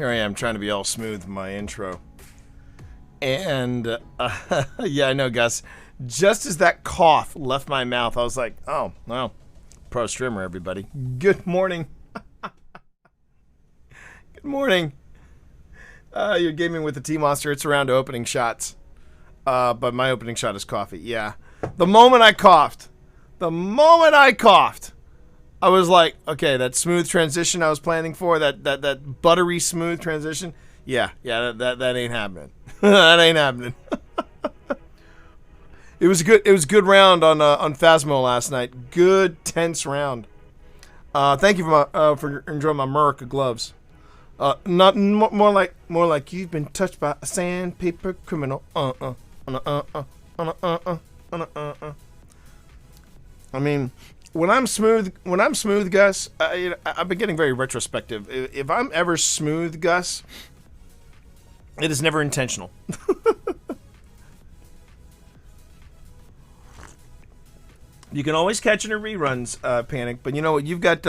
Here I am trying to be all smooth with my intro. And, yeah, I know, Gus. Just as that cough left my mouth, I was like, oh, well, pro streamer, everybody. Good morning. Good morning. You're gaming with the T-Monster. It's around to opening shots. But my opening shot is coffee, yeah. The moment I coughed, I was like, okay, that smooth transition I was planning for, that buttery smooth transition, yeah, that ain't happening. That ain't happening. It was a good round on Phasmo last night. Good tense round. Thank you for enjoying my America gloves. Not more like you've been touched by a sandpaper criminal. I mean, when I'm smooth, Gus, I've been getting very retrospective. If I'm ever smooth, Gus, it is never intentional. You can always catch it in reruns, Panic. But you know what? You've got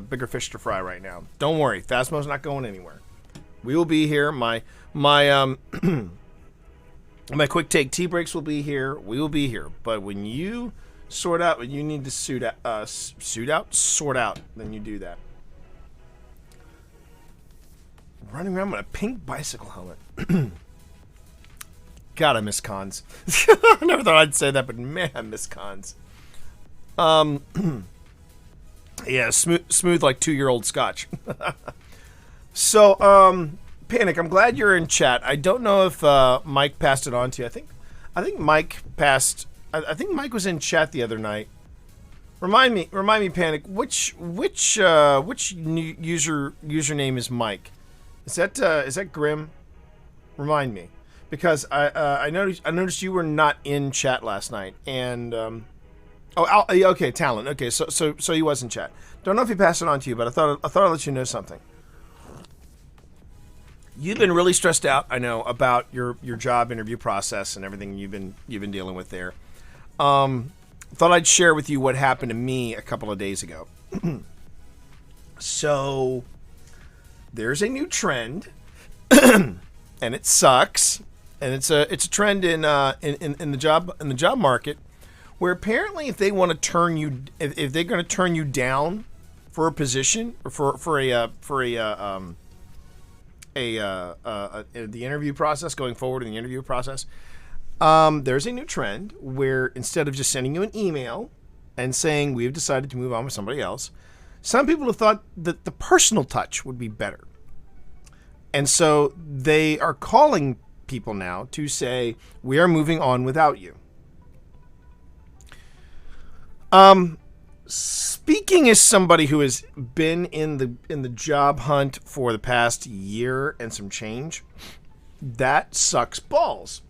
bigger fish to fry right now. Don't worry, Phasmo's not going anywhere. We will be here. My my quick take tea breaks will be here. We will be here. But when you sort out what you need to sort out, then you do that. Running around with a pink bicycle helmet. God, I miss cons. I never thought I'd say that, but man, I miss cons. Yeah, smooth like 2-year-old scotch. So, Panic, I'm glad you're in chat. I don't know if Mike passed it on to you. I think Mike passed. I think Mike was in chat the other night. Remind me, Panic. Which username is Mike? Is that Grim? Remind me, because I noticed you were not in chat last night, and okay, Talon. Okay, so he was in chat. Don't know if he passed it on to you, but I thought I'd let you know something. You've been really stressed out, I know, about your job interview process and everything you've been dealing with there. Thought I'd share with you what happened to me a couple of days ago. So there's a new trend, and it sucks, and it's a trend in the job market, where apparently if they want to turn you, if they're going to turn you down for a position or for the interview process, going forward in the interview process, there's a new trend where instead of just sending you an email and saying we've decided to move on with somebody else, some people have thought that the personal touch would be better. And so they are calling people now to say, we are moving on without you. Speaking as somebody who has been in the job hunt for the past year and some change, that sucks balls.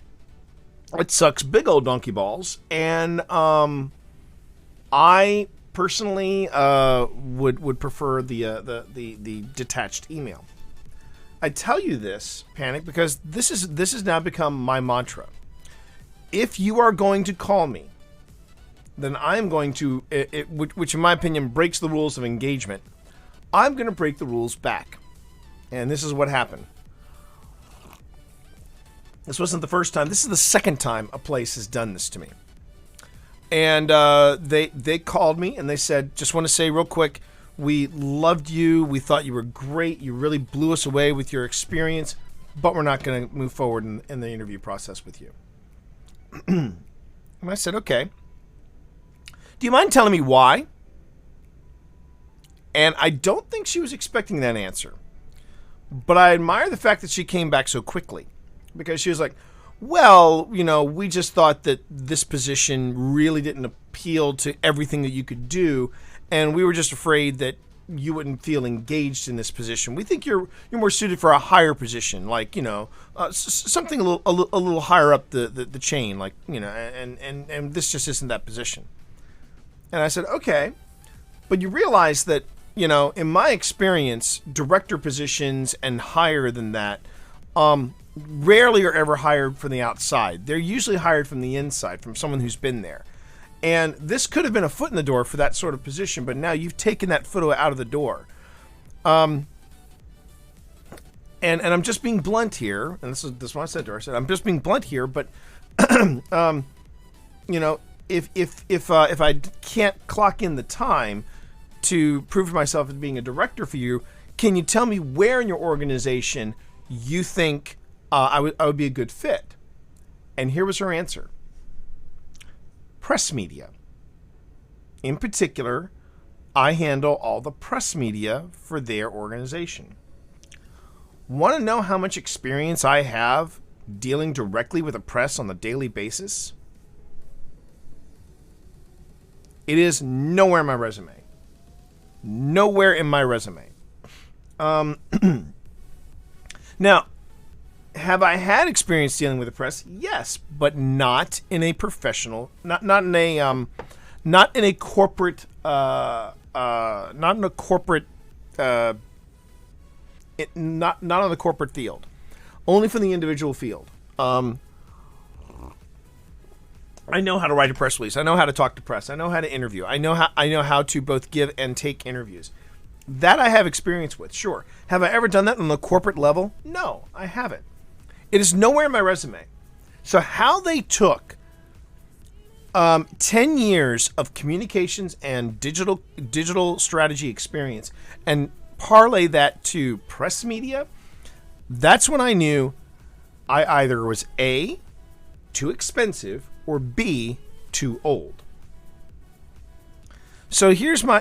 It sucks big old donkey balls. And I personally would prefer the detached email. I tell you this, Panic, because this has now become my mantra. If you are going to call me, then I'm going to, which in my opinion breaks the rules of engagement, I'm going to break the rules back. And this is what happened. This wasn't the first time. This is the second time a place has done this to me. And they called me and they said, just want to say real quick, we loved you. We thought you were great. You really blew us away with your experience, but we're not going to move forward in the interview process with you. And I said, okay. Do you mind telling me why? And I don't think she was expecting that answer. But I admire the fact that she came back so quickly. Because she was like, well, you know, we just thought that this position really didn't appeal to everything that you could do. And we were just afraid that you wouldn't feel engaged in this position. We think you're more suited for a higher position, like, you know, something a little higher up the chain, like, you know, and this just isn't that position. And I said, okay, but you realize that, you know, in my experience, director positions and higher than that, rarely are ever hired from the outside. They're usually hired from the inside, from someone who's been there. And this could have been a foot in the door for that sort of position, but now you've taken that foot out of the door. And I'm just being blunt here, and this is what I said to her. I said, I'm just being blunt here, but you know, if I can't clock in the time to prove to myself as being a director for you, can you tell me where in your organization you think I would be a good fit? And here was her answer: press media. In particular, I handle all the press media for their organization. Want to know how much experience I have dealing directly with the press on a daily basis? It is nowhere in my resume. Nowhere in my resume. Now, have I had experience dealing with the press? Yes, but not in a professional, not in a corporate, not on the corporate field, only for the individual field. I know how to write a press release. I know how to talk to press. I know how to interview. I know how to both give and take interviews. That I have experience with, sure. Have I ever done that on the corporate level? No, I haven't. It is nowhere in my resume. So how they took 10 years of communications and digital strategy experience and parlay that to press media, that's when I knew I either was A, too expensive, or B, too old. So here's my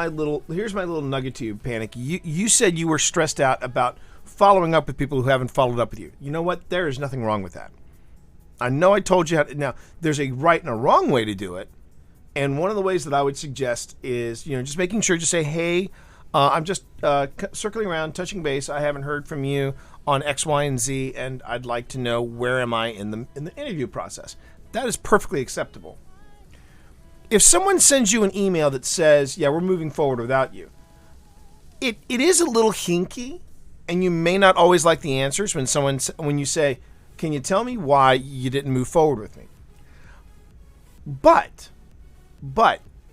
little nugget to you, Panic. You said you were stressed out about following up with people who haven't followed up with you. You know what? There is nothing wrong with that. I know I told you how to, now there's a right and a wrong way to do it. And one of the ways that I would suggest is, just making sure to say, hey, I'm just circling around, touching base. I haven't heard from you on X, Y, and Z, and I'd like to know where am I in the interview process. That is perfectly acceptable. If someone sends you an email that says, yeah, we're moving forward without you, it is a little hinky, and you may not always like the answers when you say, can you tell me why you didn't move forward with me? But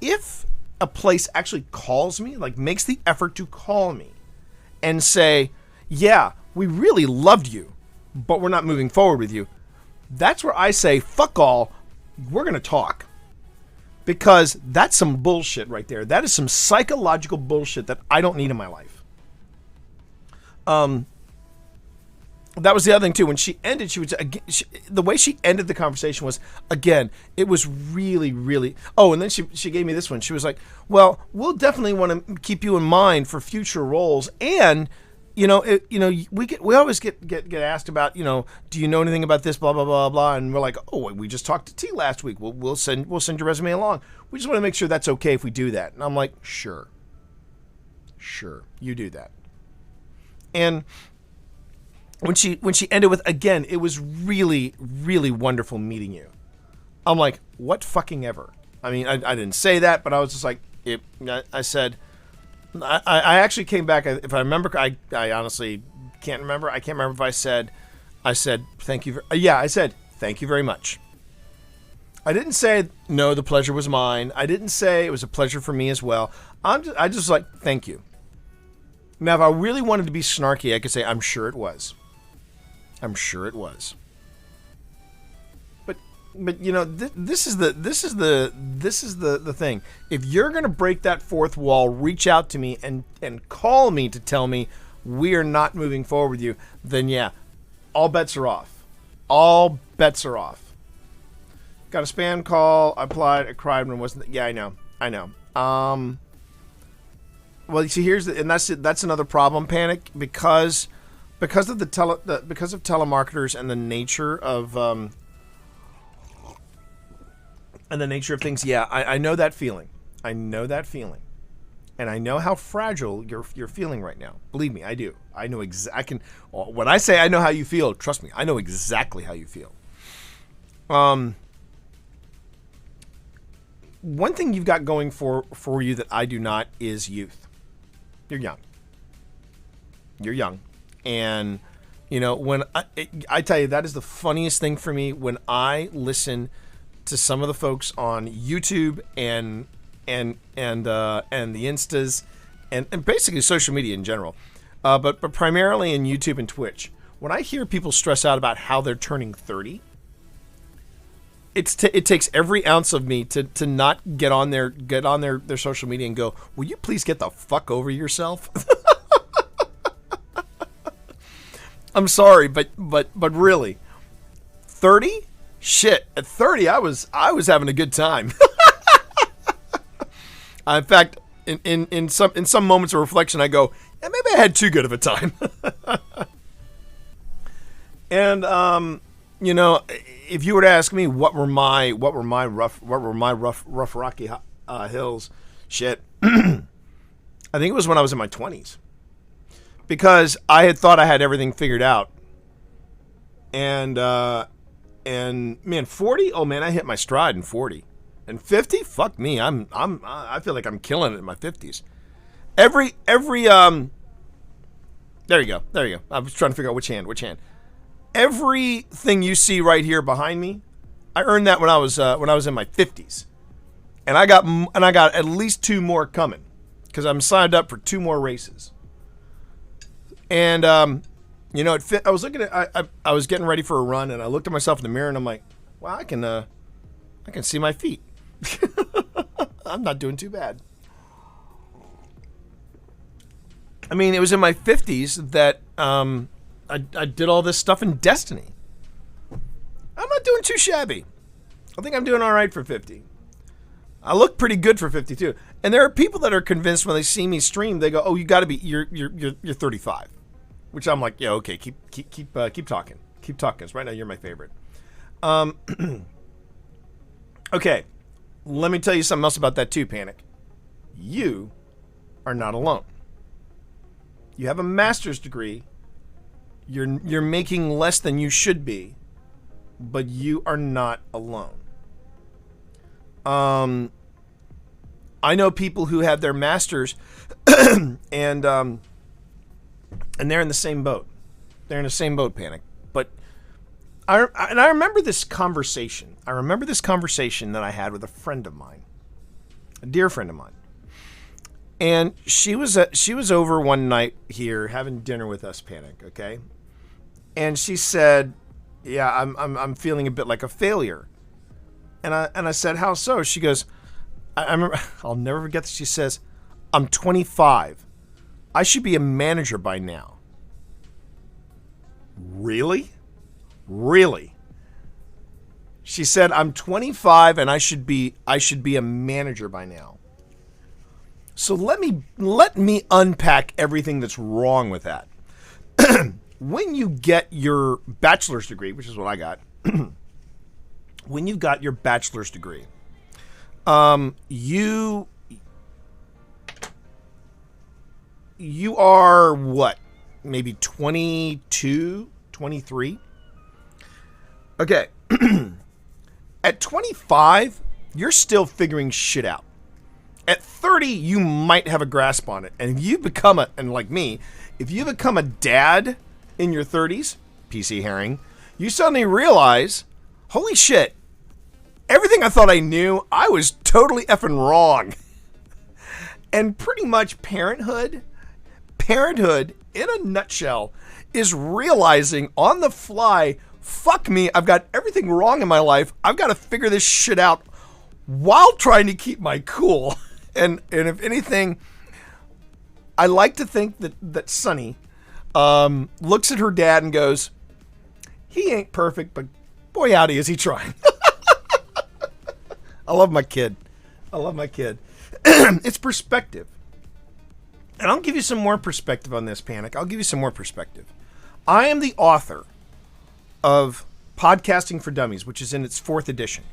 if a place actually calls me, like makes the effort to call me and say, yeah, we really loved you, but we're not moving forward with you, that's where I say, fuck all, we're going to talk. Because that's some bullshit right there. That is some psychological bullshit that I don't need in my life. That was the other thing too. When she ended, the way she ended the conversation was, again, it was really, really. Oh, and then she gave me this one. She was like, "Well, we'll definitely want to keep you in mind for future roles." And we always get asked about, do you know anything about this, blah blah blah blah, and we're like, "Oh, we just talked to T last week. We'll send your resume along. We just want to make sure that's okay if we do that." And I'm like, "Sure, you do that." And when she ended with, again, it was really, really wonderful meeting you. I'm like, what fucking ever. I mean, I didn't say that, but I was just like, I said, I actually came back. If I remember, I honestly can't remember. I can't remember if I said, thank you. I said, thank you very much. I didn't say, no, the pleasure was mine. I didn't say it was a pleasure for me as well. I just like, thank you. Now, if I really wanted to be snarky, I could say, I'm sure it was. I'm sure it was. But this is the thing. If you're going to break that fourth wall, reach out to me and call me to tell me we are not moving forward with you, then yeah, all bets are off. All bets are off. Got a spam call. I applied. I cried when it wasn't. Yeah, I know. Well, you see, that's another problem, Panic, because of telemarketers and the nature of things. Yeah, I know that feeling. And I know how fragile you're feeling right now. Believe me, I do. I know when I say I know how you feel, trust me, I know exactly how you feel. One thing you've got going for you that I do not is youth. You're young. And, when I tell you, that is the funniest thing for me when I listen to some of the folks on YouTube and the Instas and basically social media in general, but primarily in YouTube and Twitch, when I hear people stress out about how they're turning 30, it takes every ounce of me to not get on their social media and go, will you please get the fuck over yourself? I'm sorry, but really, 30? Shit, at 30 I was having a good time. In fact, in some moments of reflection, I go, yeah, maybe I had too good of a time. And you know, if you were to ask me what were my rough rocky hills, shit, I think it was when I was in my 20s, because I had thought I had everything figured out, and man, 40, oh man, I hit my stride in 40, and 50, fuck me, I feel like I'm killing it in my 50s. Every there you go. I was trying to figure out which hand. Everything you see right here behind me, I earned that when I was in my 50s, and I got at least 2 more coming, because I'm signed up for 2 more races. And you know, it fit. I was looking at I was getting ready for a run, and I looked at myself in the mirror, and I'm like, wow, I can see my feet. I'm not doing too bad. I mean, it was in my 50s that I did all this stuff in Destiny. I'm not doing too shabby. I think I'm doing all right for 50. I look pretty good for 52. And there are people that are convinced when they see me stream, they go, "Oh, you got to be you're 35," which I'm like, "Yeah, okay, keep talking, because right now you're my favorite." Okay, let me tell you something else about that too, Panic. You are not alone. You have a master's degree. You're making less than you should be, but you are not alone. I know people who have their masters, and they're in the same boat. They're in the same boat, Panic. But I remember this conversation. That I had with a friend of mine, a dear friend of mine. And she was over one night here having dinner with us, Panic, okay? And she said, "Yeah, I'm feeling a bit like a failure." And I said, "How so?" She goes, I remember, I'll never forget this. She says, "I'm 25. I should be a manager by now." Really? Really? She said, "I'm 25 and I should be a manager by now." So let me unpack everything that's wrong with that. When you get your bachelor's degree, which is what I got, when you got your bachelor's degree, you are what? Maybe 22, 23? Okay. At 25, you're still figuring shit out. At 30, you might have a grasp on it. And if you become like me, if you become a dad in your 30s, PC Herring, you suddenly realize, holy shit, everything I thought I knew, I was totally effing wrong. And pretty much parenthood in a nutshell is realizing on the fly, fuck me, I've got everything wrong in my life. I've got to figure this shit out while trying to keep my cool. And if anything, I like to think that Sunny looks at her dad and goes, he ain't perfect, but boy howdy is he trying. I love my kid. It's perspective. And I'll give you some more perspective on this, Panic. I'll give you some more perspective. I am the author of Podcasting for Dummies, which is in its 4th edition.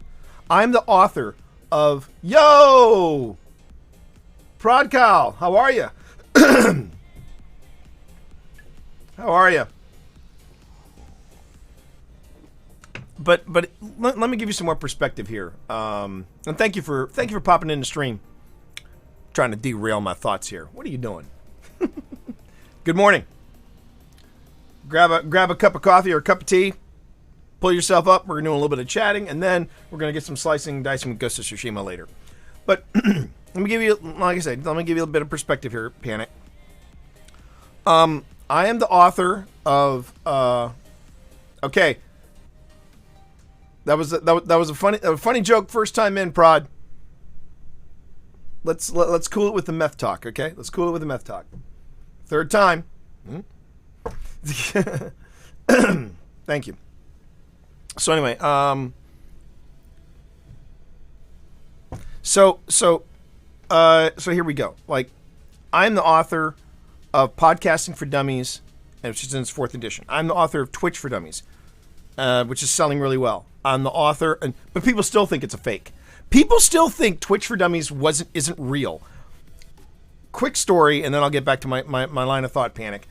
I'm the author of Yo! Prodcal, how are you? How are you? But let me give you some more perspective here. And thank you for popping in the stream. Trying to derail my thoughts here. What are you doing? Good morning. Grab a cup of coffee or a cup of tea. Pull yourself up. We're gonna do a little bit of chatting, and then we're gonna get some slicing and dicing with Ghost of Tsushima later. But let me give you, like I said, let me give you a bit of perspective here, Panic. I am the author of, okay. That was a funny joke first time in, Prod. Let's cool it with the meth talk, okay? Let's cool it with the meth talk. Third time. Thank you. So anyway, so here we go. Like, I'm the author of Podcasting for Dummies, which is in its 4th edition. I'm the author of Twitch for Dummies, which is selling really well. I'm the author, but people still think it's a fake. People still think Twitch for Dummies isn't real. Quick story, and then I'll get back to my line of thought, Panic.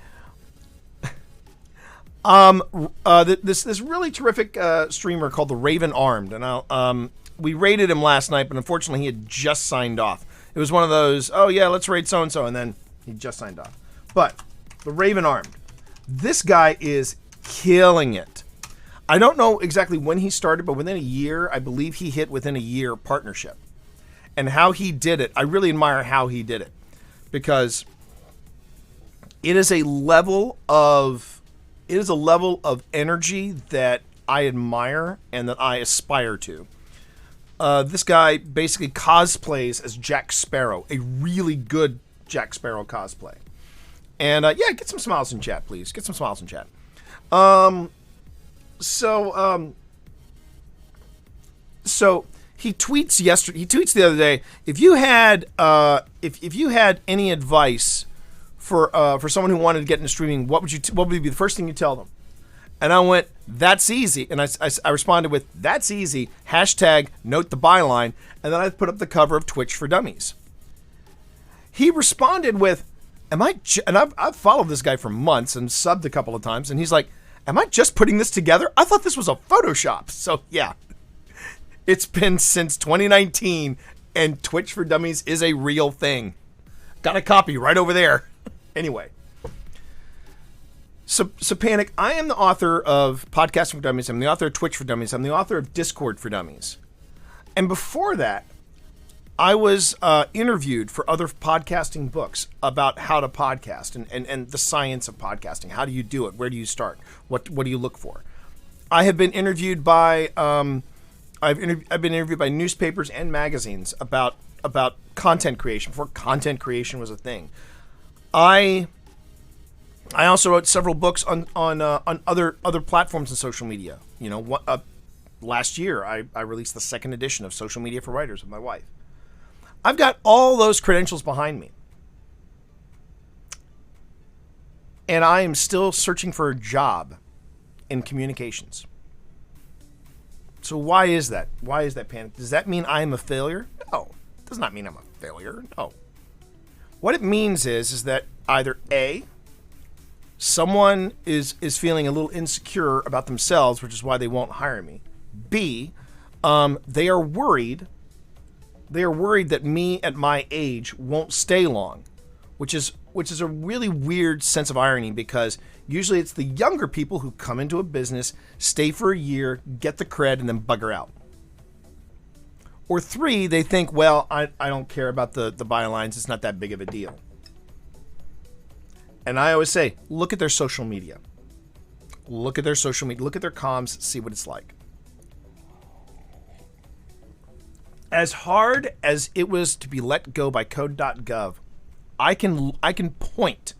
This really terrific streamer called the Raven Armed, and we raided him last night, but unfortunately he had just signed off. It was one of those, oh yeah, let's raid so and so, and then he just signed off. But the Raven Armed, this guy is killing it. I don't know exactly when he started, but within a year, I believe he hit within a year partnership. And how he did it, I really admire how he did it, because it is a level of energy that I admire and that I aspire to. This guy basically cosplays as Jack Sparrow, a really good Jack Sparrow cosplay. And yeah, get some smiles in chat, please. Get some smiles in chat. So he tweets yesterday. He tweets the other day. If you had if you had any advice for someone who wanted to get into streaming, what would be the first thing you tell them? And I went, that's easy. And I responded with, that's easy. # note the byline. And then I put up the cover of Twitch for Dummies. He responded with, and I've followed this guy for months and subbed a couple of times. And he's like, am I just putting this together? I thought this was a Photoshop. So yeah, it's been since 2019 and Twitch for Dummies is a real thing. Got a copy right over there. Anyway. So Panic, I am the author of Podcasting for Dummies. I'm the author of Twitch for Dummies. I'm the author of Discord for Dummies. And before that, I was interviewed for other podcasting books about how to podcast and the science of podcasting. How do you do it? Where do you start? What do you look for? I have been interviewed by I've been interviewed by newspapers and magazines about content creation before content creation was a thing. I also wrote several books on other platforms and social media. You know, last year I released the 2nd edition of Social Media for Writers with my wife. I've got all those credentials behind me. And I am still searching for a job in communications. So why is that? Why is that, Panic? Does that mean I am a failure? No. It does not mean I'm a failure. No. What it means is that either A, someone is feeling a little insecure about themselves, which is why they won't hire me. B, they are worried that me at my age won't stay long, which is a really weird sense of irony, because usually it's the younger people who come into a business, stay for a year, get the cred, and then bugger out. Or 3, they think, well, I don't care about the bylines, it's not that big of a deal. And I always say, look at their social media. Look at their social media, look at their comms, see what it's like. As hard as it was to be let go by code.gov, I can point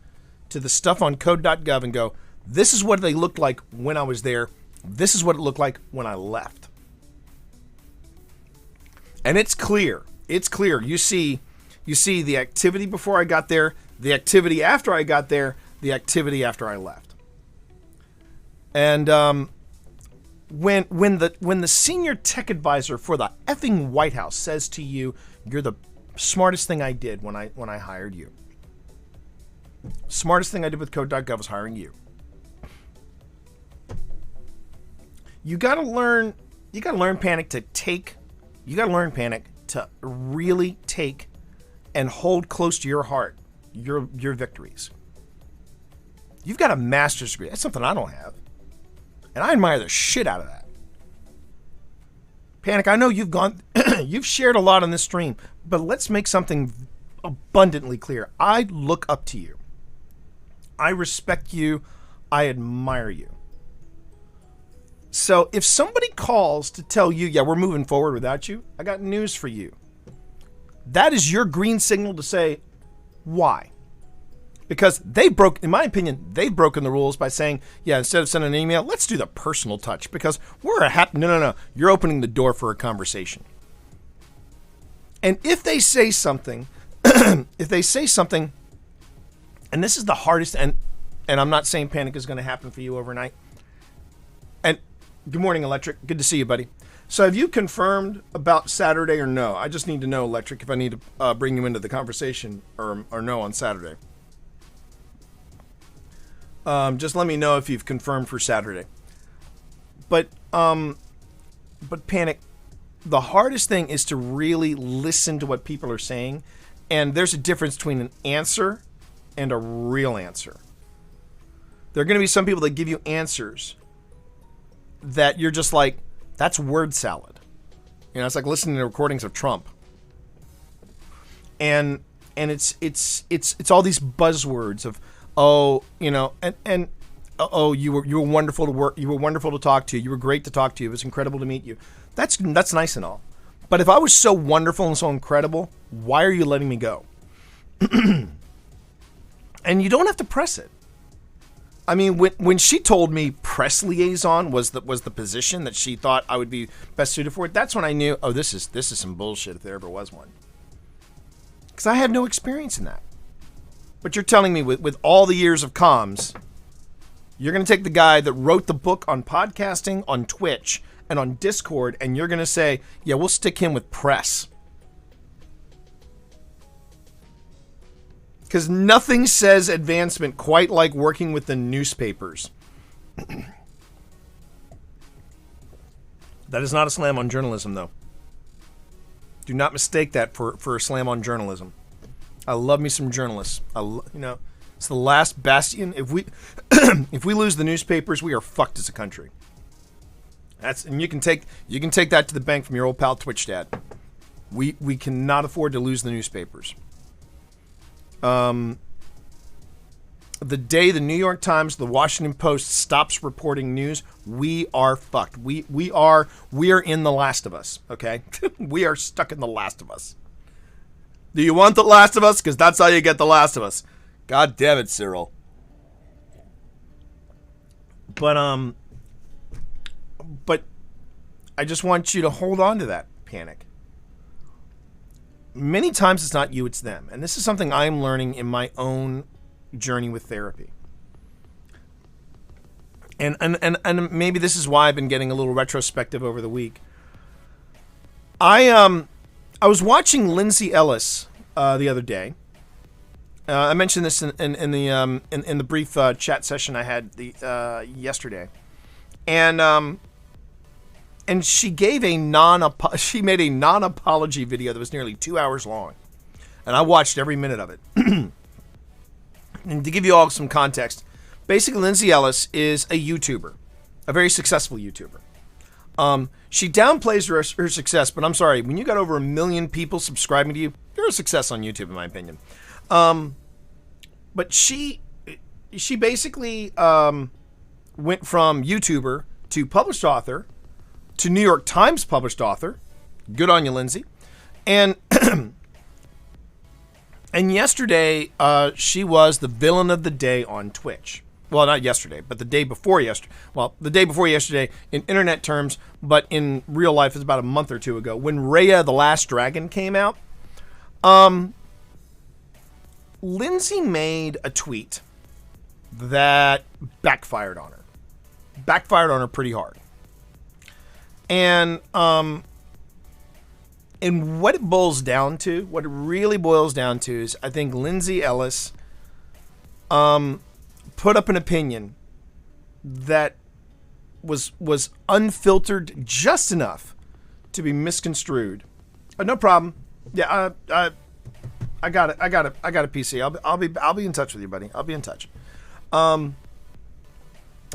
to the stuff on code.gov and go, this is what they looked like when I was there. This is what it looked like when I left. And it's clear. It's clear. You see the activity before I got there, the activity after I got there, the activity after I left. And when the senior tech advisor for the effing White House says to you, you're the smartest thing I did when I hired you. Smartest thing I did with code.gov was hiring you. You gotta learn, Panic, to really take and hold close to your heart your victories. You've got a master's degree. That's something I don't have. And I admire the shit out of that. Panic, I know you've gone, you've shared a lot on this stream, but let's make something abundantly clear. I look up to you. I respect you. I admire you. So if somebody calls to tell you, yeah, we're moving forward without you, I got news for you. That is your green signal to say, why? Because in my opinion, they've broken the rules by saying, yeah, instead of sending an email, let's do the personal touch because we're no. You're opening the door for a conversation. And if they say something, and this is the hardest, and I'm not saying panic is going to happen for you overnight. And good morning, Electric. Good to see you, buddy. So have you confirmed about Saturday or no? I just need to know, Electric, if I need to bring you into the conversation or no on Saturday. Just let me know if you've confirmed for Saturday. But panic, the hardest thing is to really listen to what people are saying. And there's a difference between an answer and a real answer. There are going to be some people that give you answers that you're just like, that's word salad. You know, it's like listening to recordings of Trump. And it's all these buzzwords of, oh, you know, and oh, you were wonderful to work. You were wonderful to talk to. You were great to talk to. It was incredible to meet you. That's nice and all. But if I was so wonderful and so incredible, why are you letting me go? And you don't have to press it. I mean, when she told me press liaison was the position that she thought I would be best suited for, that's when I knew, oh, this is some bullshit if there ever was one. Because I have no experience in that. But you're telling me with all the years of comms, you're going to take the guy that wrote the book on podcasting, on Twitch, and on Discord, and you're going to say, yeah, we'll stick him with press. Because nothing says advancement quite like working with the newspapers. That is not a slam on journalism, though. Do not mistake that for a slam on journalism. I love me some journalists. It's the last bastion. If we if we lose the newspapers, we are fucked as a country. And you can take that to the bank from your old pal Twitch Dad. We cannot afford to lose the newspapers. The day the New York Times, the Washington Post stops reporting news, we are fucked. We are in The Last of Us, okay? We are stuck in The Last of Us. Do you want The Last of Us? Because that's how you get The Last of Us. God damn it, Cyril. But I just want you to hold on to that panic. Many times it's not you, it's them. And this is something I'm learning in my own journey with therapy. And maybe this is why I've been getting a little retrospective over the week. I was watching Lindsay Ellis the other day. I mentioned this in the brief chat session I had yesterday, and she gave made a non-apology video that was nearly 2 hours long, and I watched every minute of it. And to give you all some context, basically Lindsay Ellis is a YouTuber, a very successful YouTuber. She downplays her success, but I'm sorry, when you got over 1 million people subscribing to you, you're a success on YouTube, in my opinion. But she basically went from YouTuber to published author to New York Times published author. Good on you, Lindsay. And and yesterday, she was the villain of the day on Twitch. Well, not yesterday, but the day before yesterday. Well, the day before yesterday in internet terms, but in real life is about a month or two ago when Raya the Last Dragon came out. Lindsay made a tweet that backfired on her. Backfired on her pretty hard. And what it boils down to, what it really boils down to is I think Lindsay Ellis put up an opinion that was unfiltered just enough to be misconstrued. No problem. Yeah, I got it. I got it, PC. I'll be in touch with you, buddy. I'll be in touch. And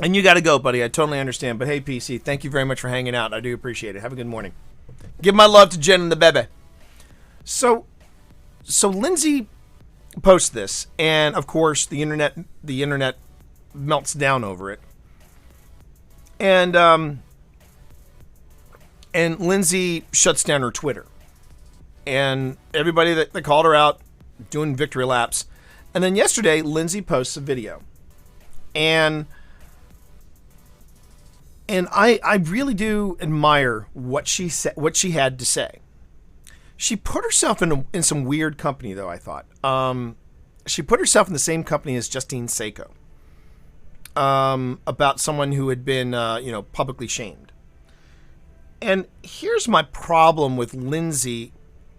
you got to go, buddy. I totally understand. But hey, PC, thank you very much for hanging out. I do appreciate it. Have a good morning. Give my love to Jen and the bebe. So Lindsay posts this, and of course the internet melts down over it. And Lindsay shuts down her Twitter. And everybody that called her out doing victory laps. And then yesterday, Lindsay posts a video. And I really do admire what she said, what she had to say. She put herself in some weird company, though, I thought. She put herself in the same company as Justine Sacco. About someone who had been, publicly shamed. And here's my problem with Lindsay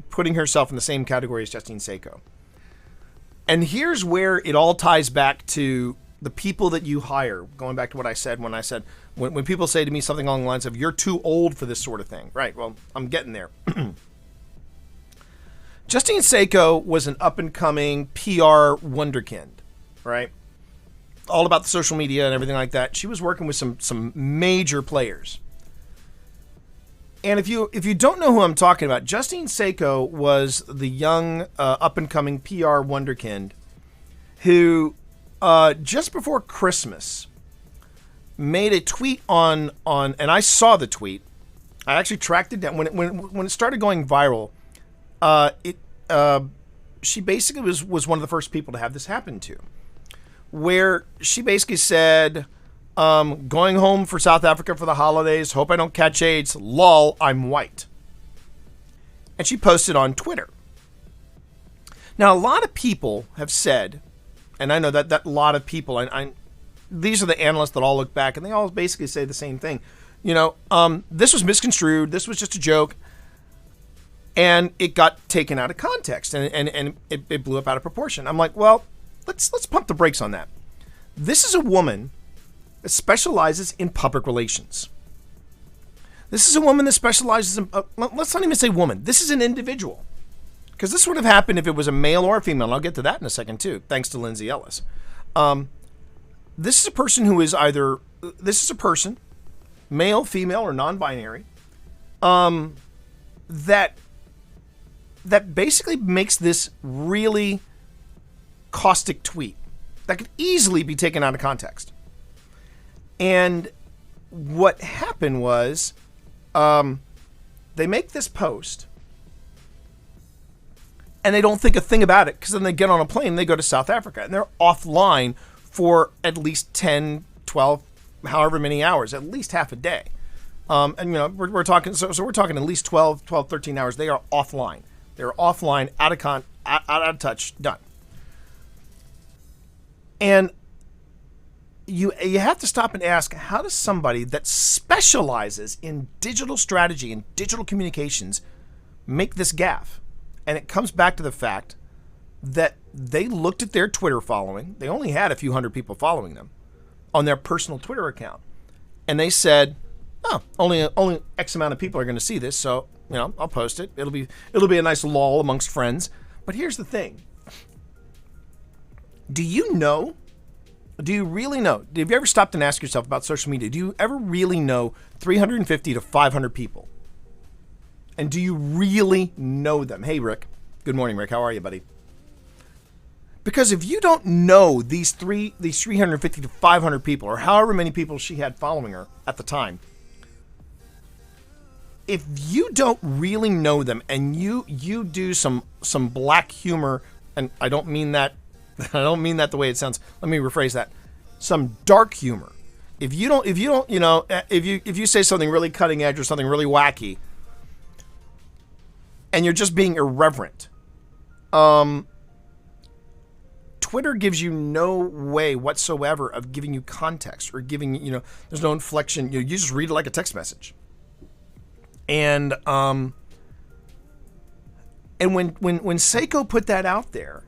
putting herself in the same category as Justine Sacco. And here's where it all ties back to the people that you hire. Going back to what I said when people say to me something along the lines of, you're too old for this sort of thing. Right, well, I'm getting there. Justine Sacco was an up-and-coming PR wunderkind, right? All about the social media and everything like that. She was working with some major players. And if you don't know who I'm talking about, Justine Sacco was the young up-and-coming PR wunderkind who just before Christmas made a tweet on and I saw the tweet. I actually tracked it down when it started going viral. She basically was one of the first people to have this happen to, where she basically said, going home for South Africa for the holidays, hope I don't catch AIDS, lol, I'm white. And she posted on Twitter. Now, a lot of people have said, and I know that a lot of people, these are the analysts that all look back, and they all basically say the same thing. This was misconstrued, this was just a joke, and it got taken out of context, and it blew up out of proportion. I'm like, well, let's pump the brakes on that. This is a woman that specializes in public relations. This is a woman that specializes in, let's not even say woman. This is an individual. Because this would have happened if it was a male or a female. And I'll get to that in a second too, thanks to Lindsay Ellis. This is a person who is male, female, or non-binary, that basically makes this really caustic tweet that could easily be taken out of context. And what happened was, they make this post and they don't think a thing about it, because then they get on a plane and they go to South Africa and they're offline for at least 10, 12, however many hours, at least half a day. We're talking, so we're talking at least 12, 13 hours. They are offline. They're offline, out of touch, done. And you have to stop and ask, how does somebody that specializes in digital strategy and digital communications make this gaffe? And it comes back to the fact that they looked at their Twitter following. They only had a few hundred people following them on their personal Twitter account. And they said, oh, only X amount of people are going to see this, so, I'll post it. It'll be a nice lull amongst friends. But here's the thing. Do you really know? Have you ever stopped and asked yourself about social media? Do you ever really know 350 to 500 people? And do you really know them? Hey, Rick. Good morning, Rick. How are you, buddy? Because if you don't know these 350 to 500 people, or however many people she had following her at the time, if you don't really know them and you do some black humor, and I don't mean that the way it sounds. Let me rephrase that. Some dark humor. If you say something really cutting edge or something really wacky, and you're just being irreverent, Twitter gives you no way whatsoever of giving you context or giving, there's no inflection. You just read it like a text message. And when Seiko put that out there,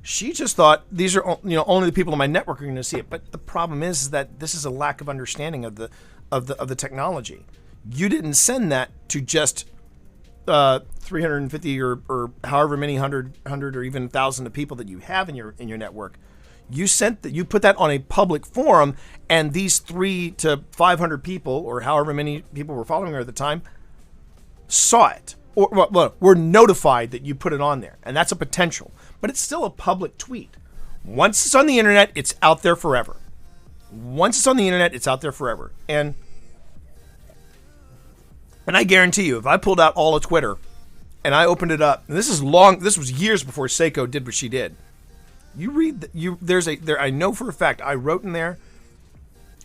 she just thought these are only the people in my network are going to see it. But the problem is that this is a lack of understanding of the technology. You didn't send that to just 350 or however many hundred or even thousand of people that you have in your network. You put that on a public forum, and these 300 to 500 people, or however many people were following her at the time, saw it, or well, were notified that you put it on there, and that's a potential. But it's still a public tweet. Once it's on the internet, it's out there forever. Once it's on the internet, it's out there forever. And I guarantee you, if I pulled out all of Twitter and I opened it up, and this was years before Seiko did what she did. You read, I know for a fact, I wrote in there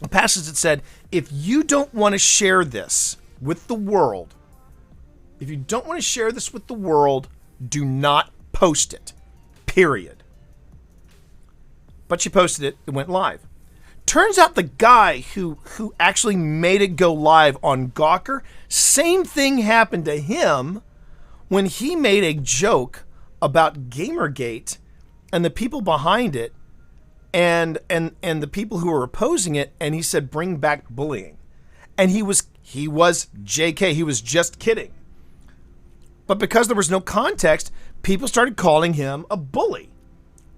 a passage that said, if you don't want to share this with the world, do not post it. Period. But she posted it. It went live. Turns out the guy who actually made it go live on Gawker, same thing happened to him when he made a joke about Gamergate and the people behind it and the people who were opposing it, and he said, bring back bullying. And he was JK, he was just kidding. But because there was no context, people started calling him a bully.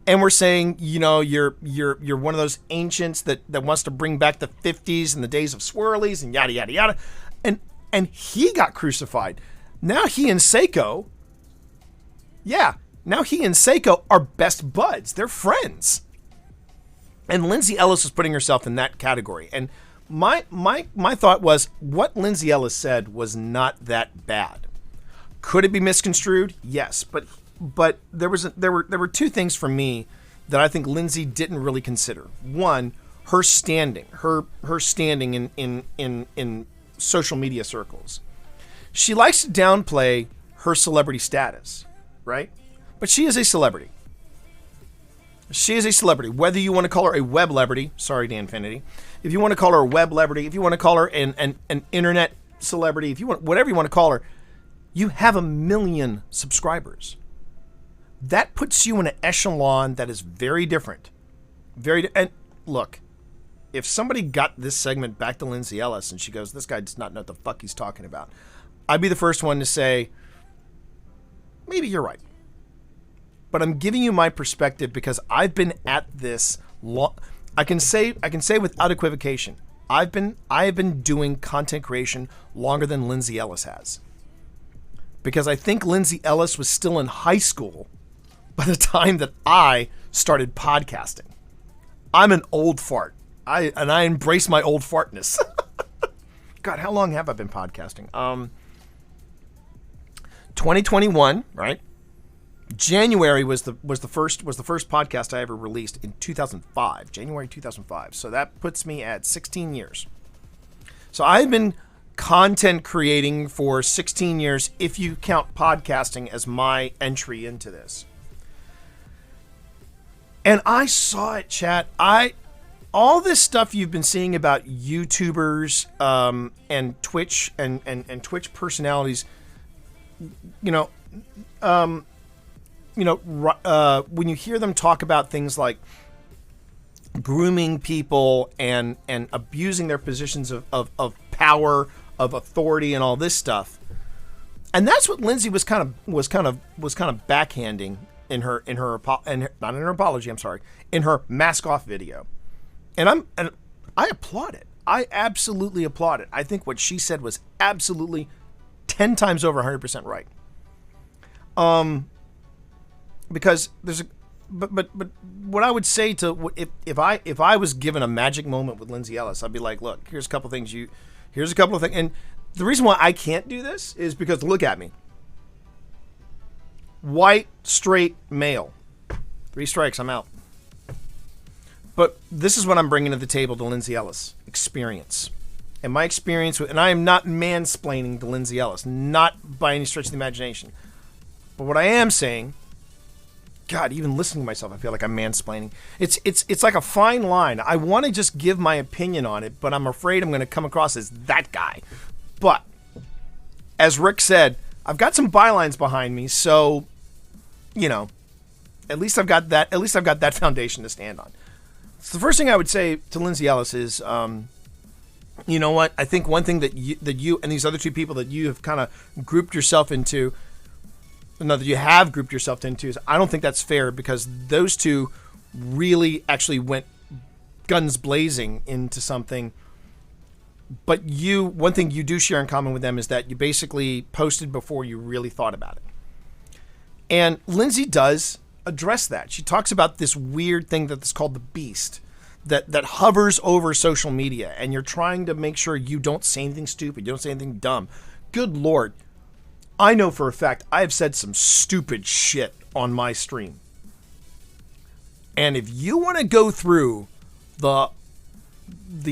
And we're saying, you're one of those ancients that wants to bring back the 50s and the days of swirlies and yada, yada, yada. And he got crucified. Now he and Seiko are best buds. They're friends. And Lindsay Ellis was putting herself in that category. And my thought was, what Lindsay Ellis said was not that bad. Could it be misconstrued? Yes, but there were two things for me that I think Lindsay didn't really consider. One, her standing in social media circles. She likes to downplay her celebrity status, right? But she is a celebrity. She is a celebrity. Whether you want to call her a web-lebrity, sorry, Dan Finity, if you want to call her a web-lebrity, if you want to call her an internet celebrity, if you want whatever you want to call her, you have 1 million subscribers. That puts you in an echelon that is very different. And look, if somebody got this segment back to Lindsay Ellis and she goes, this guy does not know what the fuck he's talking about, I'd be the first one to say, maybe you're right. But I'm giving you my perspective because I've been at this long. I can say without equivocation, I have been doing content creation longer than Lindsay Ellis has. Because I think Lindsay Ellis was still in high school by the time that I started podcasting. I'm an old fart. I embrace my old fartness. God, how long have I been podcasting? 2021, right? January was the first podcast I ever released in 2005, January 2005. So that puts me at 16 years. So I've been content creating for 16 years if you count podcasting as my entry into this. And I saw it, chat. All this stuff you've been seeing about YouTubers and Twitch and Twitch personalities, when you hear them talk about things like grooming people and abusing their positions of power, of authority, and all this stuff, and that's what Lindsay was kind of backhanding in her mask off video, and I applaud it. I absolutely applaud it. I think what she said was absolutely 10 times over 100% right. Because there's but what I would say to if I was given a magic moment with Lindsay Ellis, I'd be like, look, here's a couple of things, and the reason why I can't do this is because look at me, white, straight, male, 3 strikes, I'm out. But this is what I'm bringing to the table to Lindsay Ellis: experience, and my experience with, and I am not mansplaining to Lindsay Ellis, not by any stretch of the imagination, but what I am saying. God, even listening to myself, I feel like I'm mansplaining. It's like a fine line. I want to just give my opinion on it, but I'm afraid I'm going to come across as that guy. But as Rick said, I've got some bylines behind me, so at least I've got that foundation to stand on. So the first thing I would say to Lindsay Ellis is, you know what? I think one thing that you and these other two people that you have kind of grouped yourself into. No, that you have grouped yourself into is I don't think that's fair, because those two really actually went guns blazing into something But one thing you do share in common with them is that you basically posted before you really thought about it. And Lindsay does address that. She talks about this weird thing that's called the beast that hovers over social media, and you're trying to make sure you don't say anything stupid, you don't say anything dumb. Good Lord. I know for a fact I have said some stupid shit on my stream. And if you want to go through the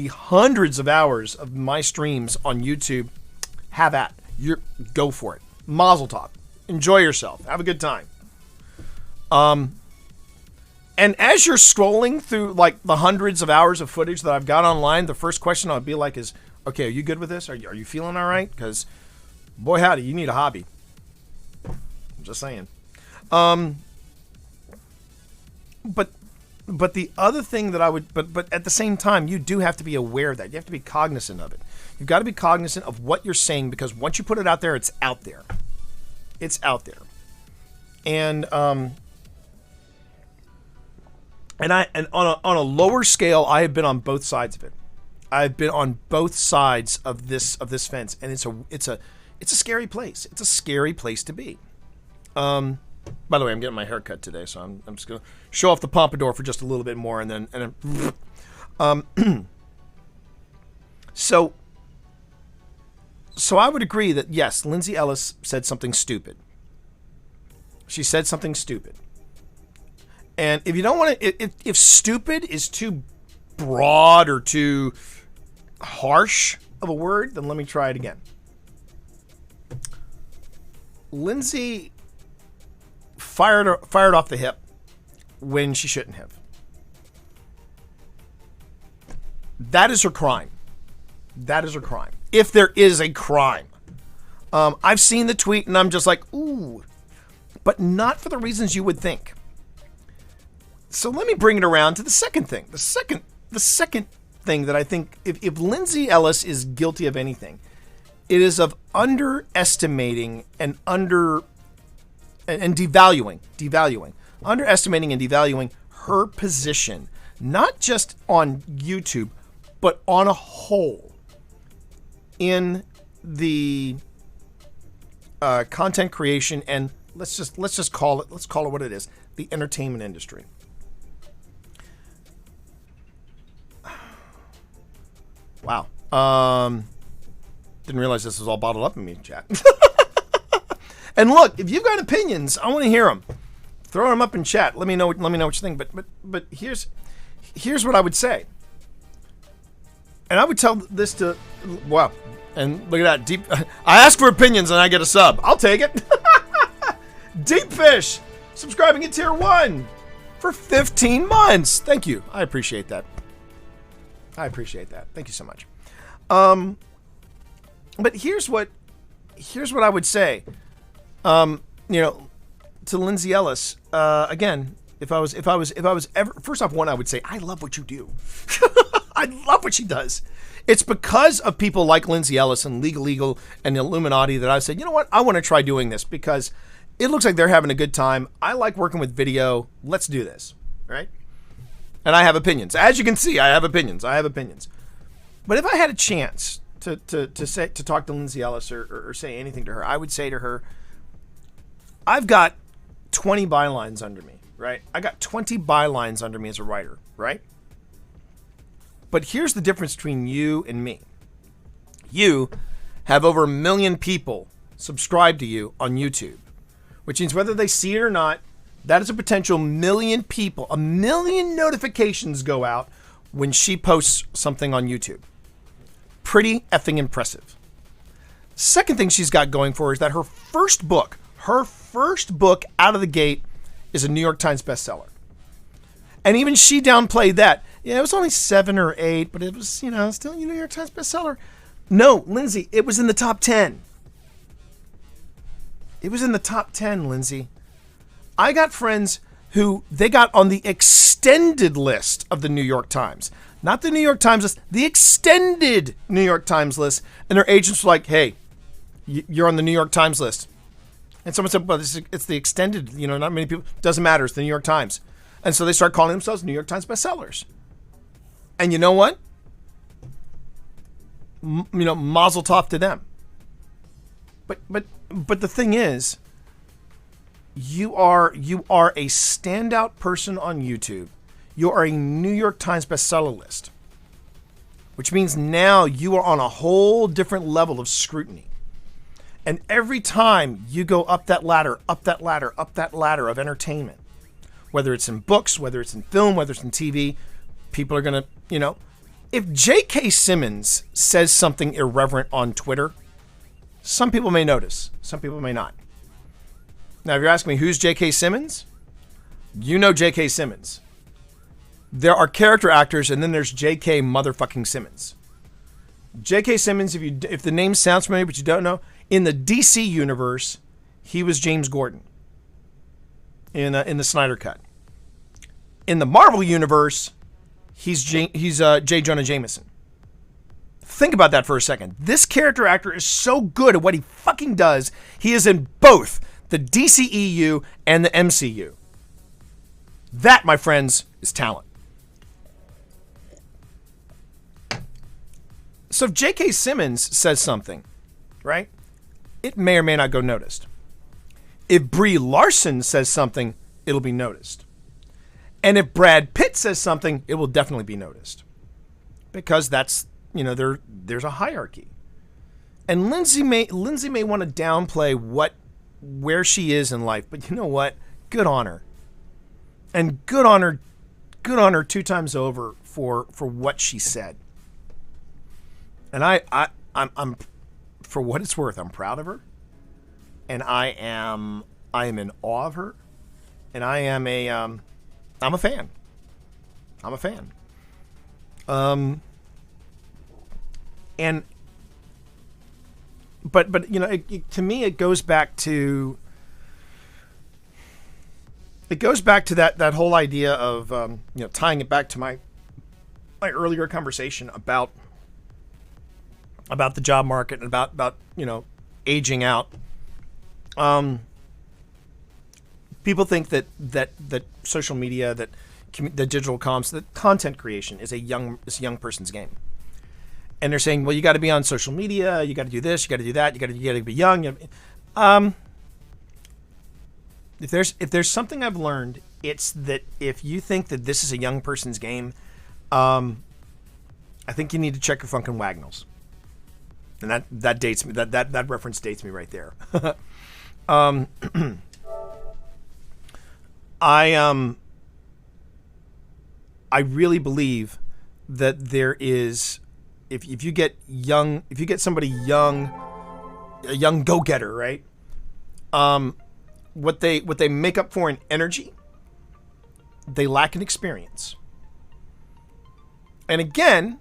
hundreds of hours of my streams on YouTube, have at. Go for it. Mazel tov. Enjoy yourself. Have a good time. And as you're scrolling through like the hundreds of hours of footage that I've got online, the first question I'll be like is, okay, are you good with this? Are you feeling all right? Because, boy howdy, you need a hobby. I'm just saying. But the other thing that I would, but at the same time, you do have to be aware of that. You have to be cognizant of it. You've got to be cognizant of what you're saying, because once you put it out there, it's out there. It's out there. And on a lower scale, I have been on both sides of it. I've been on both sides of this fence, and it's a scary place. It's a scary place to be. By the way, I'm getting my hair cut today, so I'm just gonna show off the pompadour for just a little bit more, and then so I would agree that yes, Lindsay Ellis said something stupid. She said something stupid. And if you don't want to, if stupid is too broad or too harsh of a word, then let me try it again. Lindsay fired off the hip when she shouldn't have. That is her crime. That is her crime. If there is a crime. I've seen the tweet and I'm just like, ooh. But not for the reasons you would think. So let me bring it around to the second thing. The second thing that I think, if Lindsay Ellis is guilty of anything, it is of underestimating and devaluing, underestimating and devaluing her position, not just on YouTube, but on a whole in the content creation and let's just call it what it is, the entertainment industry. Wow. Didn't realize this was all bottled up in me, chat. And look, if you've got opinions, I want to hear them. Throw them up in chat. Let me know what you think. But here's what I would say. And I would tell this to, wow. And look at that deep. I ask for opinions and I get a sub. I'll take it. Deep Fish subscribing at tier 1 for 15 months. Thank you. I appreciate that. Thank you so much. But here's what I would say. To Lindsay Ellis, again, if I was ever, first off, one, I would say, I love what you do. I love what she does. It's because of people like Lindsay Ellis and Legal and the Illuminati that I said, you know what? I want to try doing this because it looks like they're having a good time. I like working with video. Let's do this. Right? And I have opinions. As you can see, I have opinions. But if I had a chance to talk to Lindsay Ellis or say anything to her, I would say to her, I've got 20 bylines under me, right? I got 20 bylines under me as a writer, right? But here's the difference between you and me. You have over 1 million people subscribed to you on YouTube, which means whether they see it or not, that is a potential 1 million people. 1 million notifications go out when she posts something on YouTube. Pretty effing impressive. Second thing she's got going for her is that her first book out of the gate is a New York Times bestseller. And even she downplayed that. Yeah, it was only 7 or 8, but it was, still a New York Times bestseller. No, Lindsay, it was in the top 10. It was in the top 10, Lindsay. I got friends who they got on the extended list of the New York Times. Not the New York Times list, the extended New York Times list. And their agents were like, hey, you're on the New York Times list. And someone said, well, it's the extended, not many people. Doesn't matter, it's the New York Times. And so they start calling themselves New York Times bestsellers. And you know what? mazel tov to them. But the thing is, you are a standout person on YouTube. You are a New York Times bestseller list, which means now you are on a whole different level of scrutiny. And every time you go up that ladder of entertainment, whether it's in books, whether it's in film, whether it's in TV, people are going to, if J.K. Simmons says something irreverent on Twitter, some people may notice, some people may not. Now, if you're asking me who's J.K. Simmons, you know J.K. Simmons. There are character actors, and then there's J.K. motherfucking Simmons. J.K. Simmons, if the name sounds familiar but you don't know, in the DC universe, he was James Gordon in the Snyder Cut. In the Marvel universe, he's J. Jonah Jameson. Think about that for a second. This character actor is so good at what he fucking does. He is in both the DCEU and the MCU. That, my friends, is talent. So if J.K. Simmons says something, right, it may or may not go noticed. If Brie Larson says something, it'll be noticed. And if Brad Pitt says something, it will definitely be noticed. Because that's, there's a hierarchy. And Lindsay may want to downplay where she is in life, but you know what? Good on her. And good on her 2 times over for what she said. And I'm for what it's worth, I'm proud of her. And I am in awe of her. And I'm a fan. I'm a fan. But to me, it goes back to that whole idea of tying it back to my earlier conversation about the job market and about aging out. People think that social media, that the digital comms, that content creation is a young person's game. And they're saying, well, you got to be on social media, you got to do this, you got to do that, you got to be young. If there's something I've learned, it's that if you think that this is a young person's game, I think you need to check your fucking Wagnalls. And that dates me. That reference dates me right there. I really believe that there is, if you get somebody young, a young go-getter, right? What they make up for in energy, they lack in experience. And again,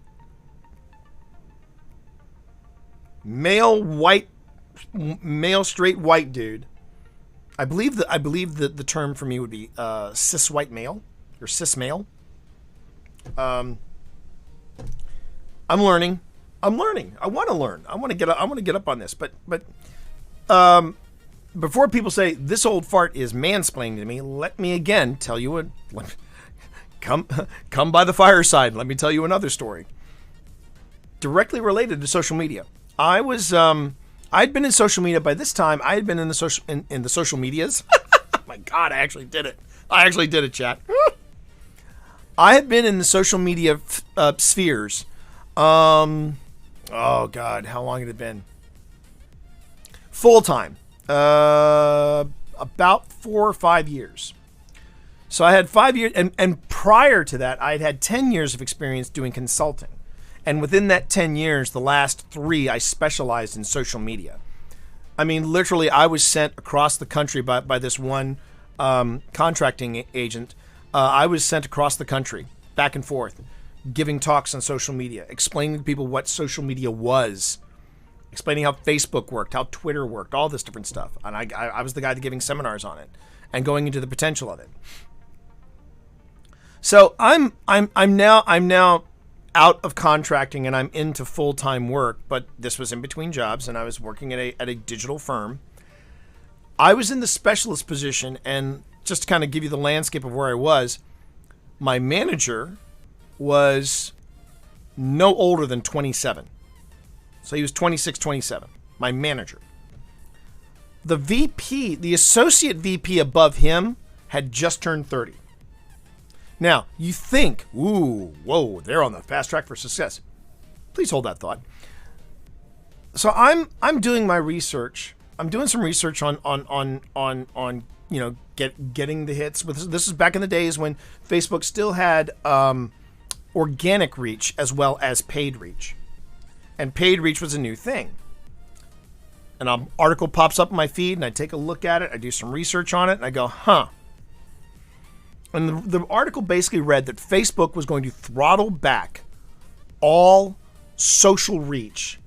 male straight white dude. I believe the term for me would be cis white male or cis male. I'm learning. I want to learn. I want to get up on this. But before people say this old fart is mansplaining to me, let me again tell you come by the fireside. Let me tell you another story directly related to social media. I'd been in social media by this time. I had been in the social medias. Oh my God, I actually did it, chat. I had been in the social media spheres. Oh God, how long had it been? Full time. About 4 or 5 years. So I had 5 years, and prior to that, I'd had 10 years of experience doing consulting. And within that 10 years, the last 3, I specialized in social media. I mean, literally, I was sent across the country by this one contracting agent. I was sent across the country, back and forth, giving talks on social media, explaining to people what social media was, explaining how Facebook worked, how Twitter worked, all this different stuff. And I was the guy giving seminars on it and going into the potential of it. So I'm now out of contracting and I'm into full-time work, but this was in between jobs and I was working at a digital firm. I was in the specialist position, and just to kind of give you the landscape of where I was, my manager was no older than 27. So he was 26, 27, my manager. The VP, the associate VP above him, had just turned 30. Now, you think, ooh, whoa, they're on the fast track for success. Please hold that thought. So I'm doing my research. I'm doing some research on getting the hits. This is back in the days when Facebook still had organic reach as well as paid reach, and paid reach was a new thing. An article pops up in my feed, and I take a look at it. I do some research on it, and I go, huh. And the article basically read that Facebook was going to throttle back all social reach.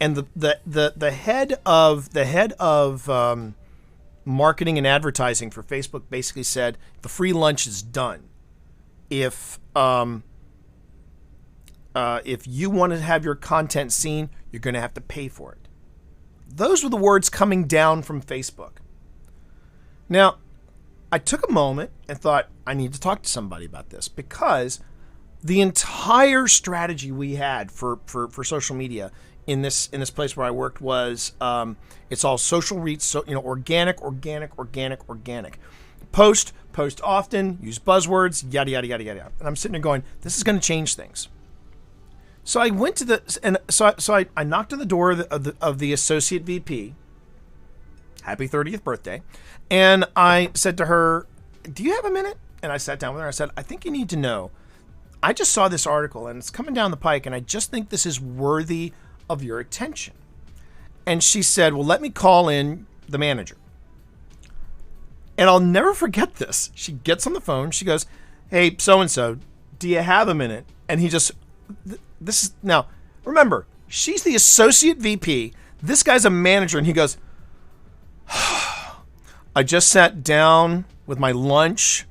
And the head of marketing and advertising for Facebook basically said the free lunch is done. If you want to have your content seen, you're going to have to pay for it. Those were the words coming down from Facebook. Now, I took a moment and thought, I need to talk to somebody about this, because the entire strategy we had for social media in this place where I worked was it's all social reach, so organic. Post often, use buzzwords, yada yada yada yada. And I'm sitting there going, this is going to change things. So I went to I knocked on the door of the associate VP. Happy 30th birthday. And I said to her, do you have a minute? And I sat down with her. I said, I think you need to know, I just saw this article and it's coming down the pike, and I just think this is worthy of your attention. And she said, well, let me call in the manager. And I'll never forget this. She gets on the phone. She goes, hey, so-and-so, do you have a minute? And he just, this is, now, remember, she's the associate VP. This guy's a manager. And he goes, I just sat down with my lunch.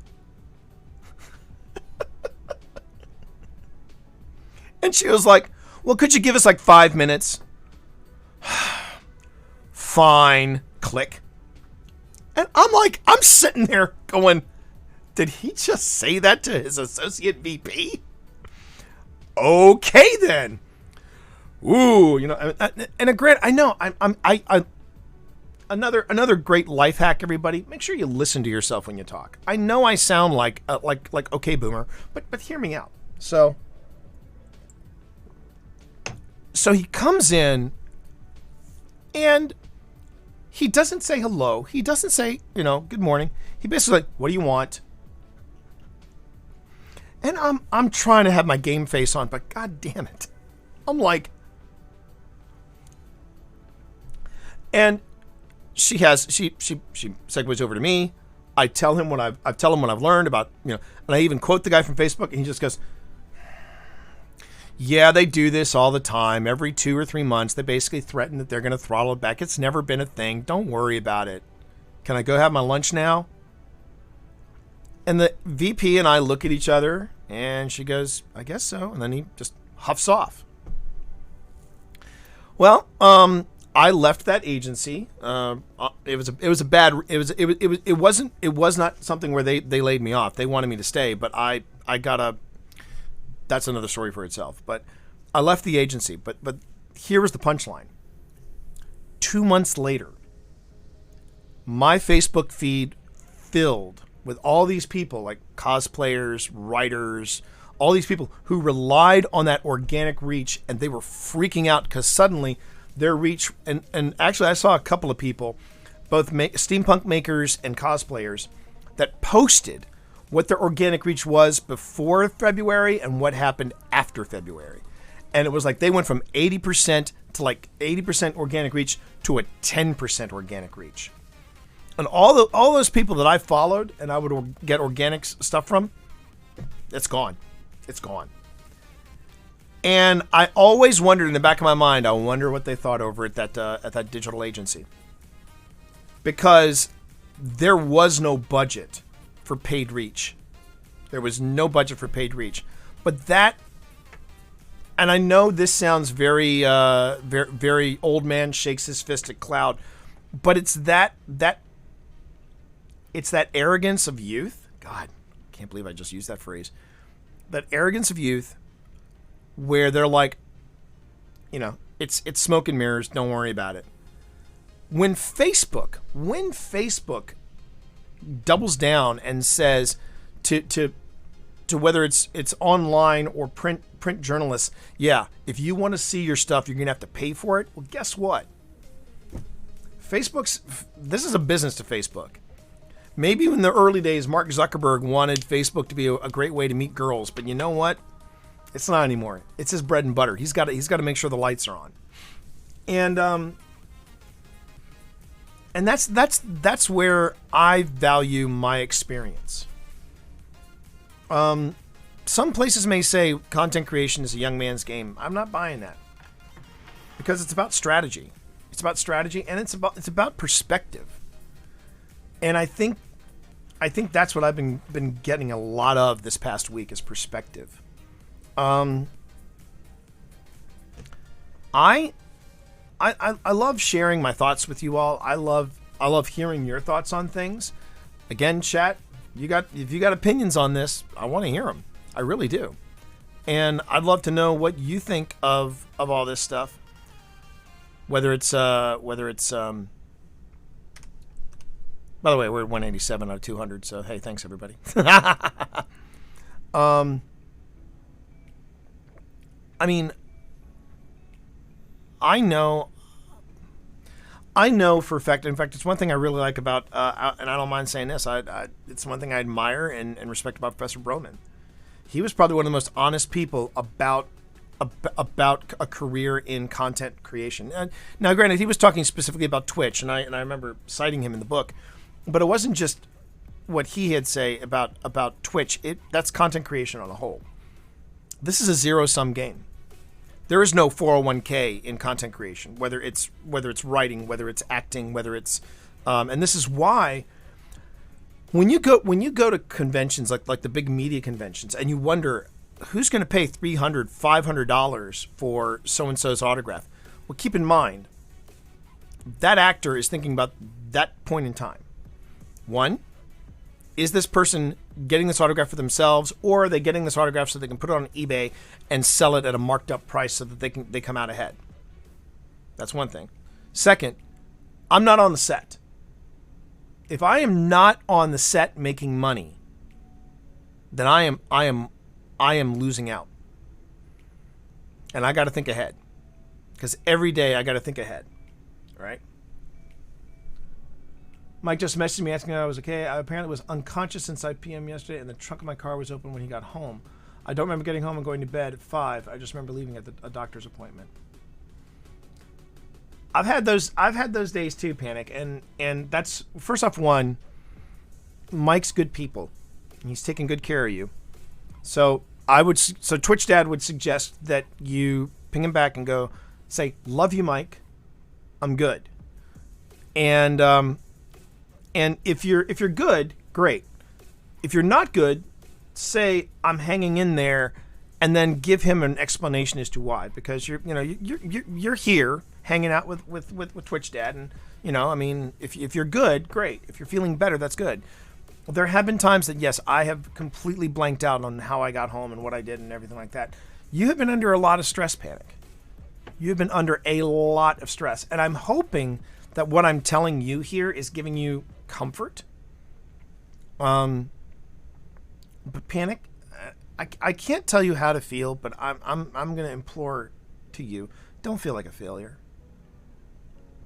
And she was like, well, could you give us like 5 minutes? Fine. Click. And I'm sitting there going, did he just say that to his associate VP? Okay, then. Ooh, and a great, I know, another great life hack, everybody. Make sure you listen to yourself when you talk. I know I sound like okay, boomer, but hear me out. So he comes in, and he doesn't say hello. He doesn't say, good morning. He basically like, what do you want? And I'm trying to have my game face on, but god damn it. I'm like, and she segues over to me. I tell him what I've learned about, and I even quote the guy from Facebook, and he just goes, yeah, they do this all the time. Every 2 or 3 months, they basically threaten that they're going to throttle it back. It's never been a thing. Don't worry about it. Can I go have my lunch now? And the VP and I look at each other, and she goes, I guess so. And then he just huffs off. Well, I left that agency. It was not something where they laid me off. They wanted me to stay, but I got that's another story for itself. But I left the agency. But here was the punchline. 2 months later, my Facebook feed filled with all these people, like cosplayers, writers, all these people who relied on that organic reach, and they were freaking out because suddenly their reach, and actually I saw a couple of people, both steampunk makers and cosplayers, that posted what their organic reach was before February and what happened after February. And it was like they went from 80% to like 80% organic reach to a 10% organic reach. And all those people that I followed and I would get organic stuff from, it's gone. It's gone. And I always wondered in the back of my mind, I wonder what they thought over at that digital agency. Because there was no budget for paid reach. There was no budget for paid reach. But that, and I know this sounds very, very, very old man shakes his fist at cloud, but it's that arrogance of youth. God, can't believe I just used that phrase. That arrogance of youth where they're like, it's smoke and mirrors. Don't worry about it. When Facebook doubles down and says to whether it's online or print journalists, yeah, if you want to see your stuff, you're gonna have to pay for it. Well, guess what? This is a business to Facebook. Maybe in the early days, Mark Zuckerberg wanted Facebook to be a great way to meet girls, but you know what? It's not anymore. It's his bread and butter. He's got to make sure the lights are on, and that's where I value my experience. Some places may say content creation is a young man's game. I'm not buying that, because it's about strategy. It's about strategy, and it's about perspective. And I think that's what I've been getting a lot of this past week is perspective. I love sharing my thoughts with you all. I love hearing your thoughts on things. Again, chat, if you got opinions on this, I want to hear them. I really do. And I'd love to know what you think of all this stuff. Whether it's by the way, we're at 187 out of 200, so hey, thanks everybody. I mean, I know for a fact. In fact, it's one thing I really like about, and I don't mind saying this. It's one thing I admire and respect about Professor Broman. He was probably one of the most honest people about a career in content creation. Now, granted, he was talking specifically about Twitch, and I remember citing him in the book, but it wasn't just what he had say about Twitch. That's content creation on a whole. This is a zero-sum game. There is no 401k in content creation, whether it's writing, whether it's acting, whether it's, and this is why when you go to conventions like the big media conventions, and you wonder who's going to pay $300, $500 for so-and-so's autograph. Well, keep in mind that actor is thinking about that point in time. One, is this person getting this autograph for themselves, or are they getting this autograph so they can put it on eBay and sell it at a marked up price so that they come out ahead? That's one thing. Second, I'm not on the set. If I am not on the set making money, then I am losing out. And I got to think ahead, because every day I got to think ahead, right? Mike just messaged me asking if I was okay. I apparently was unconscious inside PM yesterday, and the trunk of my car was open when he got home. I don't remember getting home and going to bed at 5. I just remember leaving at a doctor's appointment. I've had those days too, Panic, and that's, first off, one, Mike's good people. He's taking good care of you. So Twitch Dad would suggest that you ping him back and go, say, "Love you, Mike. I'm good." And if you're good, great. If you're not good, say, "I'm hanging in there," and then give him an explanation as to why. Because you're here hanging out with Twitch Dad, and I mean, if you're good, great. If you're feeling better, that's good. There have been times that, yes, I have completely blanked out on how I got home and what I did and everything like that. You have been under a lot of stress, Panic. You have been under a lot of stress. And I'm hoping that what I'm telling you here is giving you comfort. But Panic, I can't tell you how to feel, but I'm going to implore to you, don't feel like a failure.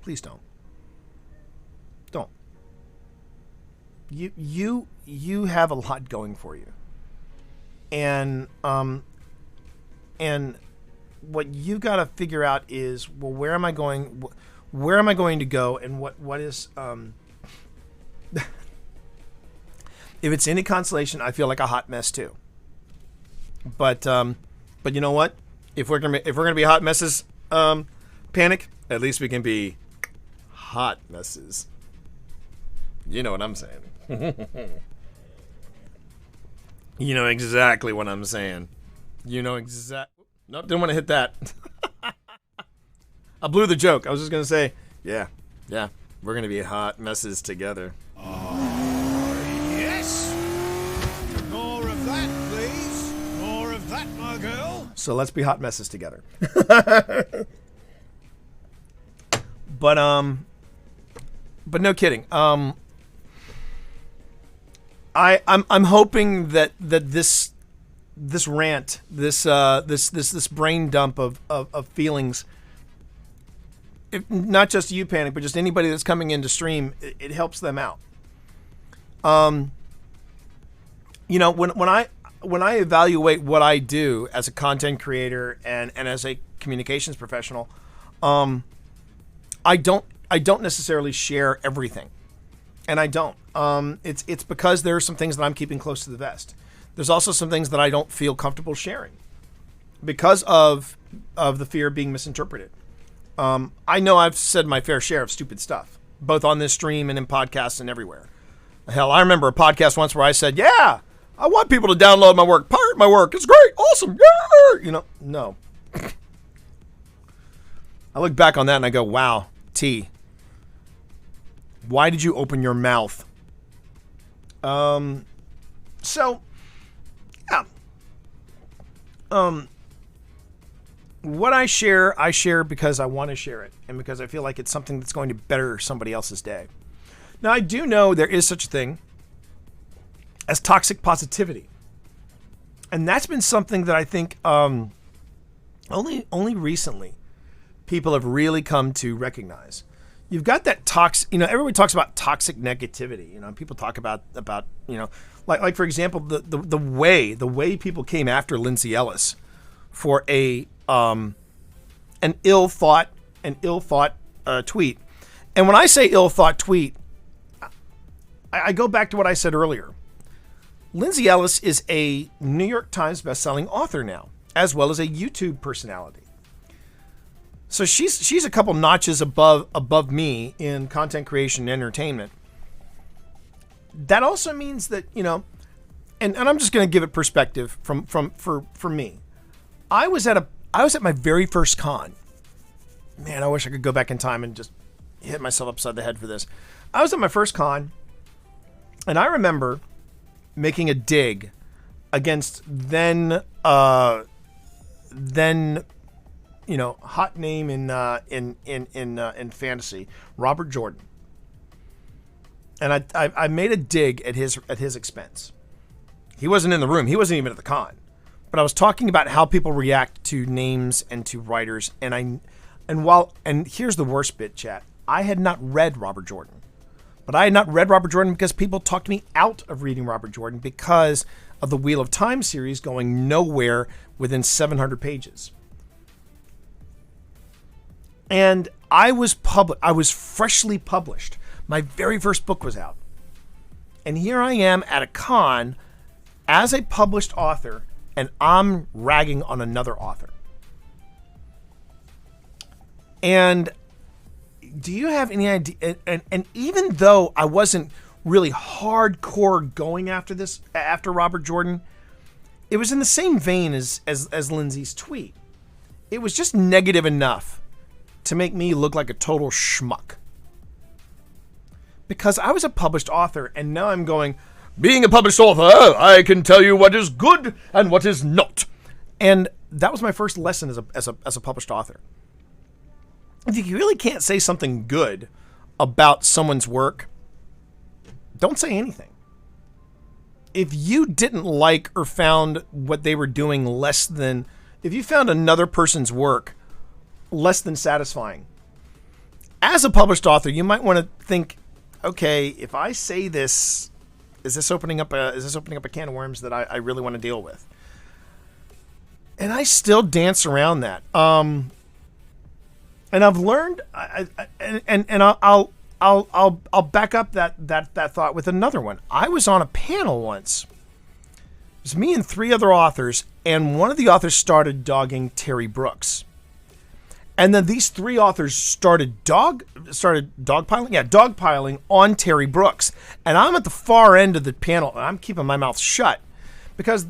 Please don't. Don't. You have a lot going for you, and what you got to figure out is, well, where am I going? Where am I going to go? And what is if it's any consolation, I feel like a hot mess too. But you know what? If we're gonna be hot messes, Panic, at least we can be hot messes. You know what I'm saying. You know exactly what I'm saying. You know exactly. Nope, didn't want to hit that. I blew the joke. I was just going to say, yeah, we're going to be hot messes together. Yes! More of that, please. More of that, my girl. So let's be hot messes together. but no kidding. I'm hoping that this rant, this brain dump of feelings, if, not just you, Panic, but just anybody that's coming in to stream, it helps them out. You know, when I evaluate what I do as a content creator and as a communications professional, I don't necessarily share everything, and I don't. It's because there are some things that I'm keeping close to the vest. There's also some things that I don't feel comfortable sharing because of the fear of being misinterpreted. I know I've said my fair share of stupid stuff, both on this stream and in podcasts and everywhere. Hell, I remember a podcast once where I said, "Yeah, I want people to download my work, pirate my work. It's great, awesome, yeah." You know, no. I look back on that and I go, "Wow, T, why did you open your mouth?" So, yeah. What I share because I want to share it and because I feel like it's something that's going to better somebody else's day. Now, I do know there is such a thing as toxic positivity. And that's been something that I think only recently people have really come to recognize. You've got that toxic, you know, everybody talks about toxic negativity. You know, people talk about you know, like for example, the way people came after Lindsay Ellis for an ill thought tweet. And when I say ill thought tweet, I go back to what I said earlier. Lindsay Ellis is a New York Times bestselling author now, as well as a YouTube personality. So she's a couple notches above me in content creation and entertainment. That also means that, you know, and I'm just going to give it perspective for me. I was at my very first con. Man, I wish I could go back in time and just hit myself upside the head for this. I was at my first con, and I remember making a dig against then you know, hot name in fantasy, Robert Jordan. And I made a dig at his expense. He wasn't in the room. He wasn't even at the con. But I was talking about how people react to names and to writers, and here's the worst bit, chat. I had not read Robert Jordan. But I had not read Robert Jordan because people talked me out of reading Robert Jordan because of the Wheel of Time series going nowhere within 700 pages. And I was freshly published. My very first book was out. And here I am at a con as a published author, and I'm ragging on another author. And do you have any idea? And even though I wasn't really hardcore going after Robert Jordan, it was in the same vein as Lindsay's tweet. It was just negative enough to make me look like a total schmuck. Because I was a published author, and now I'm going, being a published author, I can tell you what is good and what is not. And that was my first lesson as a published author. If you really can't say something good about someone's work, don't say anything. If you didn't like or found what they were doing if you found another person's work less than satisfying, as a published author, you might want to think, okay, if I say this, is this opening up a can of worms that I really want to deal with? And I still dance around that. And I've learned, I'll back up that thought with another one. I was on a panel once. It was me and 3 other authors, and one of the authors started dogging Terry Brooks. And then these 3 authors started dogpiling on Terry Brooks. And I'm at the far end of the panel, and I'm keeping my mouth shut because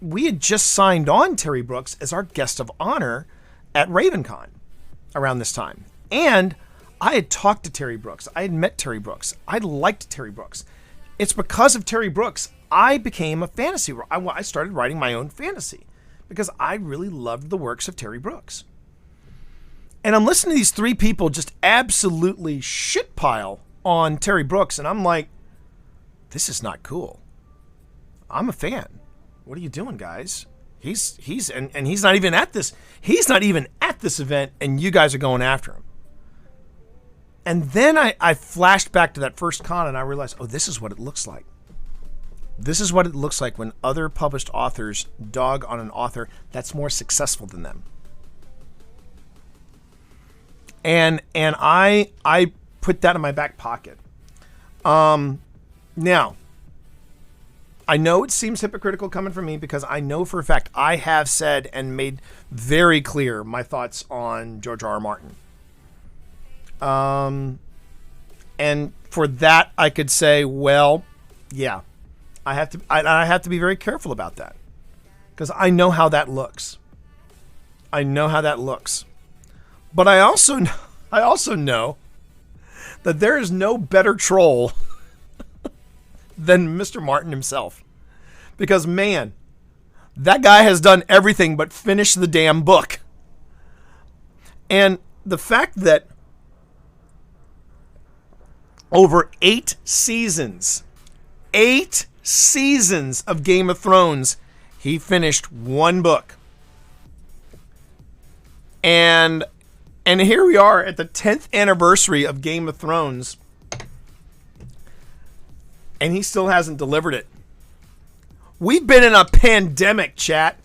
we had just signed on Terry Brooks as our guest of honor at RavenCon around this time. And I had talked to Terry Brooks. I had met Terry Brooks. I liked Terry Brooks. It's because of Terry Brooks I became a fantasy. I started writing my own fantasy because I really loved the works of Terry Brooks. And I'm listening to these three people just absolutely shitpile on Terry Brooks, and I'm like, this is not cool. I'm a fan. What are you doing, guys? He's not even at this. He's not even at this event, and you guys are going after him. And then I flashed back to that first con, and I realized, oh, this is what it looks like. This is what it looks like when other published authors dog on an author that's more successful than them. And I put that in my back pocket. Now, I know it seems hypocritical coming from me because I know for a fact I have said and made very clear my thoughts on George R. R. Martin. And for that, I could say, well, yeah, I have to be very careful about that because I know how that looks. But I also know that there is no better troll than Mr. Martin himself. Because, man, that guy has done everything but finish the damn book. And the fact that over 8 seasons of Game of Thrones, he finished one book. And here we are at the 10th anniversary of Game of Thrones, and he still hasn't delivered it. We've been in a pandemic, chat.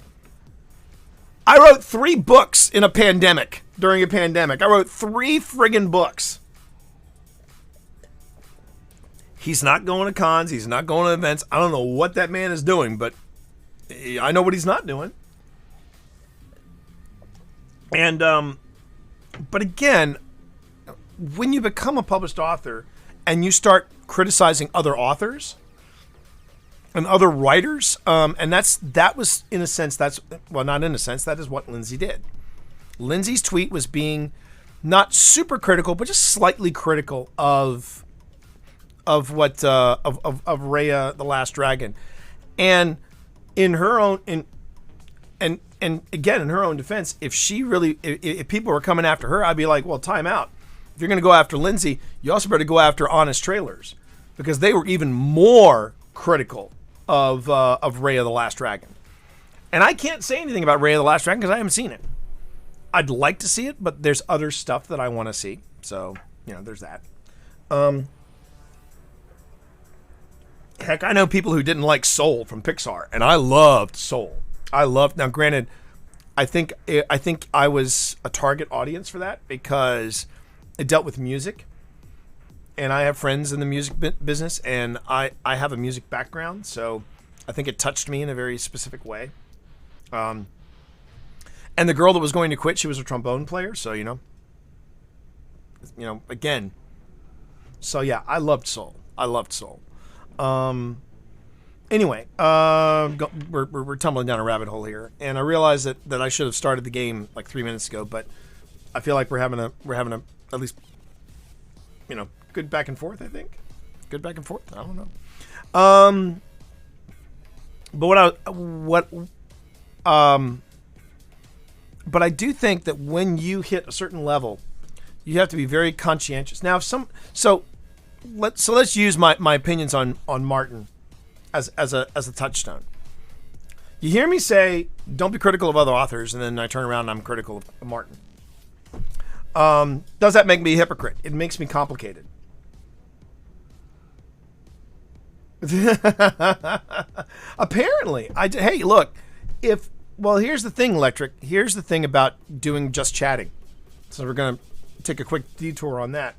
I wrote 3 books in a pandemic, during a pandemic. I wrote 3 friggin' books. He's not going to cons. He's not going to events. I don't know what that man is doing, but I know what he's not doing. And, but again, when you become a published author and you start criticizing other authors and other writers, and that was in a sense, not in a sense, that is what Lindsay did. Lindsay's tweet was being not super critical, but just slightly critical of Raya the Last Dragon. And in her own and again, in her own defense, if people were coming after her, I'd be like, well, time out. If you're going to go after Lindsay, you also better go after Honest Trailers, because they were even more critical of Raya the Last Dragon. And I can't say anything about Raya the Last Dragon because I haven't seen it. I'd like to see it, but there's other stuff that I want to see. So, there's that. Heck, I know people who didn't like Soul from Pixar, and I loved Soul. Now granted, I think I was a target audience for that because it dealt with music, and I have friends in the music business, and I have a music background, so I think it touched me in a very specific way. And the girl that was going to quit, she was a trombone player, so again. So yeah, I loved Soul. Anyway, we're tumbling down a rabbit hole here, and I realize that I should have started the game like 3 minutes ago, but I feel like we're having a at least good back and forth. I think good back and forth. I don't know. But I do think that when you hit a certain level, you have to be very conscientious. Now, let's use my opinions on Martin as a touchstone. You hear me say, don't be critical of other authors, and then I turn around and I'm critical of Martin. Does that make me a hypocrite? It makes me complicated. Apparently. Hey, look, here's the thing, Electric. Here's the thing about doing just chatting. So we're going to take a quick detour on that.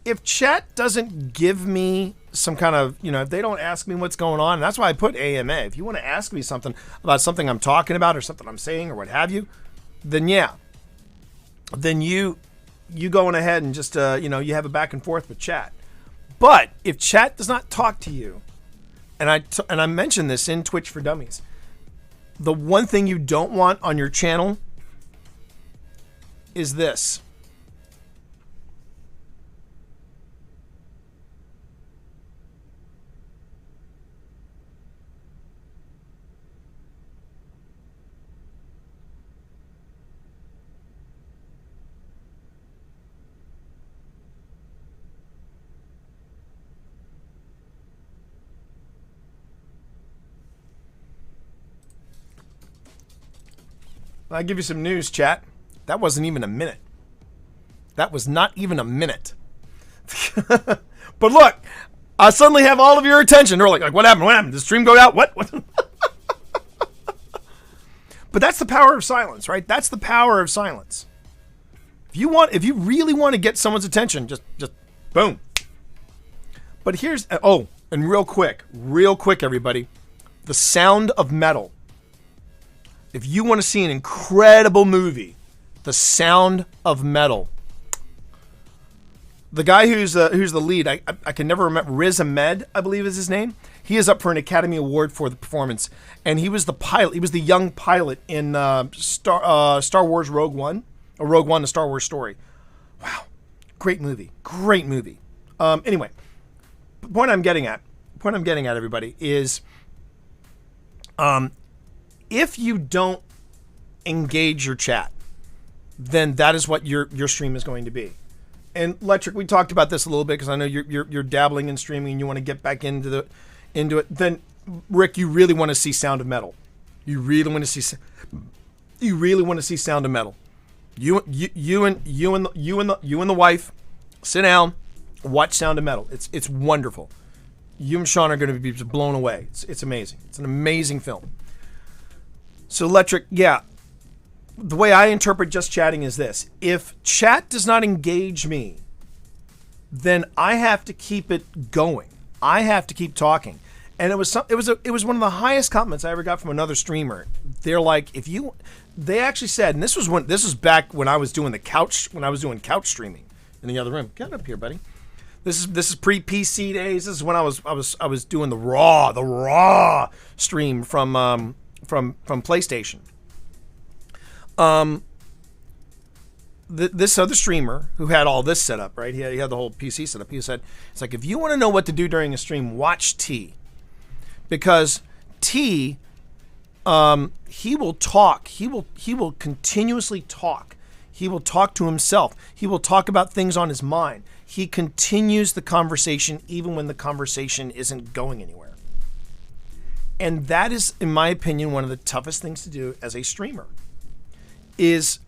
If chat doesn't give me some kind of, if they don't ask me what's going on, and that's why I put AMA. If you want to ask me something about something I'm talking about or something I'm saying or what have you, then yeah. Then you going ahead and just, you have a back and forth with chat. But if chat does not talk to you, and I mentioned this in Twitch for Dummies, the one thing you don't want on your channel is this. I'll give you some news, chat. That wasn't even a minute. That was not even a minute. But look, I suddenly have all of your attention. They're like, what happened? What happened? Did the stream go out? What? But that's the power of silence, right? That's the power of silence. If you really want to get someone's attention, just boom. But here's, and real quick, everybody, The Sound of Metal. If you want to see an incredible movie, The Sound of Metal. The guy who's the lead, I can never remember, Riz Ahmed, I believe is his name. He is up for an Academy Award for the performance, and he was the pilot. He was the young pilot in Star Wars Rogue One, or Rogue One: A Star Wars Story. Wow, great movie. Anyway, the point I'm getting at, everybody, is if you don't engage your chat, then that is what your stream is going to be. And Electric, we talked about this a little bit because I know you're dabbling in streaming and you want to get back into it. Then, Rick, you really want to see Sound of Metal. You really want to see Sound of Metal. You and the wife sit down, watch Sound of Metal. It's wonderful. You and Sean are going to be blown away. It's amazing. It's an amazing film. So Electric, yeah. The way I interpret just chatting is this: if chat does not engage me, then I have to keep it going. I have to keep talking. And it was one of the highest compliments I ever got from another streamer. They're like, they actually said, and this was back when I was doing couch streaming in the other room. Get up here, buddy. This is pre-PC days. This is when I was doing the raw stream from PlayStation. This other streamer who had all this set up, right? He had the whole PC set up. He said, it's like, if you want to know what to do during a stream, watch T. Because T, he will talk. He will continuously talk. He will talk to himself. He will talk about things on his mind. He continues the conversation even when the conversation isn't going anywhere. And that is, in my opinion, one of the toughest things to do as a streamer. Is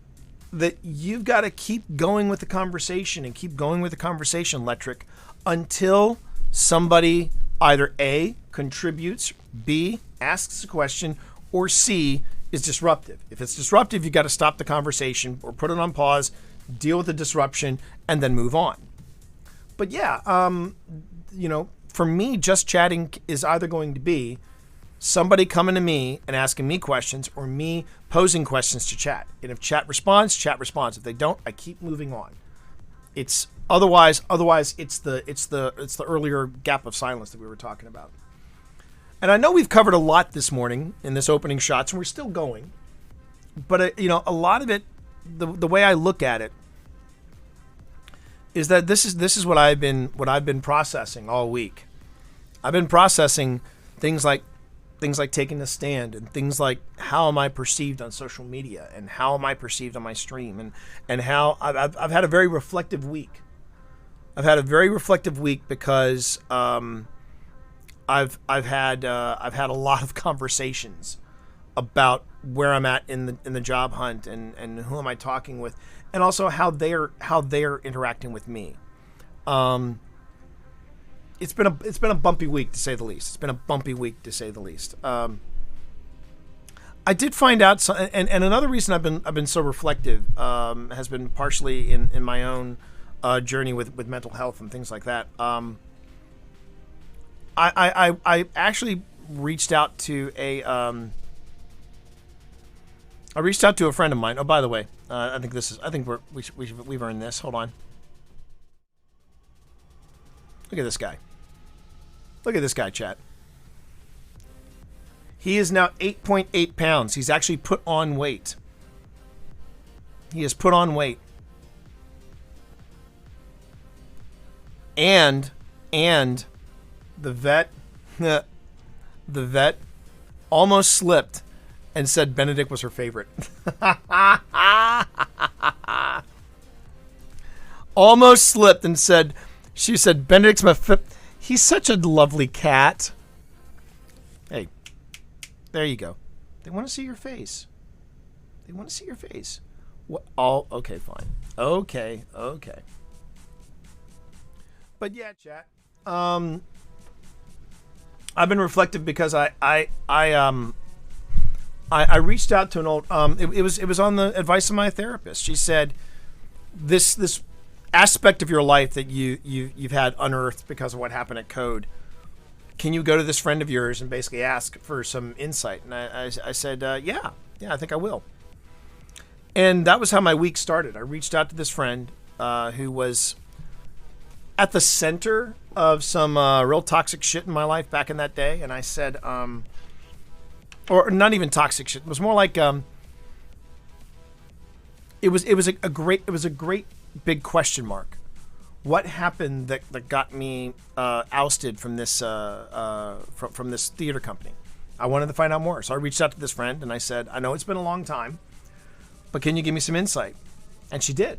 that you've got to keep going with the conversation and keep going with the conversation, Electric, until somebody either A, contributes, B, asks a question, or C, is disruptive. If it's disruptive, you've got to stop the conversation or put it on pause, deal with the disruption, and then move on. But yeah, for me, just chatting is either going to be somebody coming to me and asking me questions, or me posing questions to chat. And if chat responds. If they don't, I keep moving on. It's otherwise it's the earlier gap of silence that we were talking about. And I know we've covered a lot this morning in this opening shots, and we're still going. But a lot of it, the way I look at it, is that this is what I've been processing all week. I've been processing things like taking a stand, and things like how am I perceived on social media, and how am I perceived on my stream, and how I've had a very reflective week. I've had a very reflective week because I've had a lot of conversations about where I'm at in the job hunt, and who am I talking with, and also how they're interacting with me. It's been a bumpy week, to say the least. I did find out, and another reason I've been so reflective has been partially in my own journey with mental health and things like that. I actually reached out to a friend of mine. Oh, by the way, I think we've earned this. Hold on. Look at this guy. Look at this guy, chat. He is now 8.8 pounds. He's actually put on weight. He has put on weight. And the vet almost slipped and said Benedict was her favorite. Almost slipped and said, she said, Benedict's my he's such a lovely cat. Hey, there you go. They want to see your face. They want to see your face. What? Oh, okay, fine. Okay. But yeah, chat. I've been reflective because I reached out to an old. It was on the advice of my therapist. She said, this aspect of your life that you've had unearthed because of what happened at Code. Can you go to this friend of yours and basically ask for some insight? And I said, yeah, I think I will. And that was how my week started. I reached out to this friend who was at the center of some real toxic shit in my life back in that day. And I said, or not even toxic shit. It was more like it was a great big question mark. What happened that got me ousted from this from this theater company? I wanted to find out more, so I reached out to this friend and I said, I know it's been a long time, but can you give me some insight? And she did.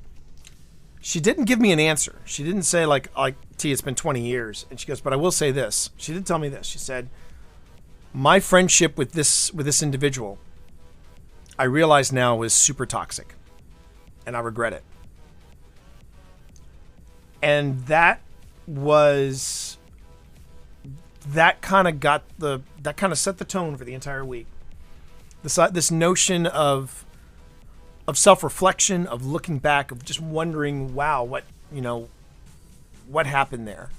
She didn't give me an answer. She didn't say like T, it's been 20 years. And she goes, but I will say this. She did tell me this. She said, my friendship with this individual, I realize now was super toxic, and I regret it. And that kind of set the tone for the entire week. This notion of self-reflection, of looking back, of just wondering, wow, what happened there?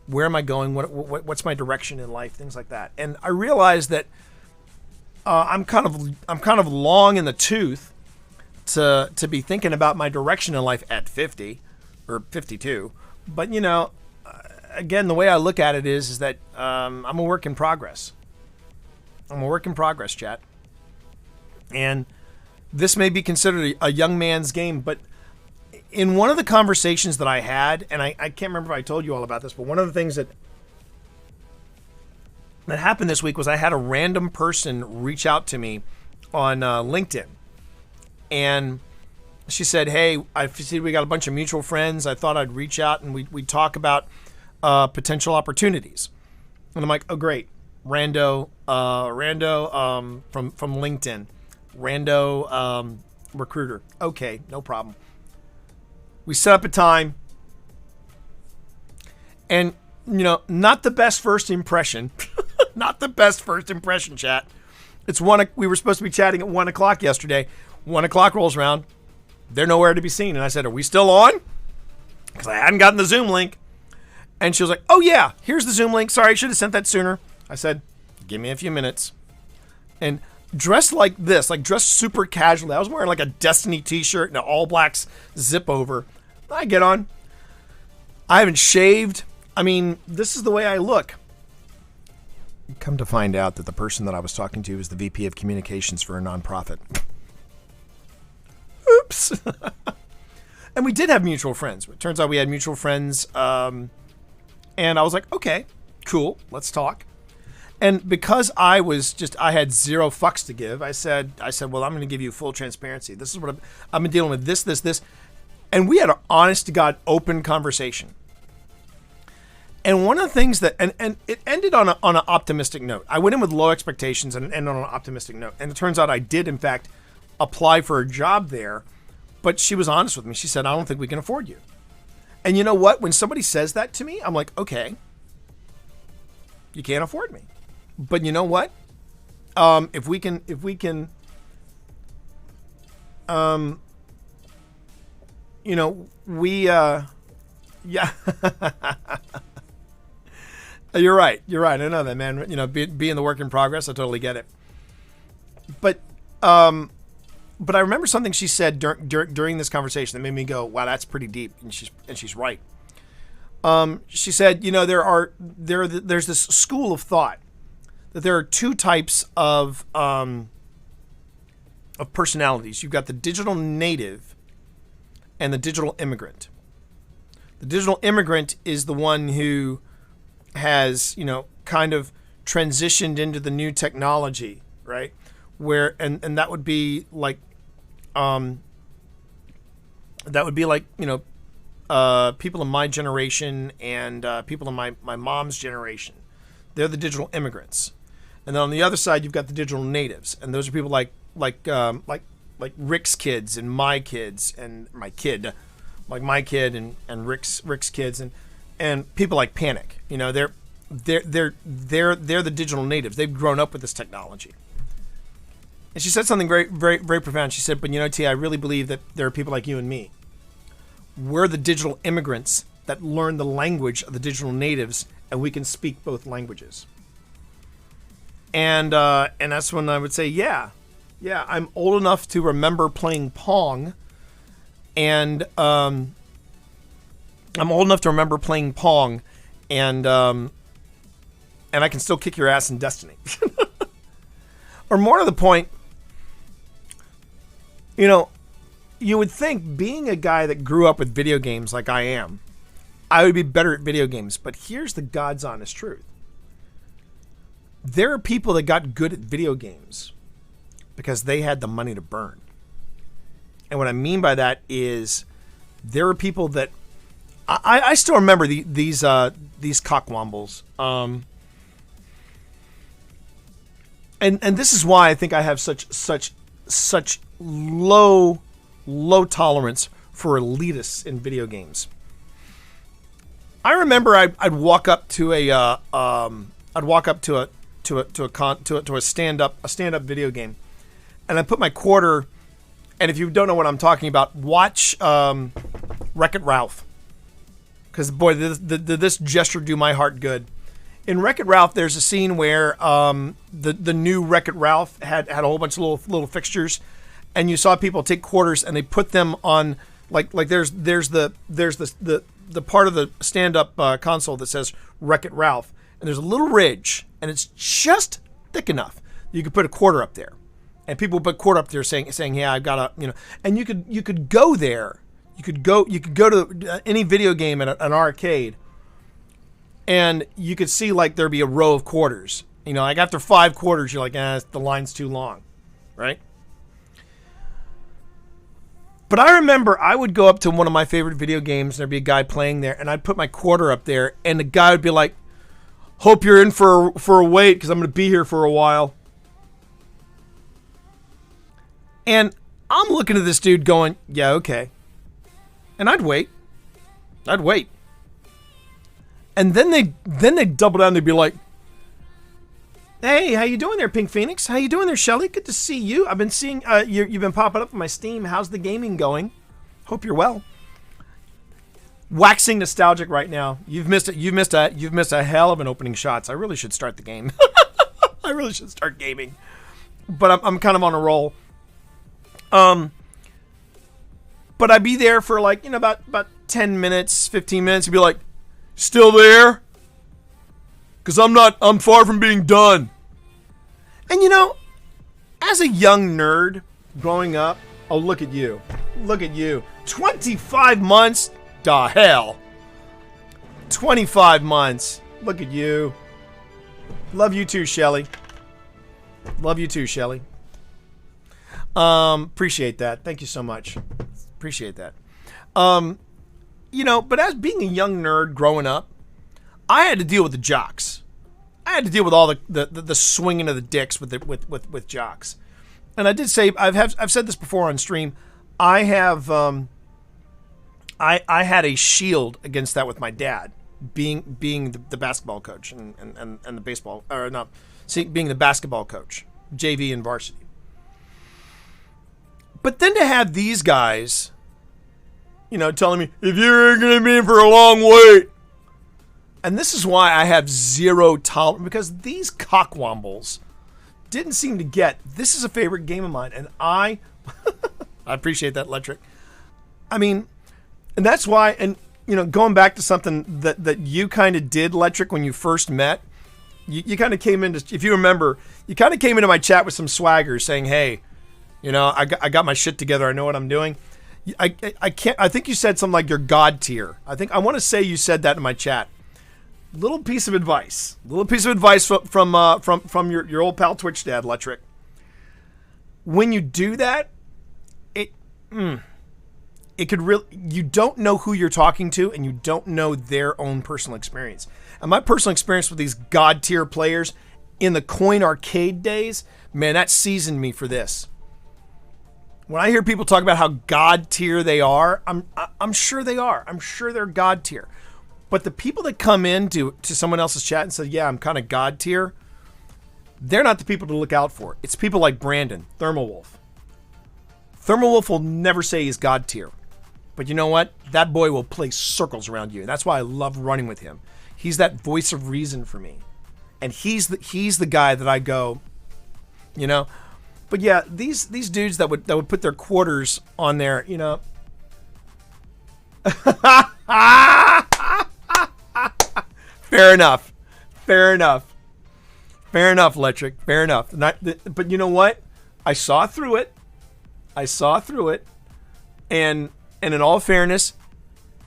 Where am I going? What's my direction in life? Things like that. And I realized that I'm kind of long in the tooth to be thinking about my direction in life at 50 or 52. But again, the way I look at it is that I'm a work in progress. I'm a work in progress, chat. And this may be considered a young man's game, but in one of the conversations that I had, and I can't remember if I told you all about this, but one of the things that happened this week was I had a random person reach out to me on LinkedIn. And she said, hey, I see we got a bunch of mutual friends. I thought I'd reach out and we'd talk about potential opportunities. And I'm like, oh, great. Rando from LinkedIn. Rando recruiter. Okay, no problem. We set up a time. And, not the best first impression. Not the best first impression, chat. We were supposed to be chatting at 1 o'clock yesterday. 1 o'clock rolls around. They're nowhere to be seen. And I said, are we still on? Because I hadn't gotten the Zoom link. And she was like, oh, yeah, here's the Zoom link. Sorry, I should have sent that sooner. I said, give me a few minutes. And dressed like this, like dressed super casually. I was wearing like a Destiny t-shirt and an all blacks zip over. I get on. I haven't shaved. I mean, this is the way I look. Come to find out that the person that I was talking to is the VP of communications for a nonprofit. Oops. And we did have mutual friends. It turns out we had mutual friends. And I was like, okay, cool. Let's talk. And because I had zero fucks to give, I said, well, I'm going to give you full transparency. This is what I've been dealing with, this. And we had an honest to God open conversation. And one of the things that, and it ended on an optimistic note. I went in with low expectations and ended on an optimistic note. And it turns out I did, in fact, apply for a job there. But she was honest with me. She said, I don't think we can afford you. And you know what? When somebody says that to me, I'm like, okay, you can't afford me. But you know what? If we can, yeah. You're right. I know that, man. Being the work in progress, I totally get it. But I remember something she said during this conversation that made me go, wow, that's pretty deep. And she's right. She said, there's this school of thought that there are two types of personalities. You've got the digital native and the digital immigrant. The digital immigrant is the one who has, kind of transitioned into the new technology, right? Where, and that would be like, people in my generation and people in my mom's generation. They're the digital immigrants. And then on the other side, you've got the digital natives. And those are people like like Rick's kids and my kids and my kid, like my kid and Rick's kids and people like Panic. You know, they're the digital natives. They've grown up with this technology. And she said something very, very, very profound. She said, "But you know, T, I really believe that there are people like you and me. We're the digital immigrants that learn the language of the digital natives, and we can speak both languages." And that's when I would say, yeah, I'm old enough to remember playing Pong, and I'm old enough to remember playing Pong, and I can still kick your ass in Destiny. Or more to the point, you know, you would think being a guy that grew up with video games like I am, I would be better at video games. But here's the God's honest truth. There are people that got good at video games because they had the money to burn. And what I mean by that is there are people that I still remember these cockwombles. And this is why I think I have such low tolerance for elitists in video games. I remember I'd walk up to a stand up video game, and I put my quarter. And if you don't know what I'm talking about, watch Wreck-It Ralph, because boy, this gesture do my heart good. In Wreck-It Ralph, there's a scene where the new Wreck-It Ralph had a whole bunch of little fixtures, and you saw people take quarters and they put them on like there's the part of the stand-up console that says Wreck-It Ralph, and there's a little ridge, and it's just thick enough you could put a quarter up there, and people put quarter up there saying yeah, I've got a, and you could go there, you could go to any video game at an arcade. And you could see like there'd be a row of quarters. You know, like after 5 quarters, you're like, the line's too long, right? But I remember I would go up to one of my favorite video games, and there'd be a guy playing there, and I'd put my quarter up there, and the guy would be like, "Hope you're in for a wait, because I'm going to be here for a while." And I'm looking at this dude going, "Yeah, okay." And I'd wait. And then they double down. They'd be like, "Hey, how you doing there, Pink Phoenix? How you doing there, Shelly? Good to see you. I've been seeing you've been popping up on my Steam. How's the gaming going? Hope you're well." Waxing nostalgic right now. You've missed a hell of an opening shots. I really should start the game. I really should start gaming, but I'm kind of on a roll. But I'd be there for like about 10 minutes, 15 minutes. You'd be like, "Still there? Because I'm far from being done." And as a young nerd growing up, oh, look at you. 25 months? Da hell. 25 months. Look at you. Love you too, Shelly. Appreciate that. Thank you so much. Appreciate that. But as being a young nerd growing up, I had to deal with the jocks. I had to deal with all the swinging of the dicks with jocks. And I did say I've said this before on stream. I have I had a shield against that with my dad, being the basketball coach and the baseball, or not, being the basketball coach, JV and varsity. But then to have these guys, telling me, "If you're going to be in for a long wait." And this is why I have zero tolerance, because these cockwombles didn't seem to get, this is a favorite game of mine, and I appreciate that, Electric. I mean, and that's why, and, going back to something that you kind of did, Electric, when you first met, you kind of came into, if you remember, you kind of came into my chat with some swagger saying, "Hey, I got my shit together. I know what I'm doing." I think you said something like you're God tier. I want to say you said that in my chat. Little piece of advice from your old pal Twitch dad, Electric. When you do that, it could really, you don't know who you're talking to, and you don't know their own personal experience. And my personal experience with these God tier players in the coin arcade days, man, that seasoned me for this. When I hear people talk about how God tier they are, I'm sure they are. I'm sure they're God tier. But the people that come in to someone else's chat and say, yeah, I'm kind of God tier, they're not the people to look out for. It's people like Brandon, Thermal Wolf. Thermal Wolf will never say he's God tier. But you know what? That boy will play circles around you. That's why I love running with him. He's that voice of reason for me. And he's the guy that I go, you know. But yeah, these dudes that would put their quarters on there, you know. Fair enough. Fair enough. Fair enough, Electric. Fair enough. But you know what? I saw through it. And in all fairness,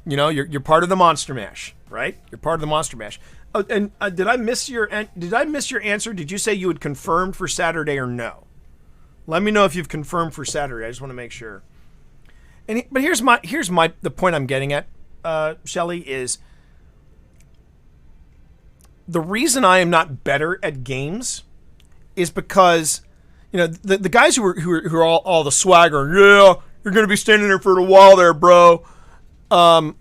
you know, you're part of the Monster Mash, right? You're part of the Monster Mash. Oh, and did I miss your answer? Did you say you had confirmed for Saturday or no? Let me know if you've confirmed for Saturday. I just want to make sure. But here's the point I'm getting at, Shelly, is the reason I am not better at games is because, you know, the guys who are all the swagger, yeah, you're going to be standing there for a while there, bro,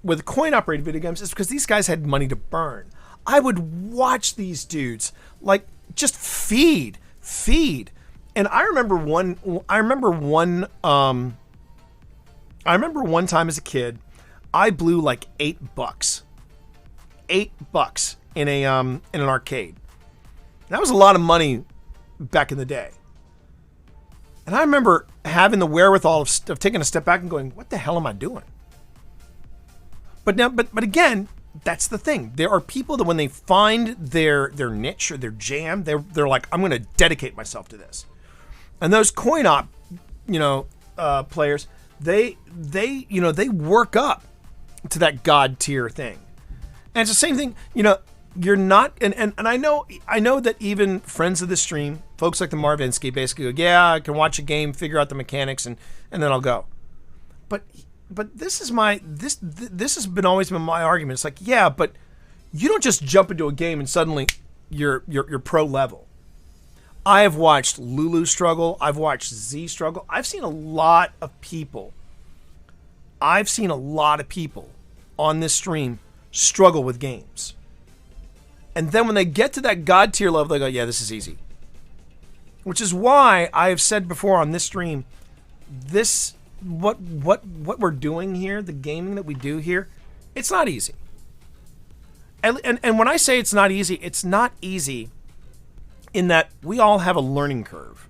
with coin-operated video games, is because these guys had money to burn. I would watch these dudes, like, just feed. And I remember one time as a kid, I blew like $8. $8 in an arcade. That was a lot of money back in the day. And I remember having the wherewithal of taking a step back and going, what the hell am I doing? But again, that's the thing. There are people that when they find their niche or their jam, they're like, I'm going to dedicate myself to this. And those coin op, players, they work up to that God tier thing. And it's the same thing, you're not, and I know that even friends of the stream, folks like the Marvinsky basically go, yeah, I can watch a game, figure out the mechanics, and then I'll go. But this is this has always been my argument. It's like, yeah, but you don't just jump into a game and suddenly you're pro level. I have watched Lulu struggle. I've watched Z struggle. I've seen a lot of people on this stream struggle with games. And then when they get to that God tier level, they go, yeah, this is easy. Which is why I have said before on this stream, what we're doing here, the gaming that we do here, it's not easy. And when I say it's not easy in that we all have a learning curve.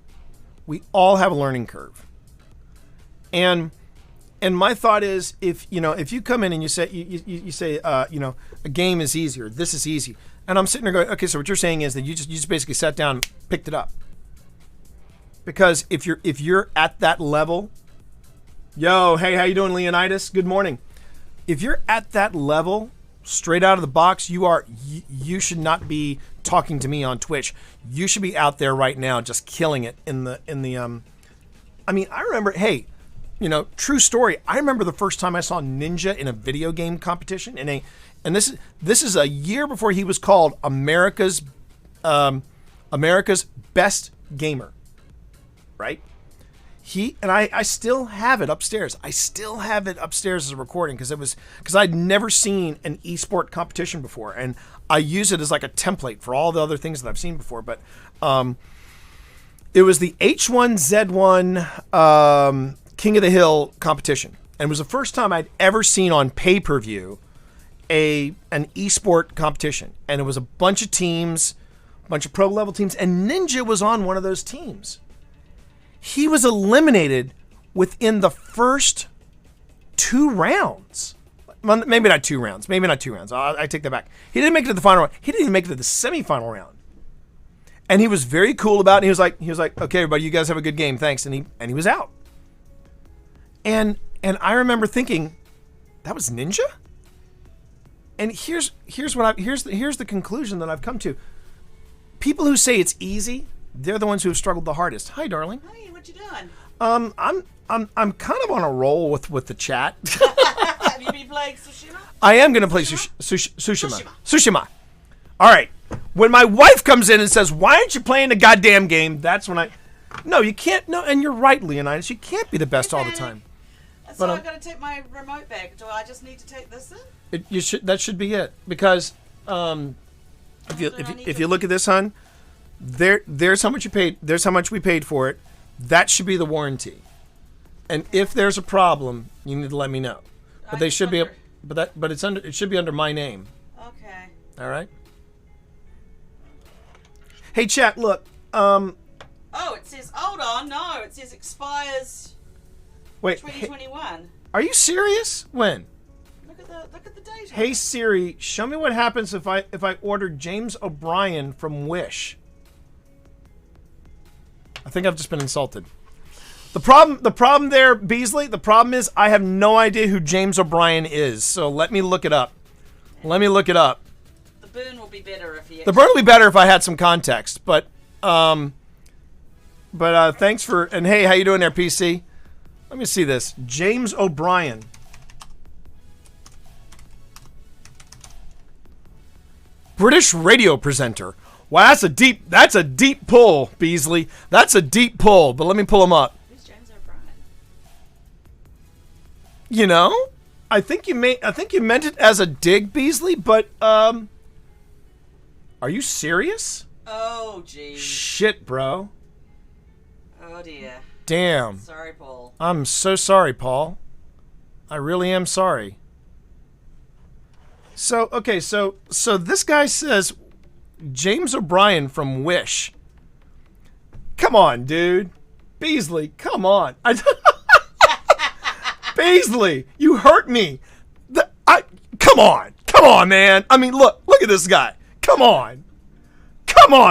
We all have a learning curve. And my thought is, if you come in and you say a game is easier, this is easy, and I'm sitting there going, okay, so what you're saying is that you just basically sat down and picked it up. Because if you're at that level, yo, hey, how you doing, Leonidas? Good morning. If you're at that level, straight out of the box, you should not be talking to me on Twitch. You should be out there right now just killing it in the I mean, I remember, hey, true story. I remember the first time I saw Ninja in a video game competition and this is a year before he was called America's best gamer. Right? I still have it upstairs. As a recording because I'd never seen an esport competition before, and I use it as like a template for all the other things that I've seen before. But it was the H1Z1 King of the Hill competition, and it was the first time I'd ever seen on pay-per-view an esport competition, and it was a bunch of teams, a bunch of pro level teams, and Ninja was on one of those teams. He was eliminated within the first 2 rounds. Well, maybe not 2 rounds. I take that back. He didn't make it to the final round. He didn't even make it to the semifinal round. And he was very cool about it. He was like, okay, everybody, you guys have a good game, thanks. And he was out. And I remember thinking, that was Ninja? And here's the conclusion that I've come to. People who say it's easy, they're the ones who have struggled the hardest. Hi, darling. Hey, what you doing? I'm kind of on a roll with the chat. Have you been playing Tsushima? I am going to play Tsushima. All right. When my wife comes in and says, "Why aren't you playing the goddamn game?" That's when I No, you can't. No, and you're right, Leonidas. You can't be the best all the time. So But, I've got to take my remote back. Do I just need to take this in? You should. That should be it. Because if you look at this, hon, there's how much you paid. There's how much we paid for it. That should be the warranty. And if there's a problem, you need to let me know. But they should be. But it's under. It should be under my name. Okay. All right. Hey, chat. Look. Oh, it says. Hold on. No, it says expires. Wait. 2021. Are you serious? When? Look at the date. Hey Siri, show me what happens if I order James O'Brien from Wish. I think I've just been insulted. The problem there, Beasley, the problem is I have no idea who James O'Brien is. So let me look it up. Let me look it up. The burn will be better if you. The burn will be better if I had some context, but thanks for, and hey, how you doing there, PC? Let me see this. James O'Brien. British radio presenter. Wow, that's a deep pull, Beasley. That's a deep pull, but let me pull him up. Who's James O'Brien? You know, I think you meant it as a dig, Beasley, but are you serious? Oh, geez. Shit, bro. Oh, dear. Damn. Sorry, Paul. I'm so sorry, Paul. I really am sorry. So, okay, so this guy says James O'Brien from Wish. Come on, dude. Beasley, come on. Beasley, you hurt me. Come on, man. I mean, look at this guy. Come on,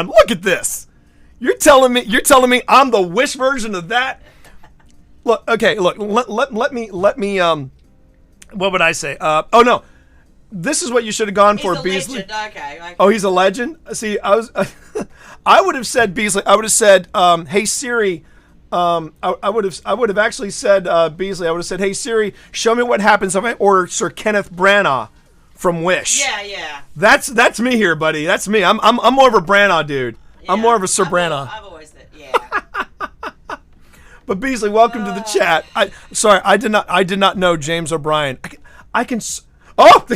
look at this. You're telling me I'm the Wish version of that? Look, okay, look. Let me. What would I say? Oh no, this is what you should have gone for, Beasley. Legend. Okay. Oh, he's a legend. See, I would have said Beasley. I would have said, "Hey Siri." I would have actually said Beasley. I would have said, "Hey Siri, show me what happens if I order Sir Kenneth Branagh from Wish." Yeah. That's me here, buddy. That's me. I'm more of a Branagh dude. Yeah. I'm more of a Sir Branagh. I've always said, yeah. But Beasley, welcome to the chat. I did not know James O'Brien. I can. Oh.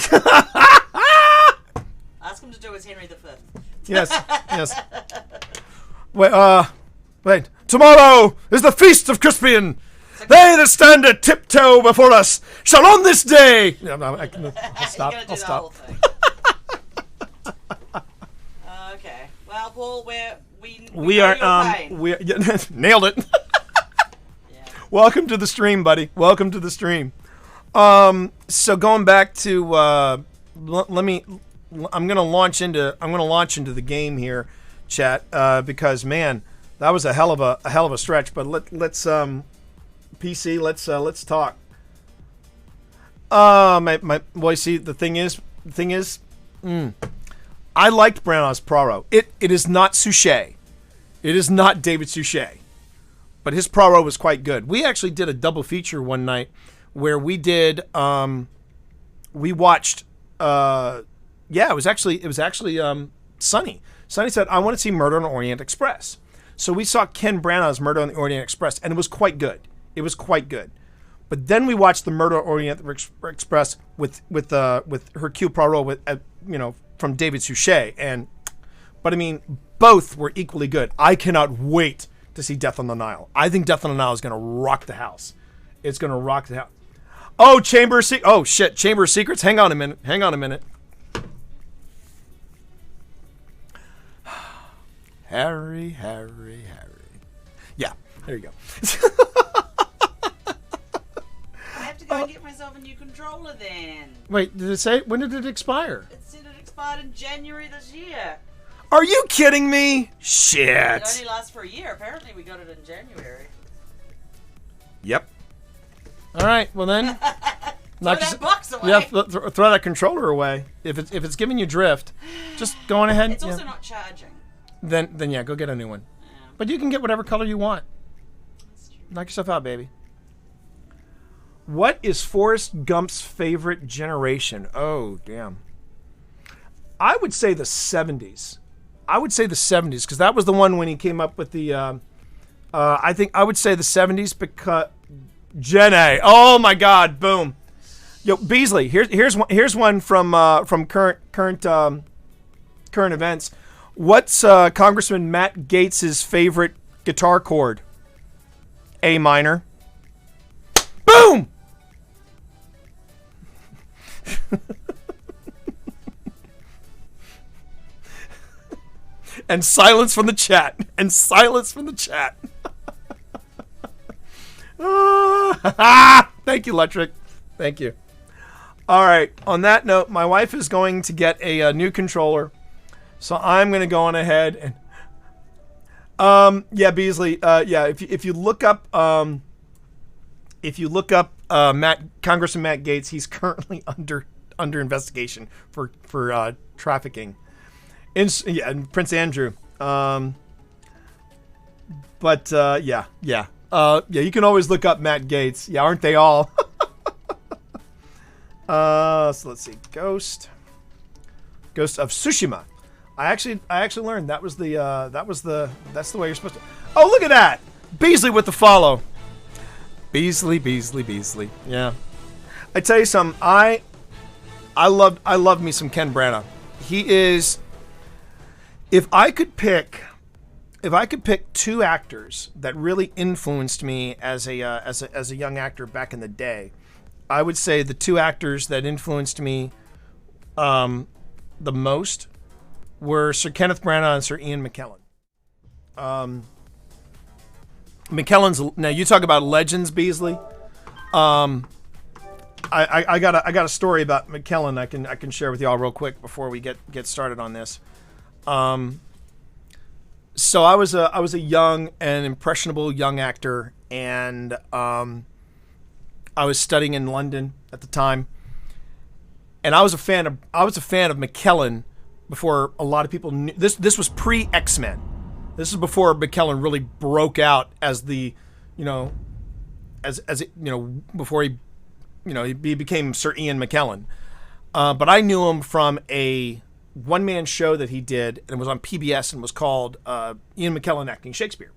Ask him to do as Henry V. Yes. Wait. Tomorrow is the feast of Crispian. They that stand a tiptoe before us shall on this day. I'll stop. You're gonna do I'll the stop. whole thing. Okay. Well, Paul, we nailed it. Yeah. Welcome to the stream, buddy. Welcome to the stream. So going back to I'm gonna launch into the game here, chat, because man, that was a hell of a stretch. But let's PC, let's talk. Well, see, the thing is, I liked Branagh's Praro. It is not Suchet. It is not David Suchet. But his Praro was quite good. We actually did a double feature one night where we did we watched it was actually Sonny. Sonny said, "I want to see Murder on the Orient Express." So we saw Ken Branagh's Murder on the Orient Express, and it was quite good. But then we watched the Murder on the Orient Express with Hercule Poirot from David Suchet, but I mean, both were equally good. I cannot wait to see Death on the Nile. I think Death on the Nile is going to rock the house. It's going to rock the house. Oh, Chamber of Secrets. Hang on a minute. Harry. Yeah, there you go. I have to go and get myself a new controller then. Wait, did it say? When did it expire? It said it expired in January this year. Are you kidding me? Shit. It only lasts for a year. Apparently, we got it in January. Yep. All right. Well then, Throw that box away. Yeah, throw that controller away. If it's giving you drift, just go on ahead. It's also not charging. Then yeah, go get a new one. Yeah. But you can get whatever color you want. That's true. Knock yourself out, baby. What is Forrest Gump's favorite generation? Oh, damn. I would say the 70s. Because that was the one when he came up with the I think I would say the 70s because Gen A. Oh my God! Boom. Yo, Beasley. Here's one from current events. What's Congressman Matt Gaetz's favorite guitar chord? A minor. Boom. And silence from the chat. Thank you, Electric. Thank you. All right. On that note, my wife is going to get a new controller, so I'm going to go on ahead and. Yeah, Beasley. Yeah, if you look up Congressman Matt Gaetz, he's currently under investigation for trafficking. And Prince Andrew. Yeah. You can always look up Matt Gaetz. Yeah, aren't they all? So let's see. Ghost of Tsushima. I actually learned that's the way you're supposed to. Oh, look at that. Beasley with the follow. Beasley. Yeah. I tell you something. I love me some Ken Branagh. He is. If I could pick two actors that really influenced me as a young actor back in the day, I would say the two actors that influenced me the most were Sir Kenneth Branagh and Sir Ian McKellen. McKellen's, now you talk about legends, Beasley. I got a story about McKellen I can share with y'all real quick before we get started on this. So I was a young and impressionable young actor, and I was studying in London at the time, and I was a fan of McKellen before a lot of people knew. This was pre X-Men. This is before McKellen really broke out as the, before he became Sir Ian McKellen. But I knew him from a one-man show that he did, and it was on PBS and was called Ian McKellen Acting Shakespeare.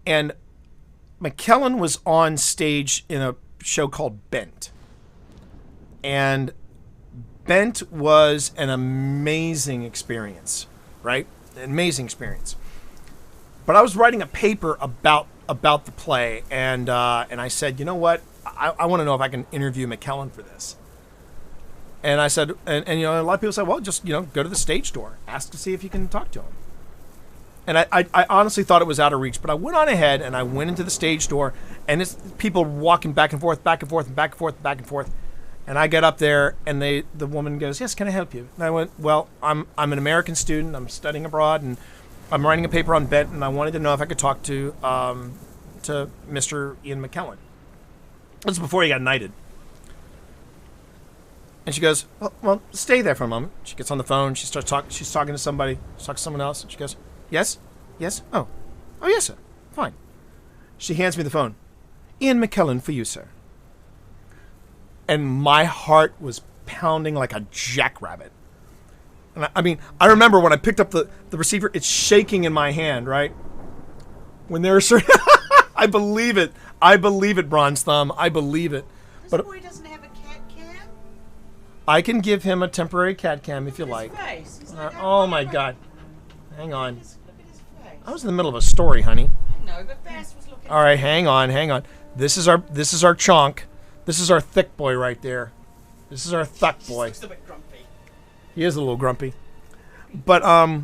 And McKellen was on stage in a show called Bent. And Bent was an amazing experience, right? An amazing experience. But I was writing a paper about the play, and I said, you know what? I want to know if I can interview McKellen for this. And I said, and a lot of people said, well, just, go to the stage door. Ask to see if you can talk to him. And I honestly thought it was out of reach, but I went on ahead and I went into the stage door, and it's people walking back and forth. And I get up there, and the woman goes, yes, can I help you? And I went, well, I'm an American student. I'm studying abroad, and I'm writing a paper on Bent, and I wanted to know if I could talk to Mr. Ian McKellen. This is before he got knighted. And she goes, well, stay there for a moment. She gets on the phone. She starts talking. She's talking to somebody. She's talking to someone else. And she goes, yes? Oh, yes, sir. Fine. She hands me the phone. Ian McKellen for you, sir. And my heart was pounding like a jackrabbit. And I remember when I picked up the receiver, it's shaking in my hand, right? When they were I believe it. Bronze Thumb. I believe it. This boy doesn't have a cat cam? I can give him a temporary cat cam if you like. Oh my God. Hang on. Look at his face. I was in the middle of a story, honey. I know, but Bass was looking. All right, hang on. This is our chonk. This is our thick boy right there. This is our thuck boy. Looks a bit grumpy. He is a little grumpy. But I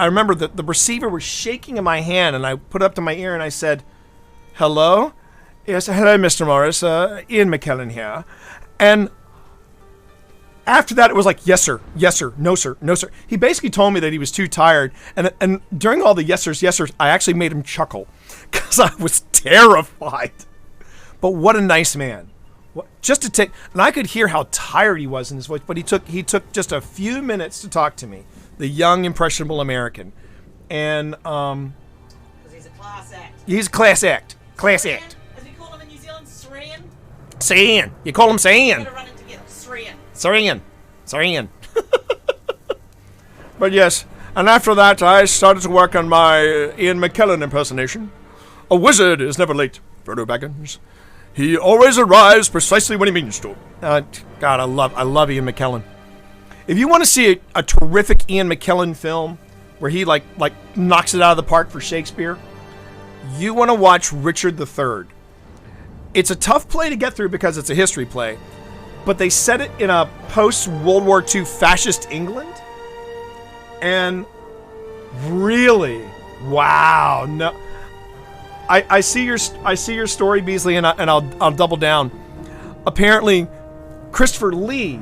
remember that the receiver was shaking in my hand, and I put it up to my ear and I said, hello? Yes, hello, Mr. Morris. Ian McKellen here. And after that, it was like, yes, sir, no, sir. He basically told me that he was too tired. And during all the yes, sirs, I actually made him chuckle because I was terrified. But what a nice man. And I could hear how tired he was in his voice, but he took just a few minutes to talk to me, the young, impressionable American. And, Because he's a class act. He's a class act. As we call him in New Zealand, Srian. Srian. You call him Srian. We're gonna run it together. Srian. Srian. But yes, And after that, I started to work on my Ian McKellen impersonation. A wizard is never late, Frodo Baggins. He always arrives precisely when he means to. God, I love Ian McKellen. If you want to see a terrific Ian McKellen film where he like knocks it out of the park for Shakespeare, you want to watch Richard III. It's a tough play to get through because it's a history play, but they set it in a post-World War II fascist England, and really, wow, no. I see your story, Beasley, and I'll double down. Apparently, Christopher Lee.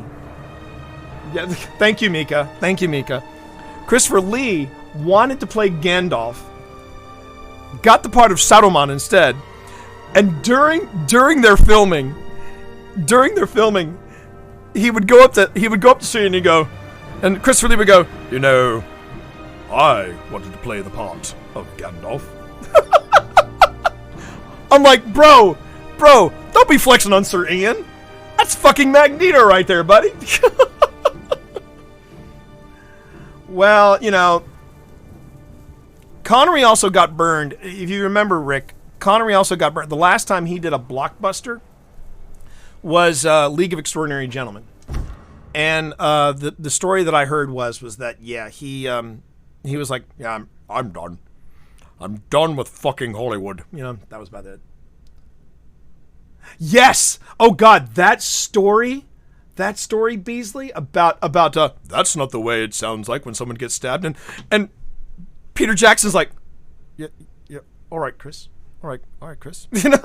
Yeah, thank you, Mika. Thank you, Mika. Christopher Lee wanted to play Gandalf, got the part of Saruman instead, and during their filming, he would go up to scene and he'd go, and Christopher Lee would go, you know, I wanted to play the part of Gandalf. I'm like, bro, don't be flexing on Sir Ian. That's fucking Magneto right there, buddy. Well, you know, Connery also got burned. If you remember, Rick, Connery also got burned. The last time he did a blockbuster was League of Extraordinary Gentlemen. And the story that I heard was that, yeah, he was like, yeah, I'm done. I'm done with fucking Hollywood. You know, that was about it. Yes! Oh, God, that story, Beasley, about that's not the way it sounds like when someone gets stabbed. And Peter Jackson's like, yeah, all right, Chris. All right, Chris. You know?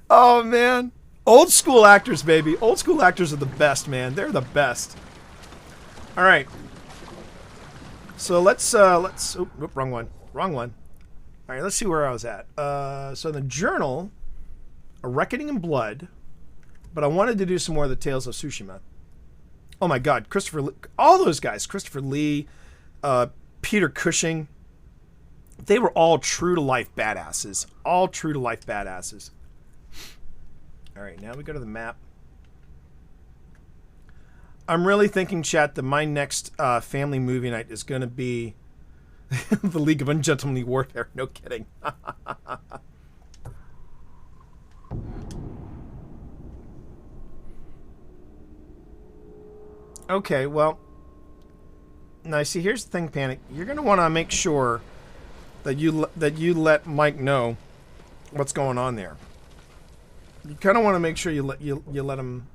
Oh, man. Old school actors, baby. Old school actors are the best, man. They're the best. All right. So let's wrong one. All right, let's see where I was at. So the journal, A Reckoning in Blood, but I wanted to do some more of the Tales of Tsushima. Oh my God, Christopher Lee, all those guys, Christopher Lee, Peter Cushing, they were all true to life badasses. All true to life badasses. All right, now we go to the map. I'm really thinking, chat, that my next family movie night is going to be the League of Ungentlemanly Warfare. No kidding. Okay, well, now see, here's the thing, Panic. You're going to want to make sure that you let Mike know what's going on there. You kind of want to make sure you let him.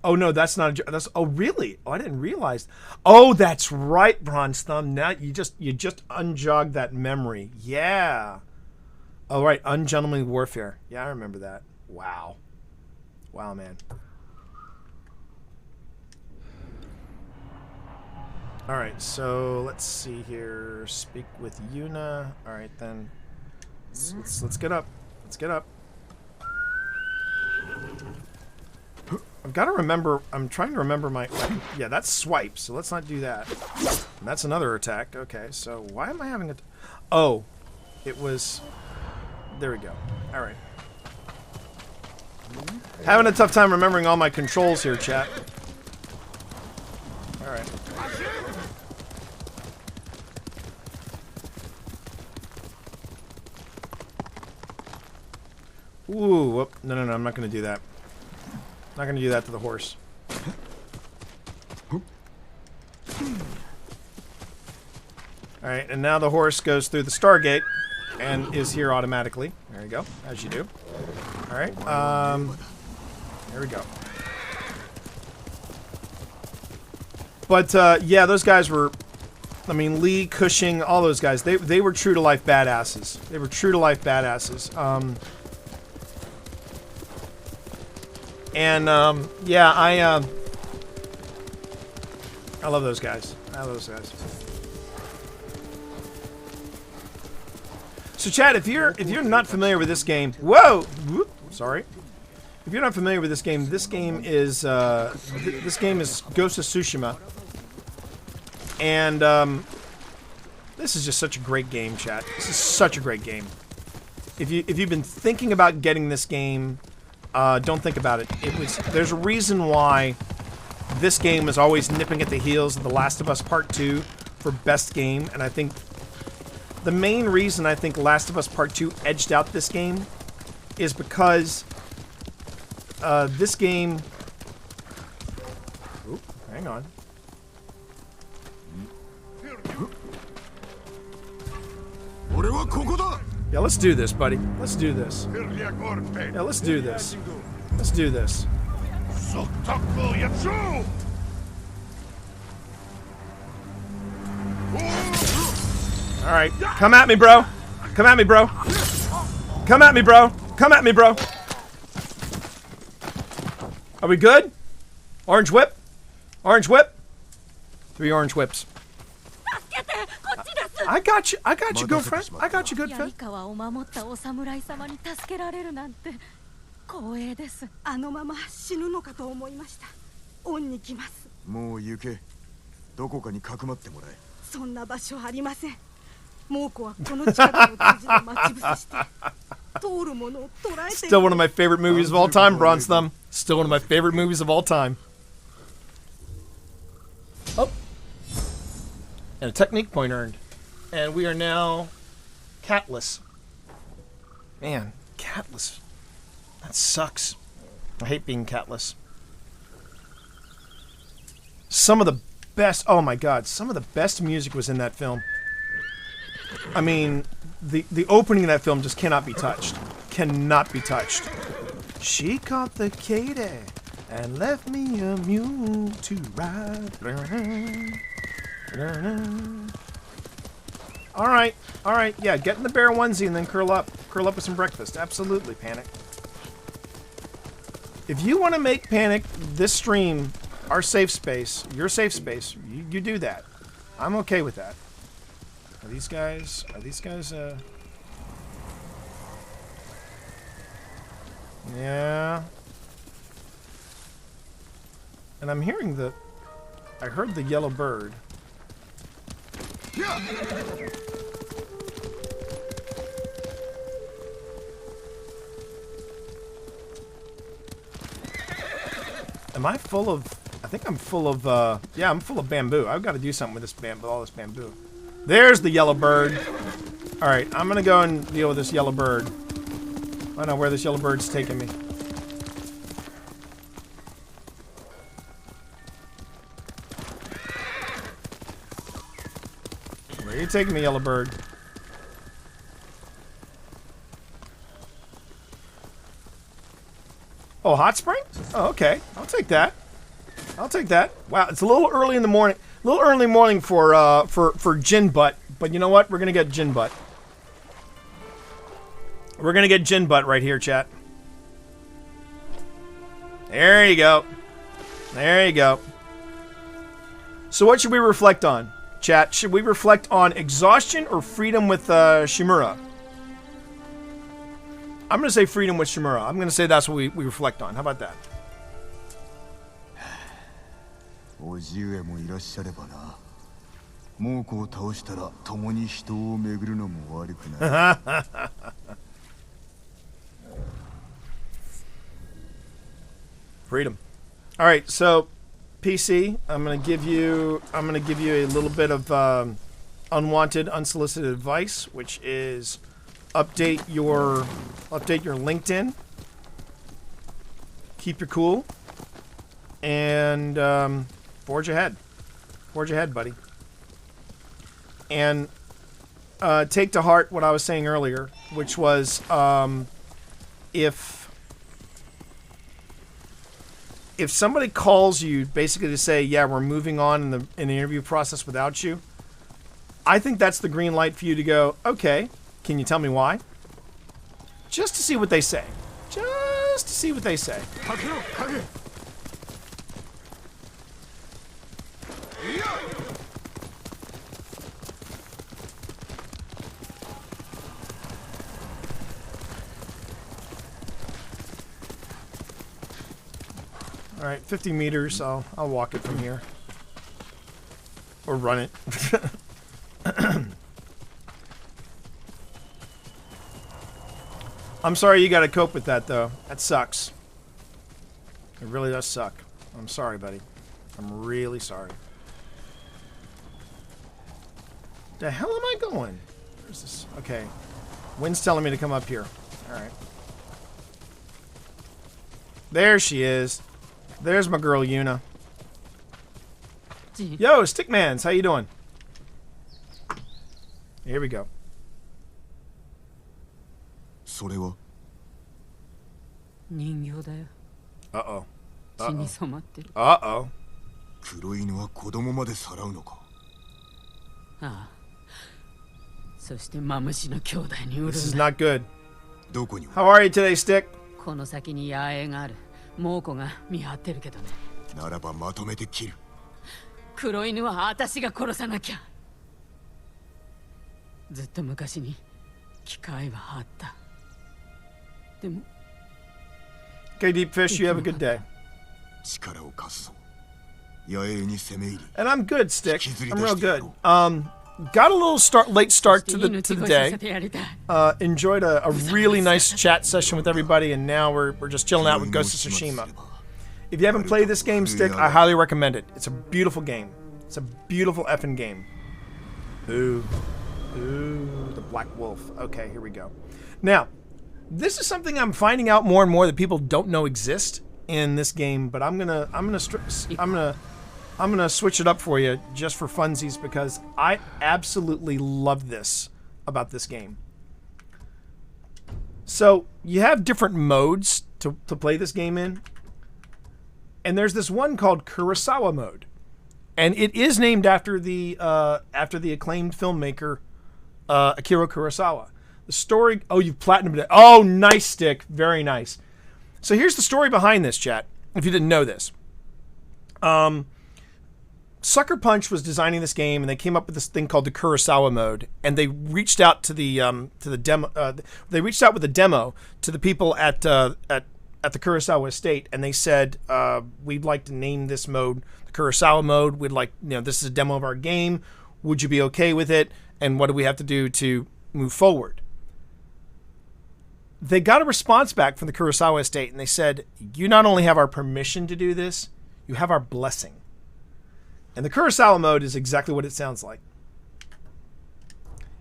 Oh no, that's not. That's. Oh really? Oh, I didn't realize. Oh, that's right, Bronze Thumb. Now you just unjogged that memory. Yeah. Oh right, Ungentlemanly Warfare. Yeah, I remember that. Wow. Wow, man. All right, so let's see here. Speak with Yuna. All right, then. Let's get up. Let's get up. I've got to remember. I'm trying to remember my. Yeah, that's swipe. So let's not do that. And that's another attack. Okay, so why am I having a? Oh, it was. There we go. All right. Having a tough time remembering all my controls here, chat. All right. Ooh, whoop. No, I'm not going to do that. Not going to do that to the horse. Alright, and now the horse goes through the Stargate and is here automatically. There you go, as you do. Alright, there we go. But, yeah, those guys were... I mean, Lee, Cushing, all those guys, they were true-to-life badasses. They were true-to-life badasses. Yeah, I love those guys. I love those guys. So, Chad, if you're not familiar with this game, whoa, whoop, sorry. If you're not familiar with this game is Ghost of Tsushima, and this is just such a great game, chat. This is such a great game. If you've been thinking about getting this game. Don't think about it. There's a reason why this game is always nipping at the heels of The Last of Us Part 2 for best game, and I think the main reason I think Last of Us Part 2 edged out this game is because this game... Oop, hang on. Yeah, let's do this, buddy. Let's do this. Yeah, let's do this. Let's do this. Alright, come at me, bro. Come at me, bro. Come at me, bro. Come at me, bro. Are we good? Orange whip? Orange whip? 3 orange whips. I got you. I got you, girlfriend. I got you, good friend. 光栄です。あのまま死ぬのかと思いました。恩に来ます。もう行け。どこかにかくまってもらえ。そんな場所ありません。猛虎はこの近くの土地で待ち伏せして、通るものを捕らえて。Still one of my favorite movies of all time, Bronze Thumb. Still one of my favorite movies of all time. Oh. And a technique point earned. And we are now catless. Man, catless. That sucks. I hate being catless. Some of the best, oh my god, some of the best music was in that film. I mean, the opening of that film just cannot be touched. Cannot be touched. She caught the Katie and left me a mule to ride. Alright, alright, yeah, get in the bear onesie and then curl up. Curl up with some breakfast. Absolutely, Panic. If you want to make Panic, this stream, our safe space, your safe space, you do that. I'm okay with that. Are these guys, yeah. And I'm hearing I heard the yellow bird. Yeah. Am I full of... I think I'm full of, yeah, I'm full of bamboo. I've got to do something with this all this bamboo. There's the yellow bird. Alright, I'm gonna go and deal with this yellow bird. I don't know where this yellow bird's taking me. Where are you taking me, yellow bird? Oh, hot spring? Oh, okay. I'll take that. I'll take that. Wow, it's a little early in the morning. A little early morning for gin butt. But you know what? We're gonna get gin butt. We're gonna get gin butt right here, chat. There you go. There you go. So what should we reflect on, chat? Should we reflect on exhaustion or freedom with Shimura? I'm going to say freedom with Shimura. I'm going to say that's what we reflect on. How about that? Freedom. All right, so PC, I'm going to give you a little bit of unwanted, unsolicited advice, which is update your LinkedIn, keep your cool, and forge ahead. Forge ahead, buddy. And take to heart what I was saying earlier, which was if somebody calls you basically to say, yeah, we're moving on in the interview process without you, I think that's the green light for you to go, okay, can you tell me why? Just to see what they say. Just to see what they say. All right, 50 meters. I'll walk it from here, or run it. I'm sorry you got to cope with that, though. That sucks. It really does suck. I'm sorry, buddy. I'm really sorry. The hell am I going? Where's this? Okay. Wind's telling me to come up here. Alright. There she is. There's my girl, Yuna. Yo, Stickmans, how you doing? Here we go. それは人形だよ。 Uh-oh. 血に染まってる。 Uh-oh. 黒犬は子供までさらうのか。ああ。そしてマムシの兄弟に売る This is んだ。 not good. どこに How are you today, Stick? この先に野営がある。猛虎が見張ってるけどね。ならばまとめて切る。黒犬は私が殺さなきゃ。ずっと昔に機会はあった。でも。 Okay, Deep Fish, you have a good day. 力を貸すぞ。野営に攻め入り。 And I'm good, Stick. I'm real good. Got a little late start to the day. Enjoyed a really nice chat session with everybody, and now we're just chilling out with Ghost of Tsushima. If you haven't played this game, Stick, I highly recommend it. It's a beautiful game. It's a beautiful effing game. Ooh. Ooh, the Black Wolf. Okay, here we go. Now, this is something I'm finding out more and more that people don't know exist in this game, but I'm gonna switch it up for you just for funsies because I absolutely love this about this game. So you have different modes to play this game in, and there's this one called Kurosawa mode, and it is named after the acclaimed filmmaker Akira Kurosawa. The story. Oh, you've platinumed it. Oh, nice, Stick. Very nice. So here's the story behind this, chat. If you didn't know this. Sucker Punch was designing this game, and they came up with this thing called the Kurosawa mode, and they reached out to the demo. They reached out with a demo to the people at the Kurosawa estate, and they said, "We'd like to name this mode the Kurosawa mode. We'd like, this is a demo of our game. Would you be okay with it? And what do we have to do to move forward?" They got a response back from the Kurosawa estate, and they said, "You not only have our permission to do this, you have our blessing." And the Kurosawa mode is exactly what it sounds like.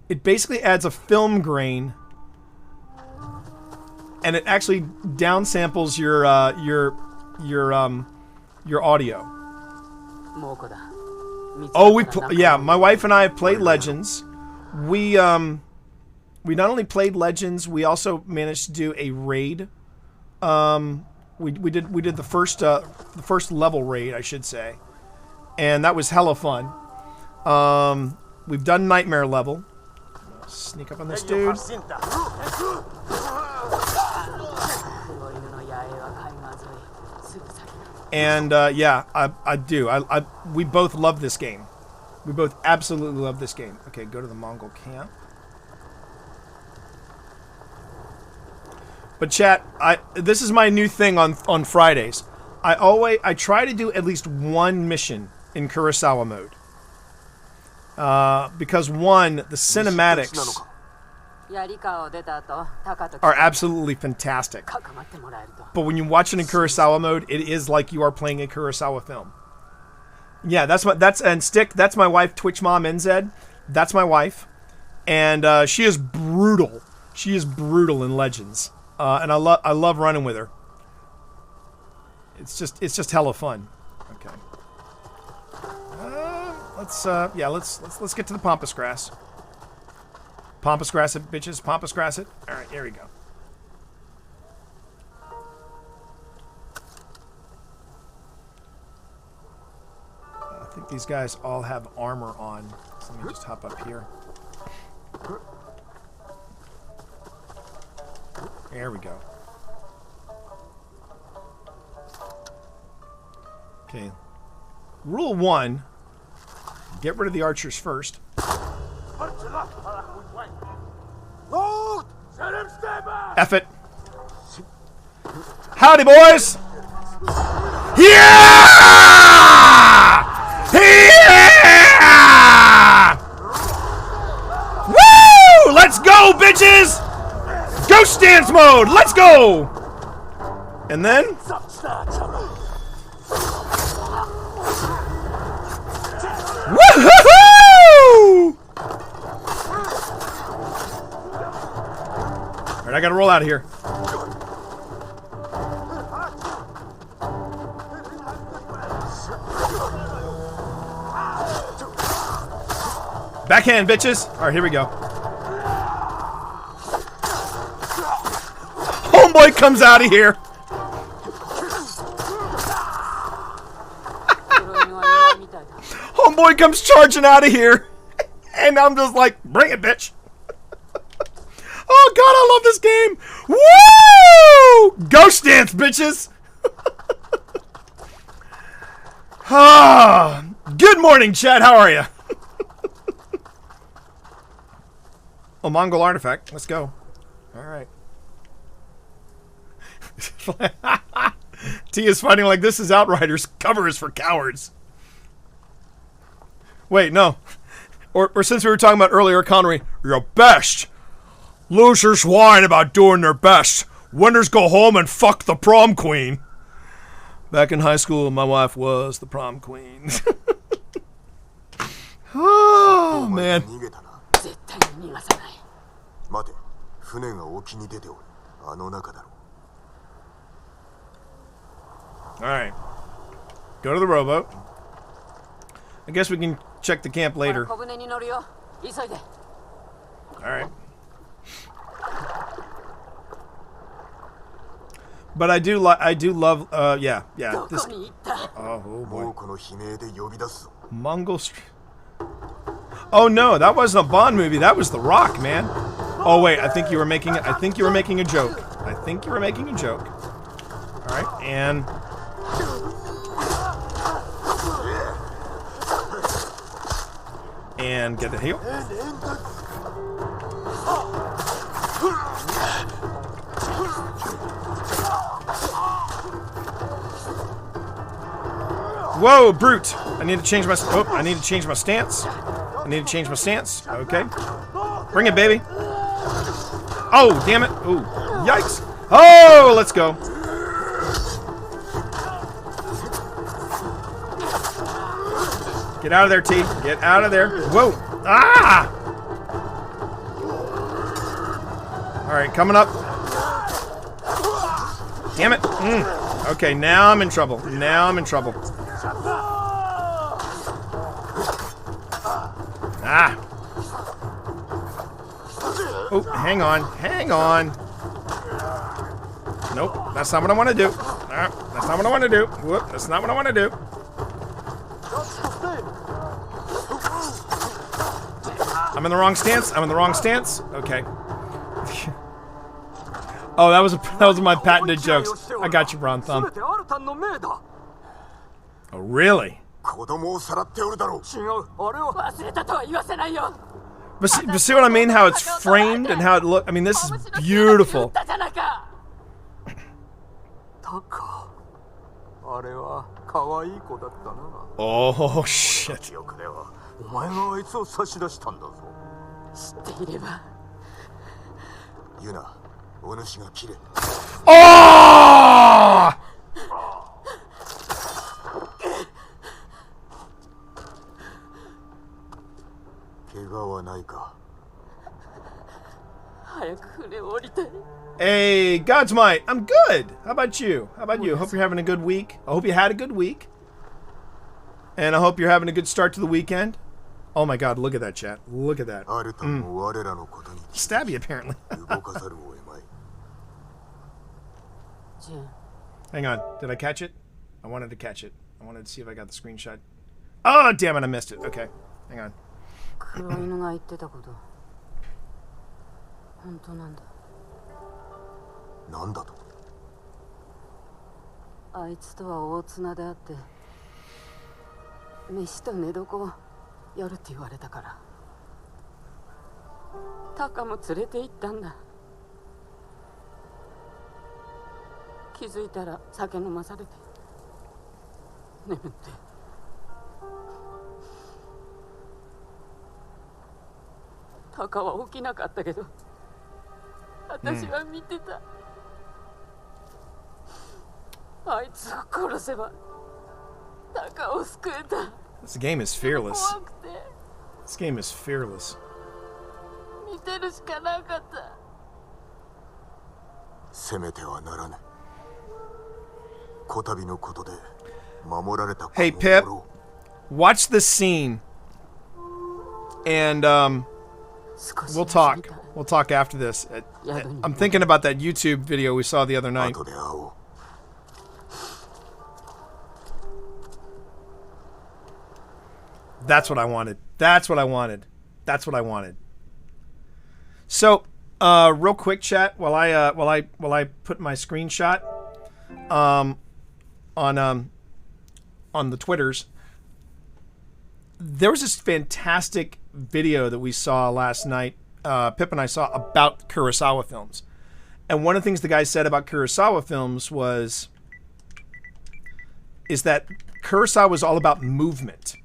It basically adds a film grain, and it actually downsamples your audio. Oh, yeah. My wife and I have played Legends. We not only played Legends, we also managed to do a raid. We did the first level raid, I should say. And that was hella fun. We've done Nightmare level. Sneak up on this dude. And yeah, I do. We both love this game. We both absolutely love this game. Okay, go to the Mongol camp. But chat, this is my new thing on Fridays. I try to do at least one mission in Kurosawa mode. Because one, the cinematics are absolutely fantastic. But when you watch it in Kurosawa mode, it is like you are playing a Kurosawa film. Yeah, and Stick, that's my wife, Twitch Mom NZ. That's my wife. And she is brutal. She is brutal in Legends. And I love running with her. It's just hella fun. Okay. Let's get to the pampas grass. Pampas grass it, bitches. Pampas grass it. All right, here we go. I think these guys all have armor on. So let me just hop up here. There we go. Okay. Rule 1. Get rid of the archers first. F it. Howdy, boys! Yeah! Yeah! Woo! Let's go, bitches! Ghost dance mode! Let's go! And then... Alright, I gotta roll out of here. Backhand, bitches! Alright, here we go. Homeboy comes out of here! Homeboy comes charging out of here! And I'm just like, bring it, bitch! Oh god, I love this game! Woo! Ghost dance, bitches! Ah, good morning, Chad. How are you? Oh, Mongol artifact. Let's go. All right. T is fighting like this is Outriders. Cover is for cowards. Wait, no. Or since we were talking about earlier, Connery, your best. Losers whine about doing their best. Winners go home and fuck the prom queen. Back in high school, my wife was the prom queen. Oh, man. Alright. Go to the rowboat. I guess we can check the camp later. Alright. But I do love, yeah. This, oh boy. Mongol Street. Oh no, that wasn't a Bond movie. That was The Rock, man. Oh wait, I think you were making a joke. All right, and get the heal. Whoa, brute! I need to change my stance. Okay. Bring it, baby. Oh, damn it. Ooh, yikes. Oh, let's go. Get out of there, T. Get out of there. Whoa. Ah! All right, coming up. Damn it. Okay, now I'm in trouble. Ah. Oh, hang on. Nope, that's not what I want to do. That's not what I want to do. Whoop, that's not what I want to do. I'm in the wrong stance. Okay. Oh, that was my patented jokes. I got you, Bron Thumb. Oh, really? But see what I mean? How it's framed and how it looks. I mean, this is beautiful. Oh, shit. Oh! Hey, God's might. I'm good. How about you? Hope you're having a good week. I hope you had a good week. And I hope you're having a good start to the weekend. Oh my god, look at that, chat. Look at that. Stabby, apparently. Hang on. Did I catch it? I wanted to catch it. I wanted to see if I got the screenshot. Oh, damn it, I missed it. Okay. Hang on. This game is fearless. This game is fearless. Hey, Pip, watch this scene, and we'll talk. We'll talk after this. I'm thinking about that YouTube video we saw the other night. That's what I wanted. That's what I wanted. That's what I wanted. So, real quick, chat, while I put my screenshot on the Twitters, there was this fantastic video that we saw last night. Pip and I saw about Kurosawa films, and one of the things the guy said about Kurosawa films is that Kurosawa was all about movement,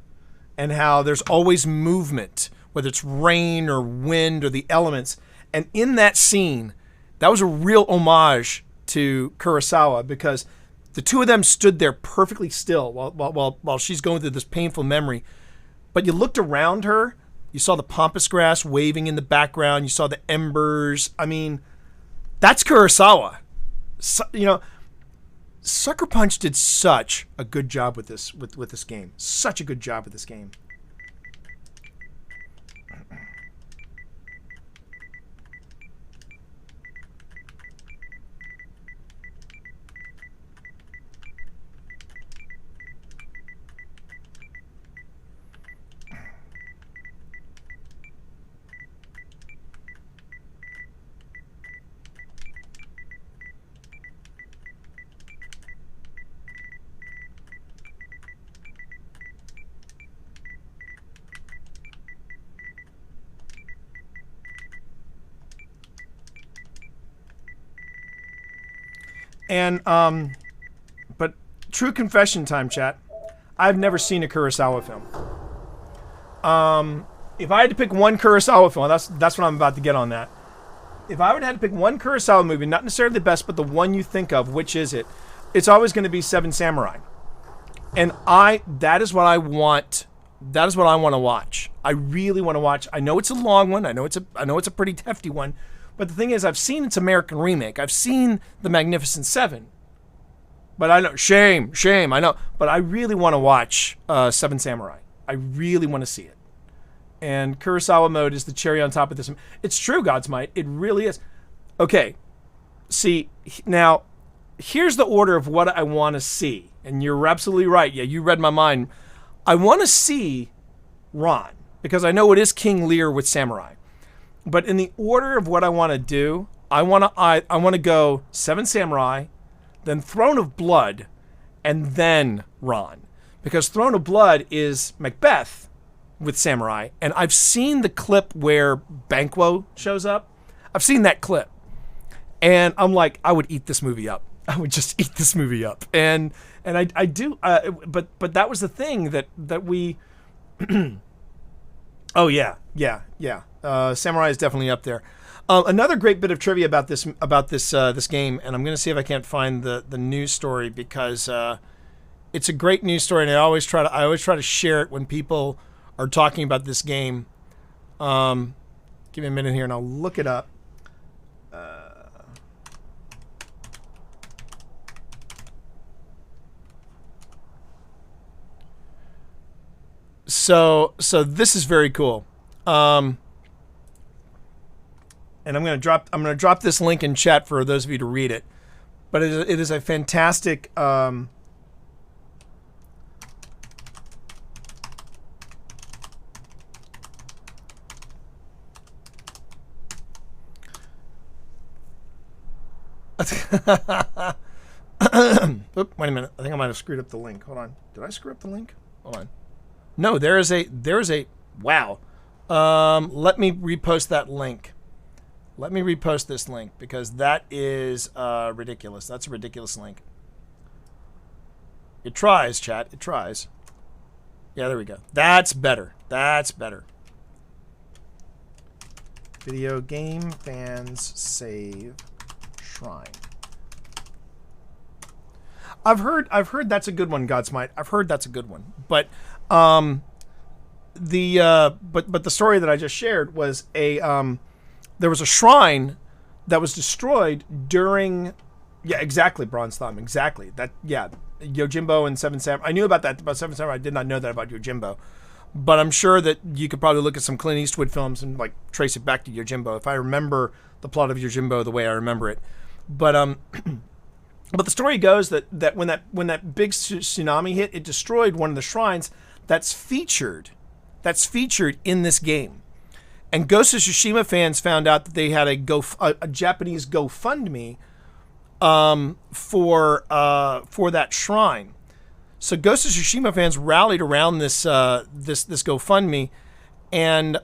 and how there's always movement, whether it's rain or wind or the elements. And in that scene, that was a real homage to Kurosawa, because the two of them stood there perfectly still while she's going through this painful memory. But you looked around her, you saw the pampas grass waving in the background, you saw the embers. I mean, that's Kurosawa. So, Sucker Punch did such a good job with this game. Such a good job with this game. And, but true confession time, chat. I've never seen a Kurosawa film. If I had to pick one Kurosawa film, that's what I'm about to get on that. If I would have to pick one Kurosawa movie, not necessarily the best, but the one you think of, which is it? It's always going to be Seven Samurai. And that is what I want. That is what I want to watch. I really want to watch. I know it's a long one. I know it's a pretty hefty one. But the thing is, I've seen its American remake. I've seen The Magnificent Seven. But I know, shame, I know. But I really want to watch Seven Samurai. I really want to see it. And Kurosawa mode is the cherry on top of this. It's true, God's Might. It really is. Okay. See, now, here's the order of what I want to see. And you're absolutely right. Yeah, you read my mind. I want to see Ron, because I know it is King Lear with samurai. But in the order of what I want to do, I want to go Seven Samurai, then Throne of Blood, and then Ron. Because Throne of Blood is Macbeth with samurai, and I've seen the clip where Banquo shows up. I've seen that clip. And I'm like, I would eat this movie up. I would just eat this movie up. And I do, but that was the thing that we oh yeah. Samurai is definitely up there. Another great bit of trivia about this game, and I'm going to see if I can't find the news story, because it's a great news story, and I always try to share it when people are talking about this game. Give me a minute here, and I'll look it up. So this is very cool. And I'm gonna drop this link in chat for those of you to read it. But it is a fantastic Oop, wait a minute. I think I might have screwed up the link. Hold on. Did I screw up the link? Hold on. No, there is a wow. Let me repost that link. Let me repost this link, because that is ridiculous. That's a ridiculous link. It tries, chat. It tries. Yeah, there we go. That's better. That's better. Video game fans save shrine. I've heard that's a good one, Godsmight. I've heard that's a good one. But the story that I just shared was there was a shrine that was destroyed during. Yeah, exactly. Bronze Thumb. Exactly. That. Yeah. Yojimbo and Seven Samurai. I knew about that about Seven Samurai. I did not know that about Yojimbo. But I'm sure that you could probably look at some Clint Eastwood films and like trace it back to Yojimbo if I remember the plot of Yojimbo the way I remember it. But but the story goes that when that big tsunami hit, it destroyed one of the shrines that's featured in this game. And Ghost of Tsushima fans found out that they had a Japanese GoFundMe for that shrine. So Ghost of Tsushima fans rallied around this GoFundMe, and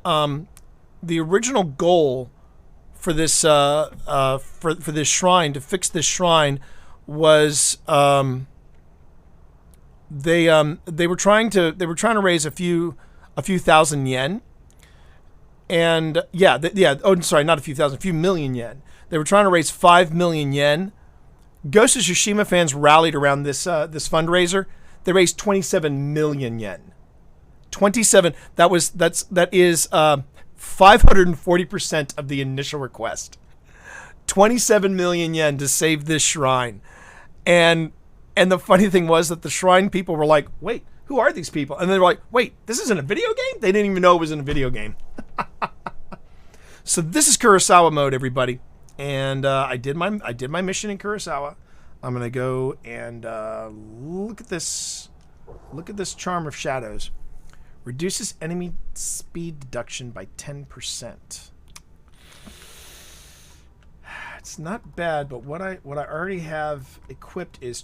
the original goal for this for this shrine, to fix this shrine, was they were trying to raise a few thousand yen, and not a few thousand, a few million yen. They were trying to raise 5 million yen. Ghost of Tsushima fans rallied around this fundraiser. They raised 27 million yen. 27. That is 540% of the initial request. 27 million yen to save this shrine. And the funny thing was that the shrine people were like, "Wait, who are these people?" And they were like, "Wait, this isn't a video game?" They didn't even know it was in a video game. So this is Kurosawa mode, everybody. And I did my mission in Kurosawa. I'm gonna go and look at this. Look at this Charm of Shadows. Reduces enemy speed deduction by 10%. It's not bad, but what I already have equipped is,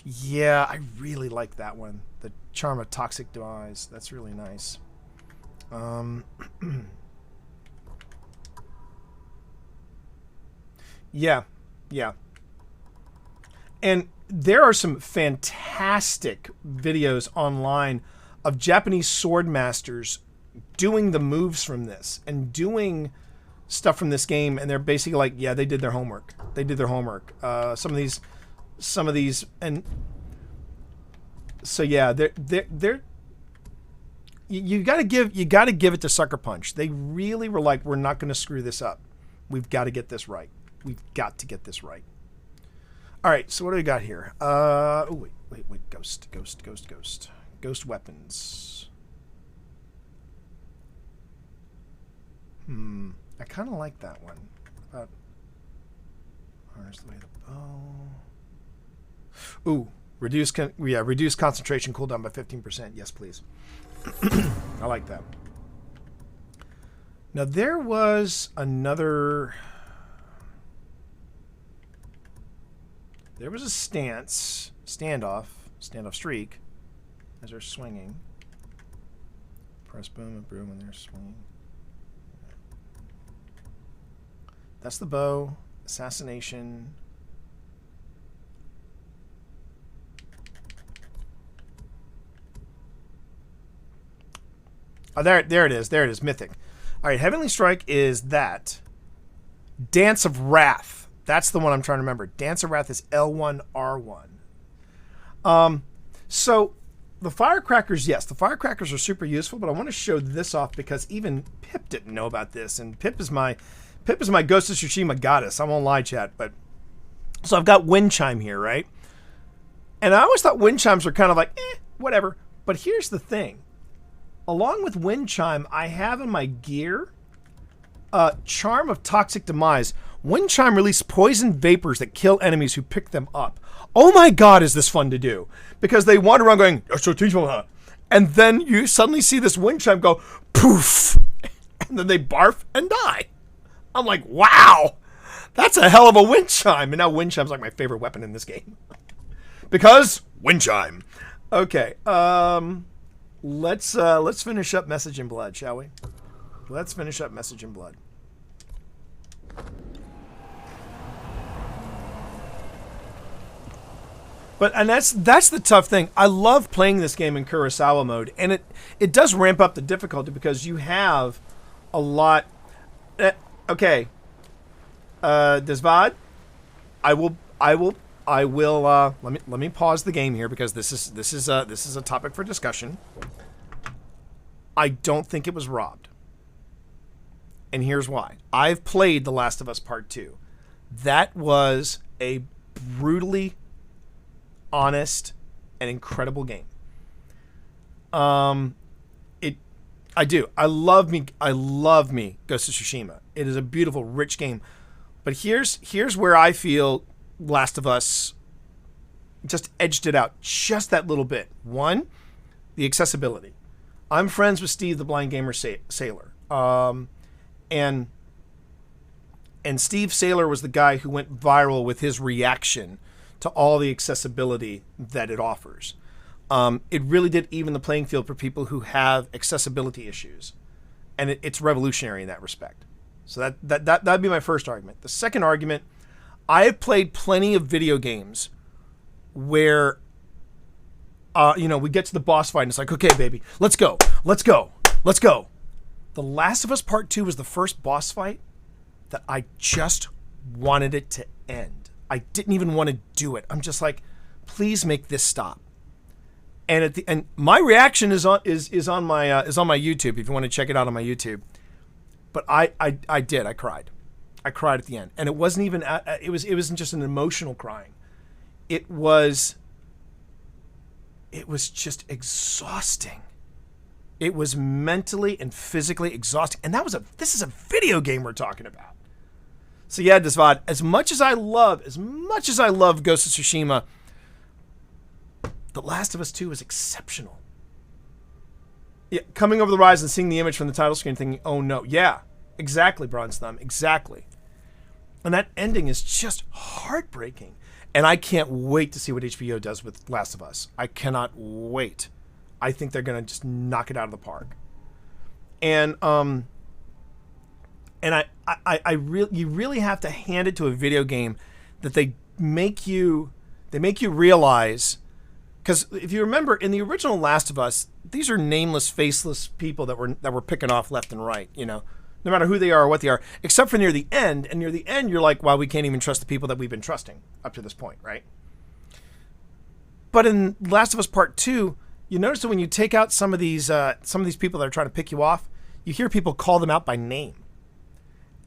yeah, I really like that one. The Charm of Toxic Demise. That's really nice. Yeah. And there are some fantastic videos online of Japanese sword masters doing the moves from this and doing stuff from this game, and they're basically like, yeah, they did their homework. Some of these, and so yeah, they're you got to give it to Sucker Punch. They really were like, we're not going to screw this up. We've got to get this right. All right, so what do we got here? Wait, ghost weapons. I kind of like that one. Harness the way the bow. Ooh, reduce concentration cooldown by 15%. Yes, please. I like that. Now there was another. There was a standoff streak as they're swinging. Press boom and broom when they're swinging. That's the bow. Assassination. Oh, there it is. Mythic. All right, Heavenly Strike is that. Dance of Wrath. That's the one I'm trying to remember. Dance of Wrath is L1R1. So the firecrackers, yes, the firecrackers are super useful, but I want to show this off because even Pip didn't know about this, and Pip is my Ghost of Tsushima goddess. I won't lie, chat, but so I've got wind chime here, right? And I always thought wind chimes were kind of like, whatever. But here's the thing. Along with wind chime, I have in my gear Charm of Toxic Demise. Wind chime release poison vapors that kill enemies who pick them up. Oh my god, is this fun to do? Because they wander around going, and then you suddenly see this wind chime go, poof, and then they barf and die. I'm like, wow, that's a hell of a wind chime. And now wind chime's like my favorite weapon in this game. Because wind chime. Okay, let's finish up Message in Blood, shall we? Let's finish up Message in Blood. And that's the tough thing. I love playing this game in Kurosawa mode, and it does ramp up the difficulty because you have a lot. Okay, Desvad, I will. Let me pause the game here because this is a topic for discussion. I don't think it was robbed, and here's why. I've played The Last of Us Part 2. That was a brutally honest and incredible game. I do. I love me Ghost of Tsushima. It is a beautiful, rich game. But here's where I feel Last of Us just edged it out just that little bit. One, the accessibility. I'm friends with Steve, the Blind Gamer Sailor. And Steve Saylor was the guy who went viral with his reaction to all the accessibility that it offers. It really did even the playing field for people who have accessibility issues. And it's revolutionary in that respect. So that'd be my first argument. The second argument, I have played plenty of video games where, we get to the boss fight and it's like, okay, baby, let's go. The Last of Us Part 2 was the first boss fight that I just wanted it to end. I didn't even want to do it. I'm just like, please make this stop. And my reaction is on my YouTube if you want to check it out on my YouTube. But I cried. I cried at the end. And it wasn't even it wasn't just an emotional crying. It was just exhausting. It was mentally and physically exhausting. And this is a video game we're talking about. So yeah, Desvad, as much as I love Ghost of Tsushima, The Last of Us 2 is exceptional. Yeah, coming over the rise and seeing the image from the title screen thinking, oh no. Yeah, exactly, Bronze Thumb, exactly. And that ending is just heartbreaking. And I can't wait to see what HBO does with Last of Us. I cannot wait. I think they're going to just knock it out of the park. And you really have to hand it to a video game that they make you realize, because if you remember in the original Last of Us, these are nameless, faceless people that were picking off left and right, no matter who they are or what they are, except for near the end. And near the end, you're like, wow, we can't even trust the people that we've been trusting up to this point, right? But in Last of Us Part 2, you notice that when you take out some of these people that are trying to pick you off, you hear people call them out by name.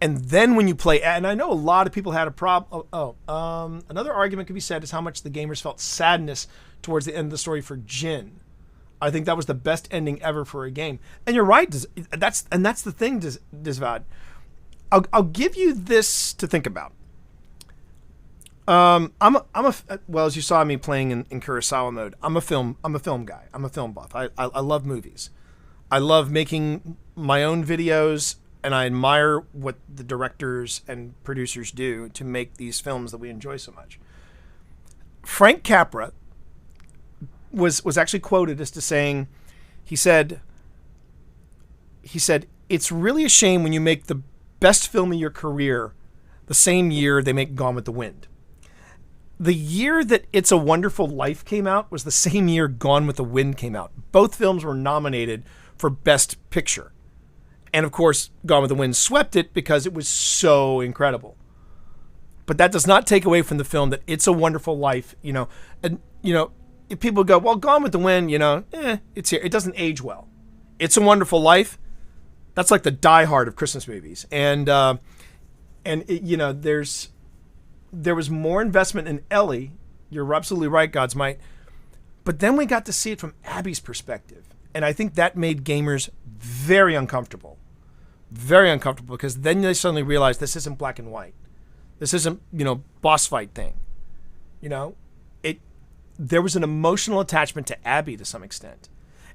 And then when you play, and I know a lot of people had a problem. Another argument could be said is how much the gamers felt sadness towards the end of the story for Jin. I think that was the best ending ever for a game. And you're right. That's the thing, Disvad. I'll give you this to think about. Well, as you saw me playing in Kurosawa mode, I'm a film guy. I'm a film buff. I love movies. I love making my own videos, and I admire what the directors and producers do to make these films that we enjoy so much. Frank Capra was actually quoted as to saying, he said, it's really a shame when you make the best film of your career the same year they make Gone with the Wind. The year that It's a Wonderful Life came out was the same year Gone with the Wind came out. Both films were nominated for Best Picture. And of course, Gone with the Wind swept it because it was so incredible. But that does not take away from the film that It's a Wonderful Life, if people go, well, Gone with the Wind, it's here. It doesn't age well. It's a Wonderful Life, that's like the Die Hard of Christmas movies. And there was more investment in Ellie. You're absolutely right, God's Might. But then we got to see it from Abby's perspective. And I think that made gamers very uncomfortable. Very uncomfortable, because then they suddenly realized this isn't black and white. This isn't, boss fight thing. There was an emotional attachment to Abby to some extent.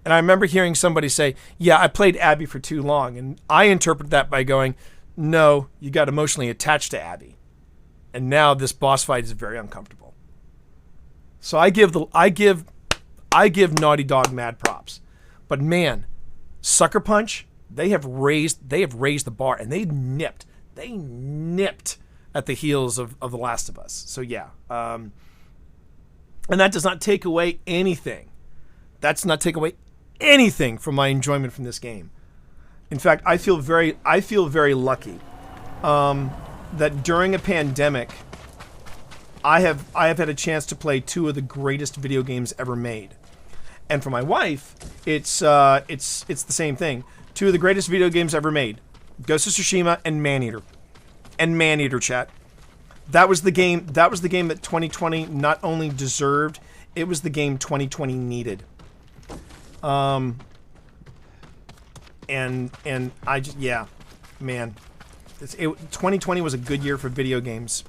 And I remember hearing somebody say, yeah, I played Abby for too long. And I interpret that by going, no, you got emotionally attached to Abby. And now this boss fight is very uncomfortable. So I give Naughty Dog mad props. But man, Sucker Punch, they have raised the bar, and they nipped at the heels of The Last of Us. So yeah. And that does not take away anything. That's not take away anything from my enjoyment from this game. In fact, I feel very lucky that during a pandemic, I have had a chance to play two of the greatest video games ever made. And for my wife, it's the same thing. Two of the greatest video games ever made: Ghost of Tsushima and Maneater. And Maneater, chat. That was the game. That was the game that 2020 not only deserved, it was the game 2020 needed. And I just, yeah, man, 2020 was a good year for video games.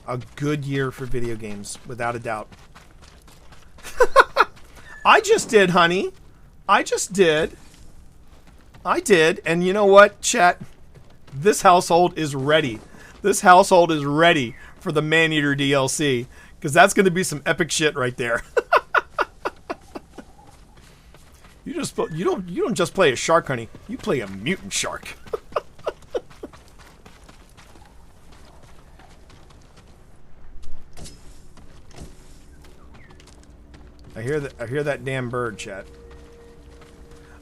A good year for video games, without a doubt. I just did, honey. I just did. I did. And you know what, chat? This household is ready. This household is ready for the Maneater DLC. Because that's going to be some epic shit right there. You don't just play a shark, honey. You play a mutant shark. I hear that damn bird, chat.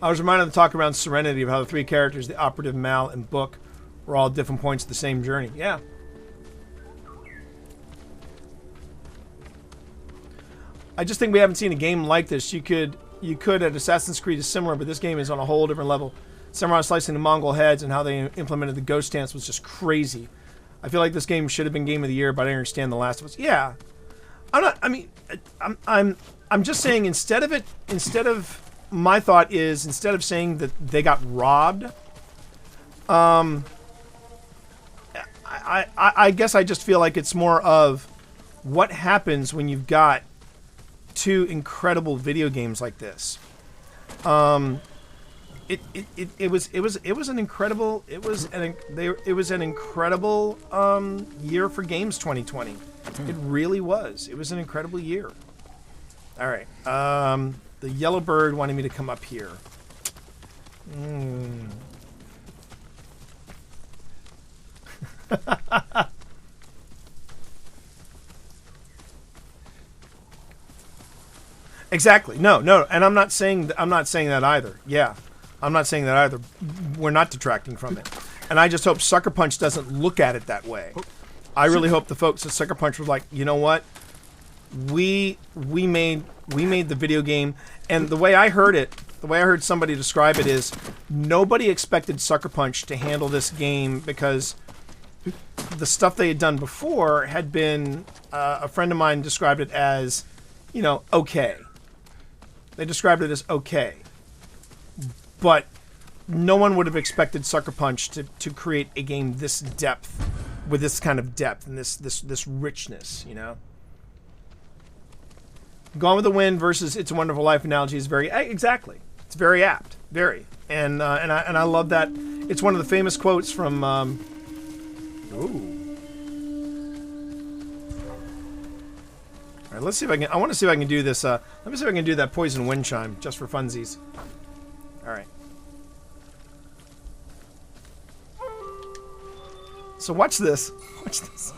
I was reminded of the talk around Serenity of how the three characters, the operative, Mal, and Book, were all at different points of the same journey. Yeah. I just think we haven't seen a game like this. You could at Assassin's Creed is similar, but this game is on a whole different level. Samurai slicing the Mongol heads and how they implemented the ghost stance was just crazy. I feel like this game should have been Game of the Year, but I understand The Last of Us. Yeah. I'm just saying instead of my thought is instead of saying that they got robbed, I guess I just feel like it's more of what happens when you've got two incredible video games like this. It was an incredible year for games 2020. It really was. It was an incredible year. All right. The yellow bird wanted me to come up here. Exactly. No, and I'm not saying that either. Yeah. I'm not saying that either. We're not detracting from it. And I just hope Sucker Punch doesn't look at it that way. I really hope the folks at Sucker Punch was like, you know what? We made the video game, and the way I heard somebody describe it is nobody expected Sucker Punch to handle this game because the stuff they had done before had been a friend of mine described it as, okay. They described it as okay. But no one would have expected Sucker Punch to create a game this depth, with this kind of depth and this richness, Gone with the Wind versus It's a Wonderful Life analogy is very exactly. It's very apt, very, and I love that. It's one of the famous quotes from. Ooh. All right, let's see if I can. I want to see if I can do this. Let me see if I can do that Poison Wind chime just for funsies. All right. So watch this. Watch this.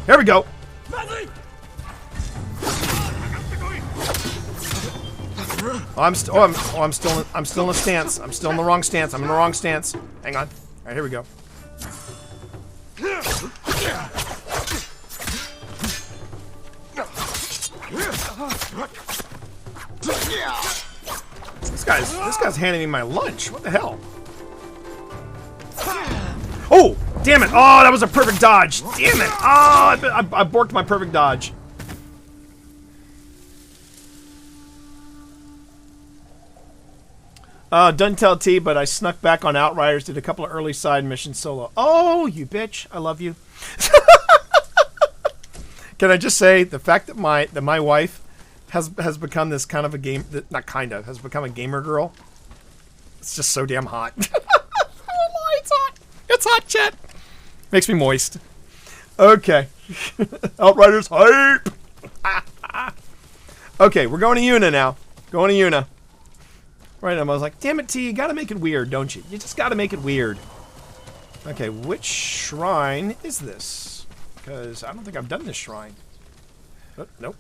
Here we go. I'm still in a stance. I'm still in the wrong stance. I'm in the wrong stance. Hang on. All right, here we go. This guy's handing me my lunch. What the hell? Oh, damn it. Oh, that was a perfect dodge. Damn it. Oh, I borked my perfect dodge. Doesn't tell T, but I snuck back on Outriders, did a couple of early side missions solo. Oh, you bitch. I love you. Can I just say, the fact that my wife has become this kind of a game, has become a gamer girl. It's just so damn hot. Oh, it's hot. It's hot, chat. Makes me moist. Okay. Outriders hype. Okay, we're going to Yuna now. Going to Yuna. Right, I was like, damn it, T, you gotta make it weird, don't you? You just gotta make it weird. Okay, which shrine is this? Because I don't think I've done this shrine. Oh, nope.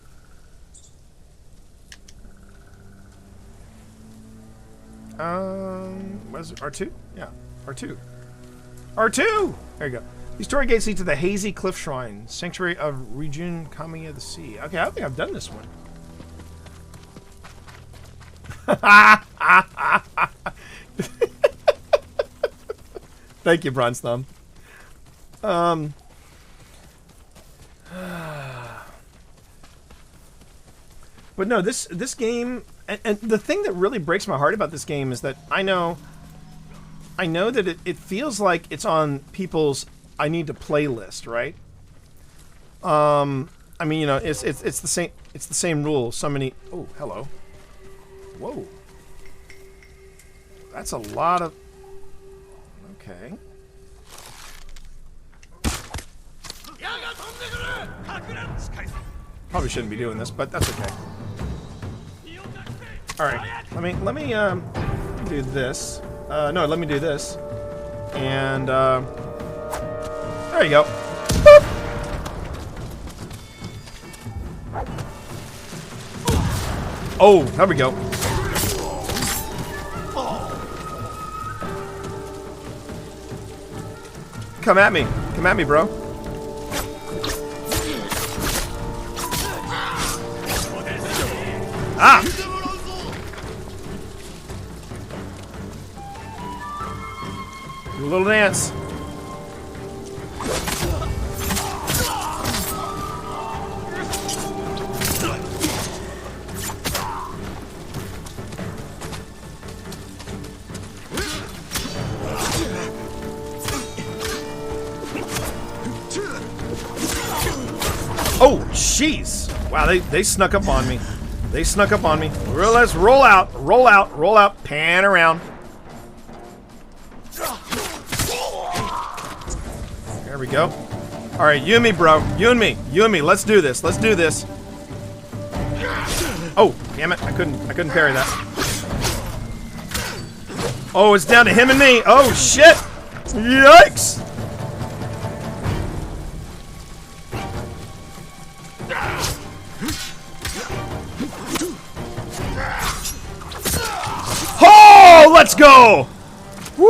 What is it? R2? Yeah, R2. R2! There you go. These story gates lead to the Hazy Cliff Shrine, Sanctuary of Rijun Kami of the Sea. Okay, I don't think I've done this one. Thank you, Bronze Thumb. But no, this game, and the thing that really breaks my heart about this game is that I know that it feels like it's on people's I need to play list, right? I mean, you know, it's the same rule. So many. Oh, hello. Whoa. That's a lot of. Okay. Probably shouldn't be doing this, but that's okay. All right. Let me do this. No, let me do this. And there you go. Boop. Oh, there we go. Come at me. Come at me, bro. Ah! Do a little dance. Oh, jeez. Wow, they snuck up on me. They snuck up on me. Well, let's roll out, roll out, roll out, pan around. There we go. All right, you and me, bro. You and me. You and me. Let's do this. Let's do this. Oh, damn it. I couldn't parry that. Oh, it's down to him and me. Oh, shit. Yikes. Oh, let's go! Woo!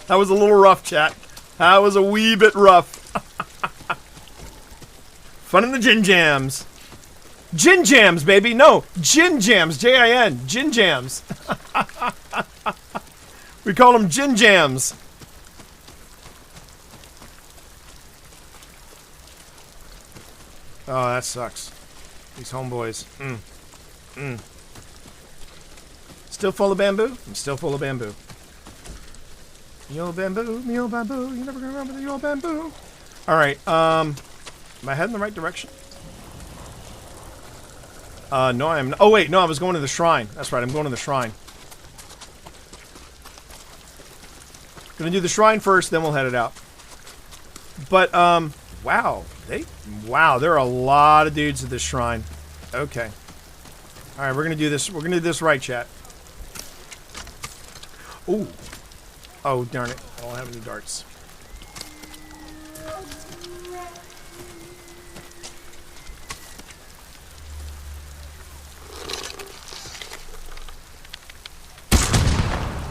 That was a little rough, chat. That was a wee bit rough. Fun in the Gin Jams. Gin Jams, baby. No, Gin Jams. J-I-N. Gin Jams. We call them Gin Jams. Oh, that sucks. These homeboys. Still full of bamboo? I'm still full of bamboo. Me old bamboo, me old bamboo. You're never gonna remember the old bamboo. Alright, am I heading the right direction? No, I am not. Oh, wait, no, I was going to the shrine. That's right, I'm going to the shrine. Gonna do the shrine first, then we'll head it out. But, wow. Wow, there are a lot of dudes at this shrine. Okay. Alright, we're gonna do this. We're gonna do this right, chat. Ooh. Oh, darn it. I don't have any darts.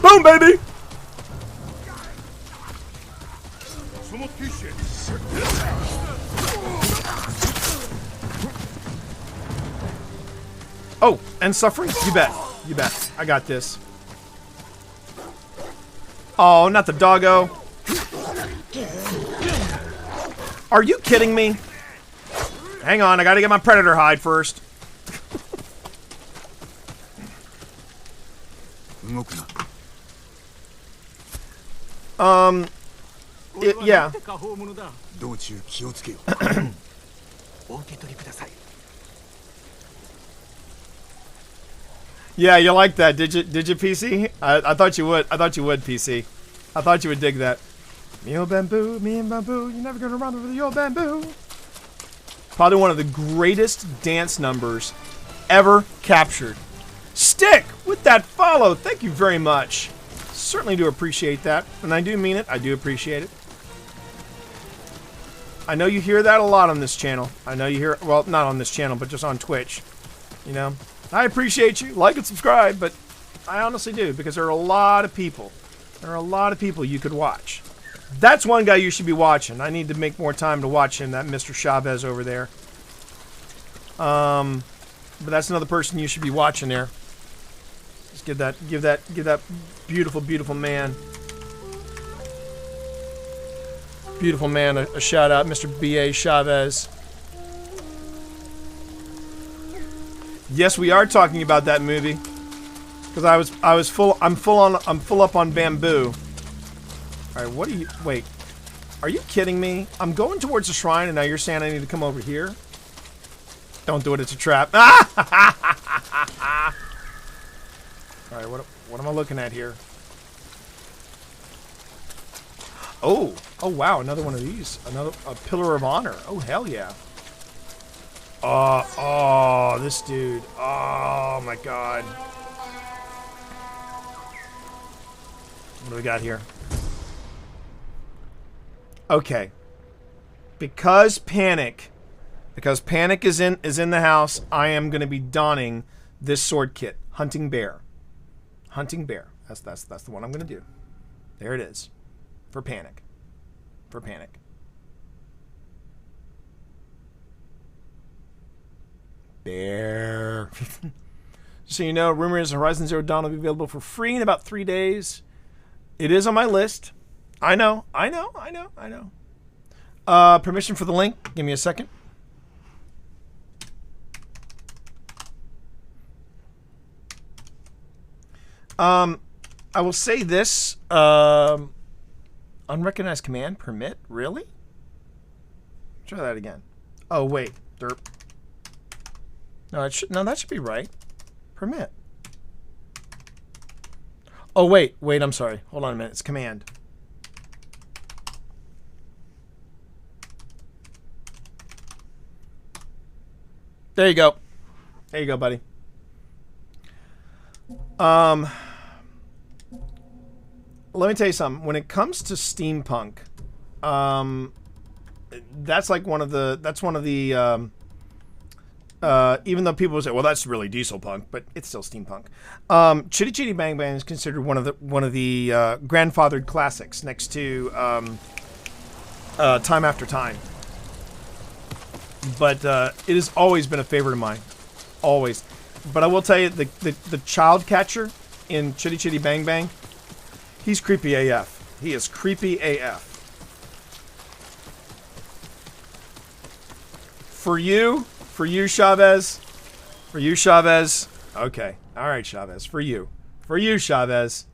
Boom, baby! Oh, and suffering? You bet. You bet. I got this. Oh, not the doggo. Are you kidding me? Hang on, I gotta get my predator hide first. Yeah. Yeah, you like that, did you, PC? I thought you would. I thought you would, PC. I thought you would dig that. Me old bamboo, me and bamboo, you're never gonna run over the old bamboo. Probably one of the greatest dance numbers ever captured. Stick with that follow. Thank you very much. Certainly do appreciate that. And I do mean it. I do appreciate it. I know you hear that a lot on this channel. I know you hear, well, not on this channel, but just on Twitch. You know, I appreciate you. Like and subscribe, but I honestly do, because there are a lot of people There are a lot of people you could watch. That's one guy you should be watching. I need to make more time to watch him, that Mr. Chavez over there. But that's another person you should be watching there. Just give that beautiful, beautiful man. Beautiful man a shout out, Mr. B.A. Chavez. Yes, we are talking about that movie. Because I'm full up on bamboo. Alright, what are you... Wait. Are you kidding me? I'm going towards the shrine and now you're saying I need to come over here? Don't do it, it's a trap. Alright, what am I looking at here? Oh! Oh wow, another one of these. A pillar of honor. Oh, hell yeah. Oh, this dude. Oh my god. What do we got here? Okay. Because Panic is in the house, I am going to be donning this sword kit. Hunting Bear. Hunting Bear. That's the one I'm going to do. There it is. For Panic. For Panic. Bear. So you know, rumor is Horizon Zero Dawn will be available for free in about 3 days. It is on my list. I know. Permission for the link. Give me a second. I will say this. Unrecognized command permit? Really? Try that again. Oh, wait. Derp. No, that should be right. Permit. Oh, wait, I'm sorry. Hold on a minute. It's command. There you go. There you go, buddy. Let me tell you something. When it comes to steampunk, that's like one of the even though people will say, well, that's really diesel punk, but it's still steampunk. Chitty Chitty Bang Bang is considered one of the grandfathered classics next to Time After Time. But it has always been a favorite of mine, always. But I will tell you, the child catcher in Chitty Chitty Bang Bang, he's creepy AF. He is creepy AF. For you, Chavez. For you, Chavez. Okay. All right, Chavez. For you, Chavez.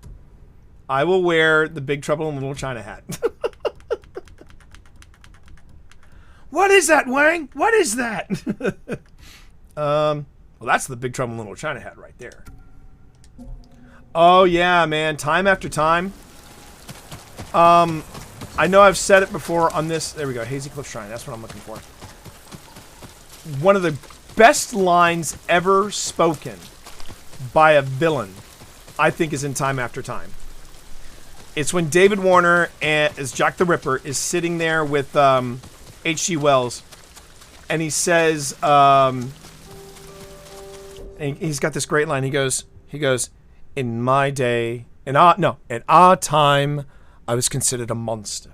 I will wear the Big Trouble in Little China hat. What is that, Wang? What is that? Well, that's the Big Trouble in Little China hat right there. Oh, yeah, man. Time After Time. I know I've said it before on this. There we go. Hazy Cliff Shrine. That's what I'm looking for. One of the best lines ever spoken by a villain, I think, is in Time After Time. It's when David Warner, as Jack the Ripper, is sitting there with H.G. Wells, and he says, and he's got this great line. He goes, in my day, in our time, I was considered a monster.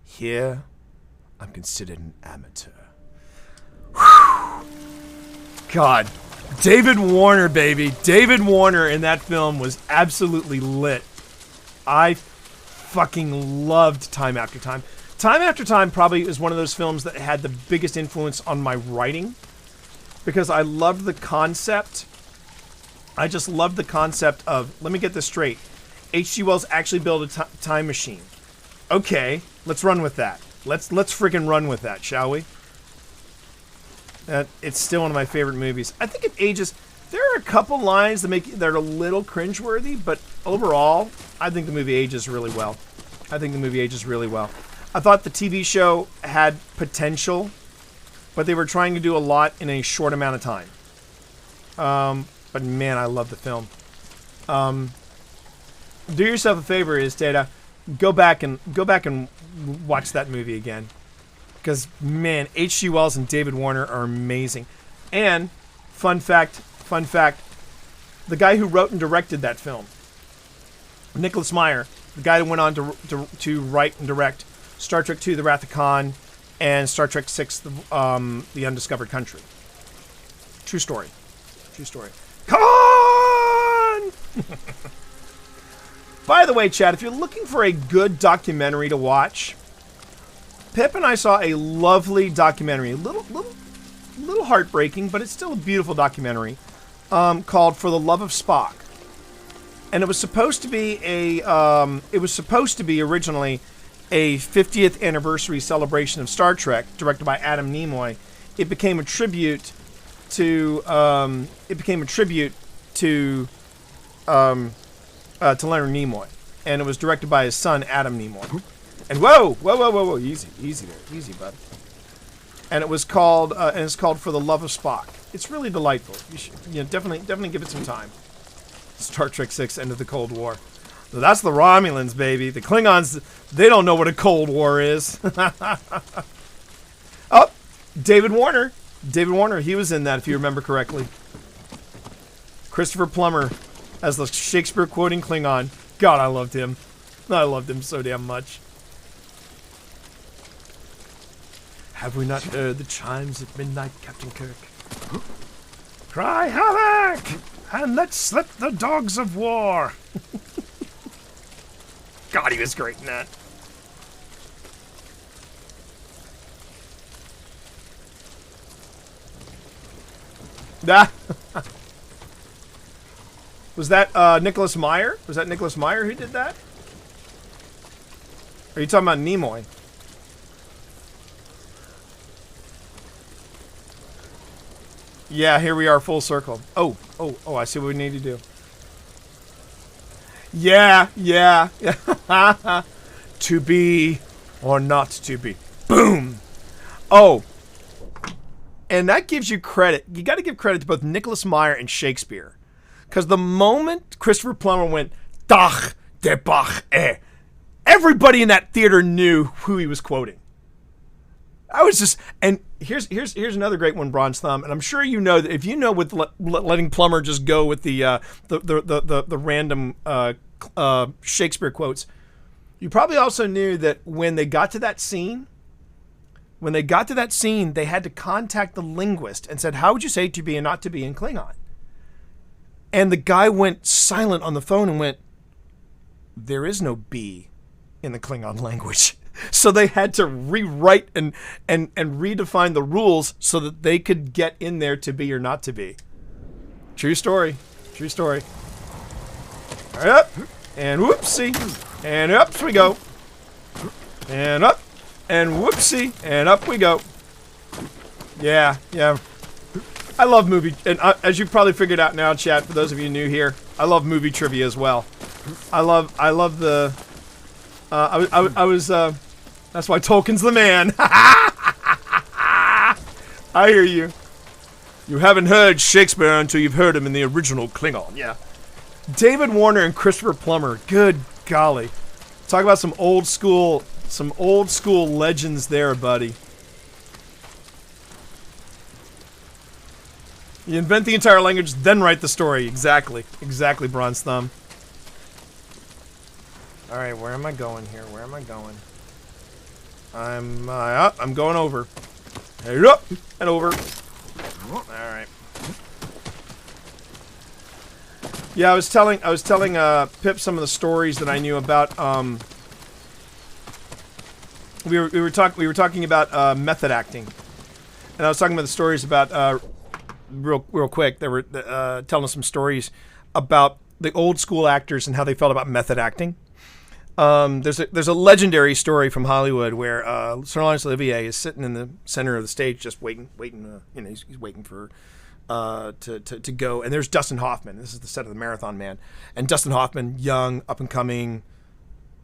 Here, I'm considered an amateur. Whew. God, David Warner, baby. David Warner in that film was absolutely lit. I fucking loved Time After Time. Time After Time probably is one of those films that had the biggest influence on my writing, because I loved the concept. I just loved the concept of, let me get this straight, H.G. Wells actually built a time machine. Okay, let's run with that. Let's freaking run with that, shall we? It's still one of my favorite movies. I think it ages. There are a couple lines that are a little cringeworthy, but overall, I think the movie ages really well. I thought the TV show had potential, but they were trying to do a lot in a short amount of time. But man, I love the film. Do yourself a favor, Data. Go back and watch that movie again. Because, man, H.G. Wells and David Warner are amazing. And, fun fact, the guy who wrote and directed that film, Nicholas Meyer, The guy that went on to write and direct Star Trek II: The Wrath of Khan and Star Trek VI: The Undiscovered Country. True story. True story. Khan! By the way, Chad, if you're looking for a good documentary to watch, Pip and I saw a lovely documentary. A little heartbreaking, but it's still a beautiful documentary called For the Love of Spock. And it was supposed to be originally a 50th anniversary celebration of Star Trek, directed by Adam Nimoy. It became a tribute to Leonard Nimoy, and it was directed by his son Adam Nimoy. And whoa, easy there, easy, bud. And it was called it's called For the Love of Spock. It's really delightful. You should, definitely give it some time. Star Trek VI: End of the Cold War. So that's the Romulans, baby. The Klingons, they don't know what a Cold War is. Oh, David Warner. David Warner, he was in that, if you remember correctly. Christopher Plummer as the Shakespeare quoting Klingon. God, I loved him. I loved him so damn much. Have we not heard the chimes at midnight, Captain Kirk? Cry havoc! And let slip the dogs of war! God, he was great in that. Ah. Was that Nicholas Meyer? Was that Nicholas Meyer who did that? Or are you talking about Nimoy? Yeah, here we are, full circle. Oh, I see what we need to do. Yeah. To be or not to be. Boom. Oh. And that gives you credit. You got to give credit to both Nicholas Meyer and Shakespeare. Because the moment Christopher Plummer went, Dach de Bach everybody in that theater knew who he was quoting. I was just, and here's another great one, Bronze Thumb, and I'm sure you know that if you know with letting Plummer just go with the random Shakespeare quotes, you probably also knew that when they got to that scene, they had to contact the linguist and said, how would you say to be and not to be in Klingon? And the guy went silent on the phone and went, there is no B in the Klingon language. So they had to rewrite and redefine the rules so that they could get in there to be or not to be. True story. True story. All right, up. And whoopsie. And up we go. And up. And whoopsie. And up we go. Yeah. I love movie, and as you probably figured out now, chat, for those of you new here, I love movie trivia as well. I love the, that's why Tolkien's the man. I hear you. You haven't heard Shakespeare until you've heard him in the original Klingon, yeah. David Warner and Christopher Plummer, good golly. Talk about some old school legends there, buddy. You invent the entire language, then write the story. Exactly, Bronze Thumb. All right, where am I going here? Where am I going? I'm going over. Hey, up and over. All right. Yeah, I was telling Pip some of the stories that I knew about. We were talking about method acting, and I was talking about the stories about real quick. They were telling us some stories about the old school actors and how they felt about method acting. There's a legendary story from Hollywood where Sir Laurence Olivier is sitting in the center of the stage, just waiting. He's waiting for to go. And there's Dustin Hoffman. This is the set of The Marathon Man, and Dustin Hoffman, young, up and coming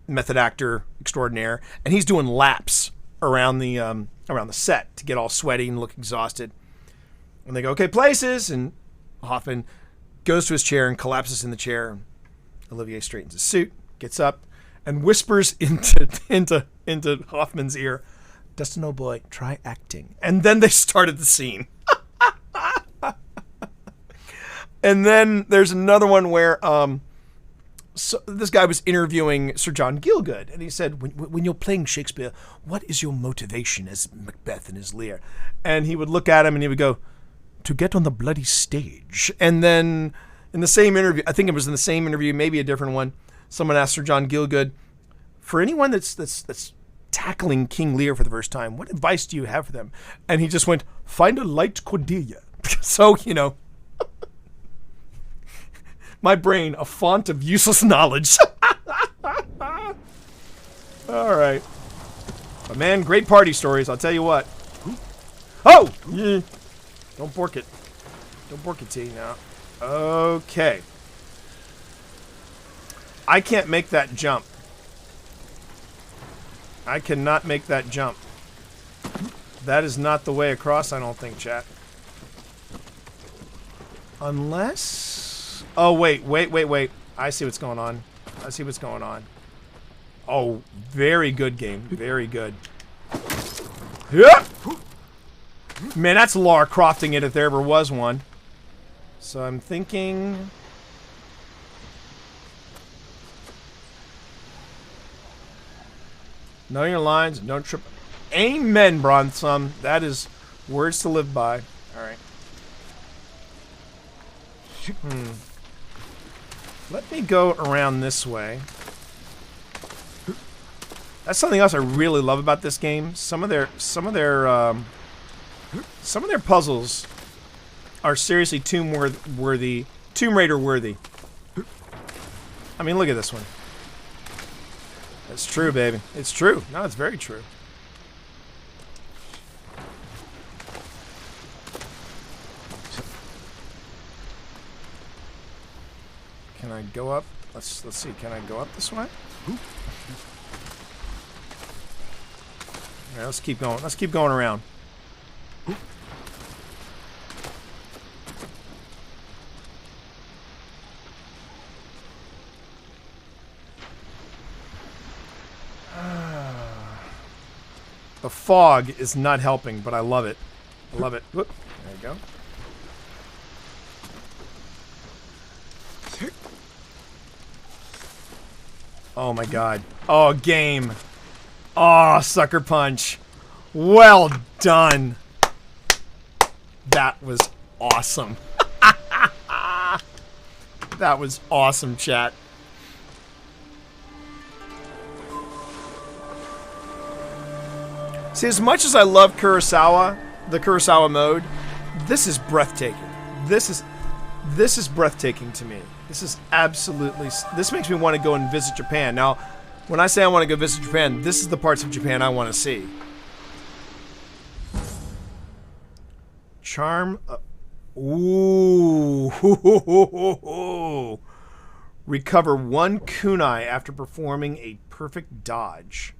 method actor extraordinaire, and he's doing laps around the set to get all sweaty and look exhausted. And they go, okay, places, and Hoffman goes to his chair and collapses in the chair. Olivier straightens his suit, gets up, and whispers into Hoffman's ear, Dustin, oh boy, try acting. And then they started the scene. And then there's another one where So this guy was interviewing Sir John Gielgud, and he said, when you're playing Shakespeare, what is your motivation as Macbeth and as Lear? And he would look at him and he would go, to get on the bloody stage. And then in the same interview, I think it was in the same interview, maybe a different one, someone asked Sir John Gielgud, for anyone that's tackling King Lear for the first time, what advice do you have for them? And he just went, find a light Cordelia. So, you know, my brain, a font of useless knowledge. All right. But man, great party stories, I'll tell you what. Oh! Yeah. Don't bork it. Don't bork it, T, now. Okay. I can't make that jump. I cannot make that jump. That is not the way across, I don't think, chat. Unless... Oh, wait. I see what's going on. Oh, very good game. Very good. Yeah! Man, that's Lara Crofting it if there ever was one. So I'm thinking... Know your lines and don't trip. Amen, Bronson. That is words to live by. Alright. Let me go around this way. That's something else I really love about this game. Some of their puzzles are seriously Tomb Raider worthy. I mean, look at this one. It's true, baby. It's true. No, it's very true. Can I go up? Let's see. Can I go up this way? Alright, let's keep going. Let's keep going around. The fog is not helping, but I love it. I love it. Whoop. There you go. Oh my god. Oh, game. Oh, sucker punch. Well done. That was awesome. That was awesome, chat. See, as much as I love Kurosawa, the Kurosawa mode, this is breathtaking. This is breathtaking to me. This is absolutely... This makes me want to go and visit Japan. Now, when I say I want to go visit Japan, this is the parts of Japan I want to see. Charm... ooh. Recover 1 kunai after performing a perfect dodge.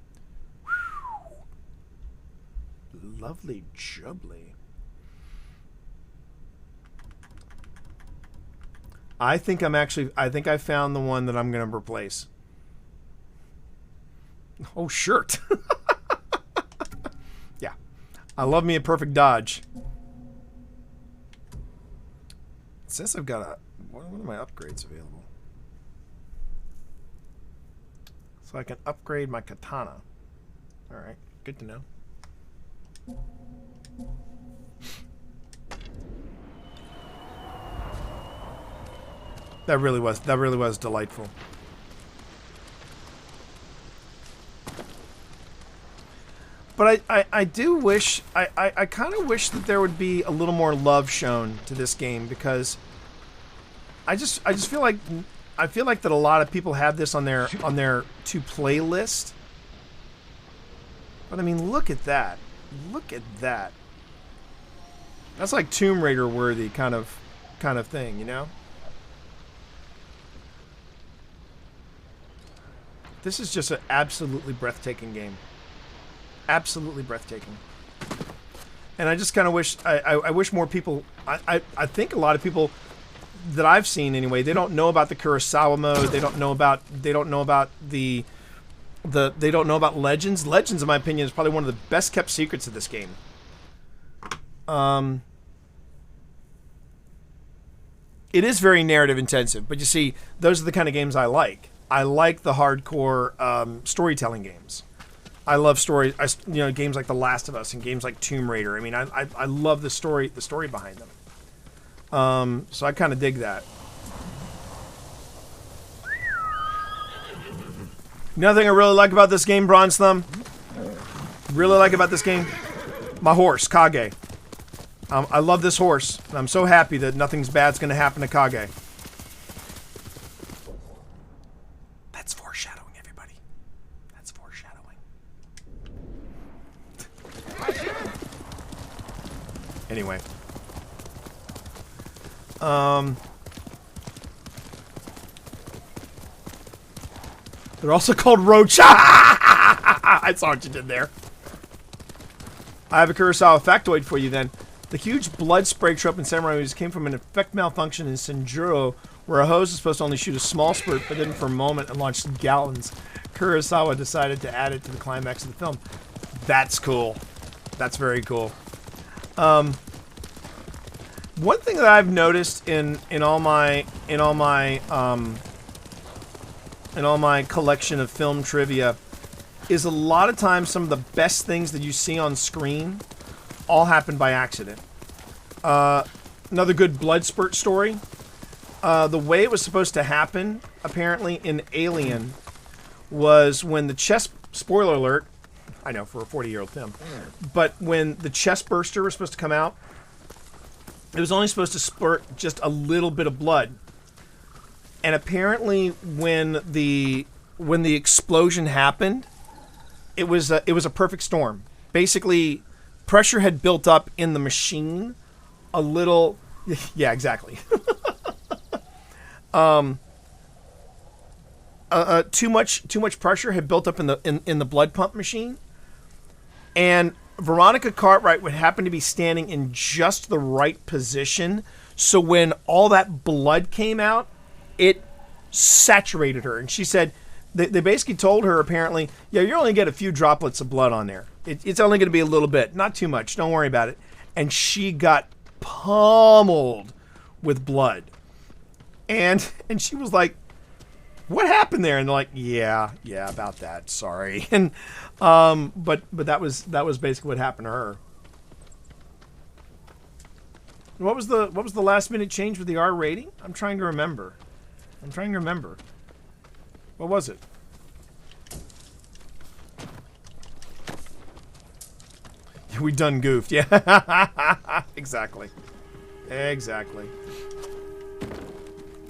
Lovely jubbly. I think I found the one that I'm going to replace. Oh, shirt. Yeah. I love me a perfect dodge. It says I've got a... What are my upgrades available? So I can upgrade my katana. Alright, good to know. That really was delightful. But I do wish, I kind of wish that there would be a little more love shown to this game, because I just feel like that a lot of people have this on their to play list. But I mean, look at that. Look at that. That's like Tomb Raider worthy kind of thing, you know? This is just an absolutely breathtaking game. Absolutely breathtaking. And I just kind of wish, I wish more people, I think a lot of people that I've seen anyway, they don't know about the Kurosawa mode, they don't know about Legends. Legends, in my opinion, is probably one of the best kept secrets of this game. It is very narrative intensive, but you see, those are the kind of games I like. I like the hardcore storytelling games. I love games like The Last of Us and games like Tomb Raider. I mean, I love the story behind them. So I kind of dig that. Another thing I really like about this game, Bronze Thumb. Really like about this game, my horse, Kage. I love this horse, and I'm so happy that nothing's bad's going to happen to Kage. That's foreshadowing, everybody. That's foreshadowing. Anyway. They're also called roach. I saw what you did there. I have a Kurosawa factoid for you then. The huge blood spray trope in samurai movies came from an effect malfunction in Senjuro, where a hose is supposed to only shoot a small spurt, but didn't for a moment and launched gallons. Kurosawa decided to add it to the climax of the film. That's cool. That's very cool. One thing that I've noticed in all my collection of film trivia is a lot of times some of the best things that you see on screen all happen by accident. Another good blood spurt story. The way it was supposed to happen, apparently in Alien, was when the chest... Spoiler alert. I know, for a 40-year-old film. But when the chest burster was supposed to come out, it was only supposed to spurt just a little bit of blood. And apparently when the explosion happened, it was a perfect storm. Basically, pressure had built up in the machine a little... Yeah, exactly. Too much pressure had built up in the blood pump machine, and Veronica Cartwright would happen to be standing in just the right position, so when all that blood came out, it saturated her. And she said they basically told her, apparently, yeah, you only get a few droplets of blood on there. It's only going to be a little bit, not too much. Don't worry about it. And she got pummeled with blood, and she was like, what happened there? And they're like, yeah, about that. Sorry. And but that was basically what happened to her. What was the last minute change with the R rating? I'm trying to remember. What was it? We done goofed. Yeah. Exactly.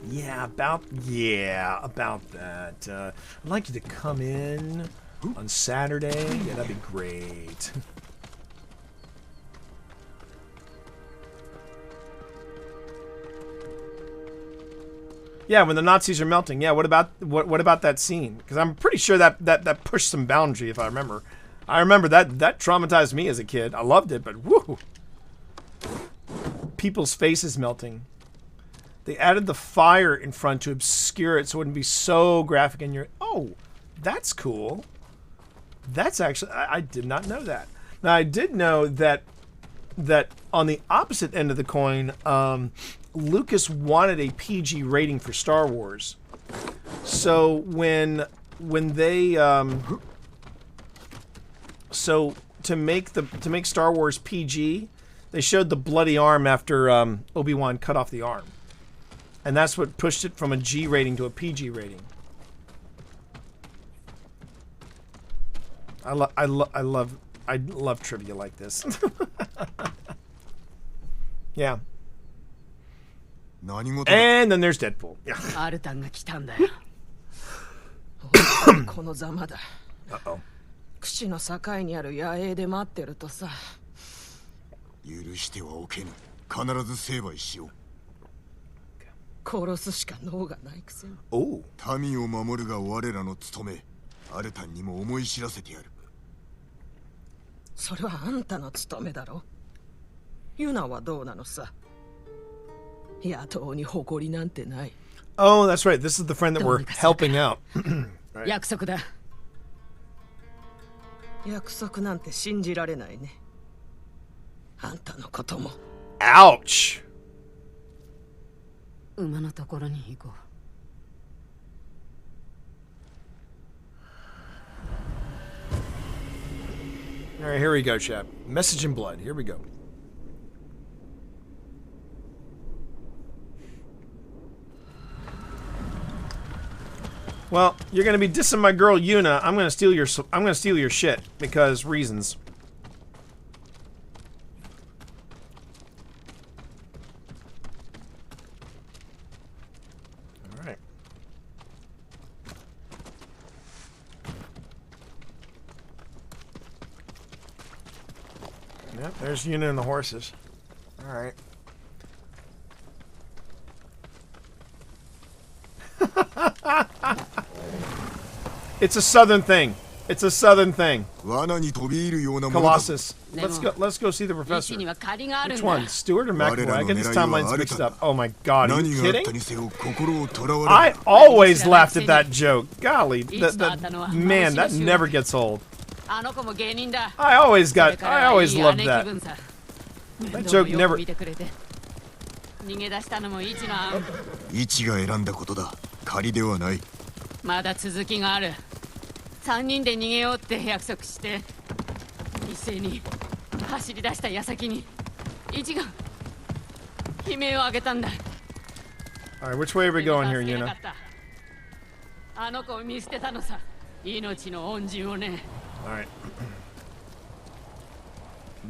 Yeah, about that. I'd like you to come in on Saturday. Yeah, that'd be great. Yeah, when the Nazis are melting. Yeah, what about that scene? Because I'm pretty sure that pushed some boundary, if I remember. I remember that traumatized me as a kid. I loved it, but woo! People's faces melting. They added the fire in front to obscure it so it wouldn't be so graphic in your... Oh, that's cool. That's actually... I did not know that. Now, I did know that on the opposite end of the coin, Lucas wanted a PG rating for Star Wars. So when they... So to make Star Wars PG, they showed the bloody arm after Obi-Wan cut off the arm. And that's what pushed it from a G rating to a PG rating. I love trivia like this. Yeah. And then there's Deadpool. Yeah. Uh-oh. 口の境にある野営で待ってるとさ。許してはおけぬ。必ず成敗しよう。殺すしか能がないくせに。民を守るが我らの務め。アルタンにも思い知らせてやる。それはあんたの務めだろ。ユナはどうなのさ。野党に誇りなんてない。Oh, that's right. This is the friend that we're helping out. Right. 約束だ。約束なんて信じられないね。あんたのことも。Ouch. 馬のところに行こう。 All right, here we go, chap. Message in blood. Here we go. Well, you're gonna be dissing my girl Yuna. I'm gonna steal your shit because reasons. All right. Yep, there's Yuna and the horses. All right. It's a southern thing. It's a southern thing. Colossus. Let's go see the professor. Which one? Stewart or McAvoy? I get these timelines mixed up. Oh my god, are you kidding? I always laughed at that joke. Golly, man, that never gets old. I always loved that. That joke never. 逃げ出したのもイチの案。イチが選んだことだ。仮ではない。まだ続きがある。3人で逃げようって約束して、一斉に走り出した矢先にイチが悲鳴を上げたんだ。Alright, which way are we going here, Yuna? あの子を見捨てたのさ。命の恩人をね。Alright.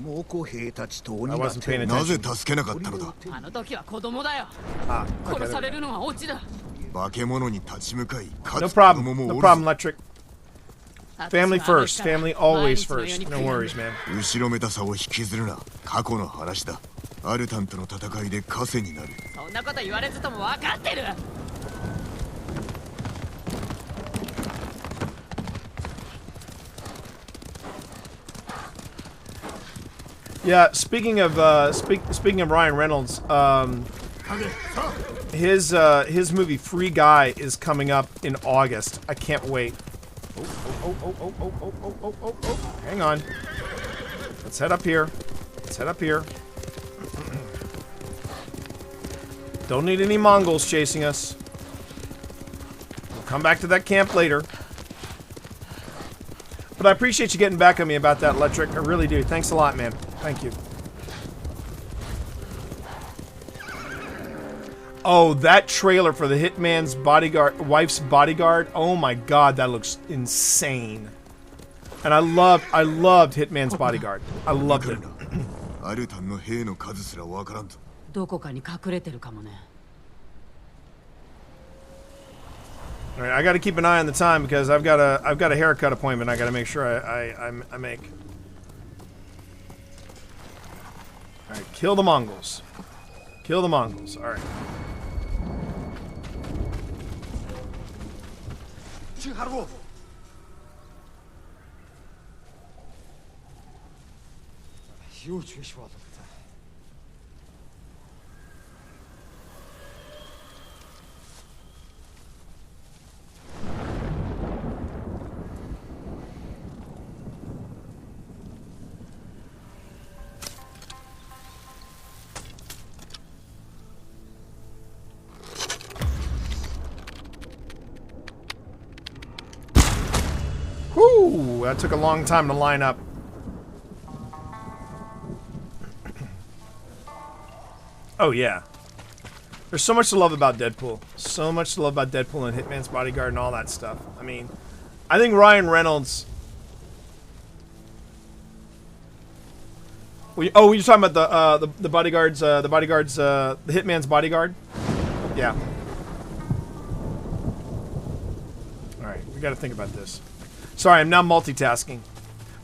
猛虎兵たちと鬼 I が wasn't paying なぜ attention. 助けなかったのだ。あの時は子供だよ。 Ah, 殺 okay, さ there れ we るのはオチだ。化け物に立ち向かい、 go. No 勝つ子供 problem. も No おる problem, ぞ。 Electric. Family first. Family always first. No worries, man. 後ろめたさを引きずるな。過去の話だ。アルタンとの戦いで枷になる。そんなこと言われずとも分かってる。Yeah, speaking of Ryan Reynolds, his movie Free Guy is coming up in August. I can't wait. Oh. Hang on. Let's head up here. Don't need any Mongols chasing us. We'll come back to that camp later. But I appreciate you getting back on me about that, Electric. I really do. Thanks a lot, man. Thank you. Oh, that trailer for the Hitman's wife's bodyguard. Oh my god, that looks insane. And I loved Hitman's bodyguard. I loved it. アルタンの兵の数すらわからんぞ。どこかに隠れてるかもね。All right, I got to keep an eye on the time because I've got a haircut appointment. I got to make sure I make. All right, kill the Mongols. Kill the Mongols. All right. Whew, that took a long time to line up. Oh yeah. There's so much to love about Deadpool. So much to love about Deadpool and Hitman's Bodyguard and all that stuff. I mean, I think Ryan Reynolds... Oh, you're talking about the bodyguards, the Hitman's Bodyguard? Yeah. Alright, we gotta think about this. Sorry, I'm now multitasking.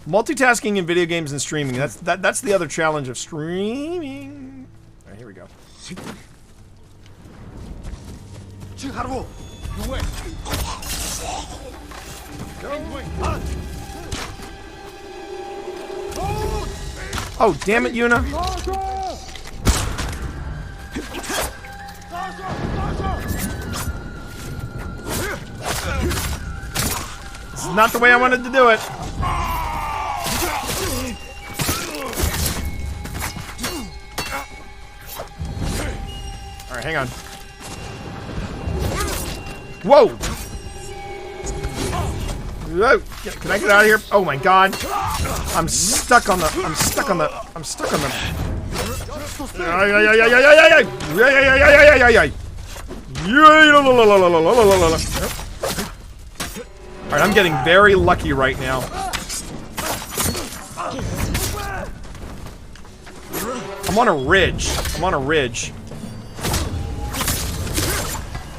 Multitasking in video games and streaming. That's the other challenge of streaming. All right, here we go. Oh, damn it, Yuna. This is not the way I wanted to do it. Alright, hang on. Whoa! Whoa! Can I get out of here? Oh my god! I'm stuck on the. I'm stuck on the. I'm stuck on the. Alright, I'm getting very lucky right now. I'm on a ridge. I'm on a ridge.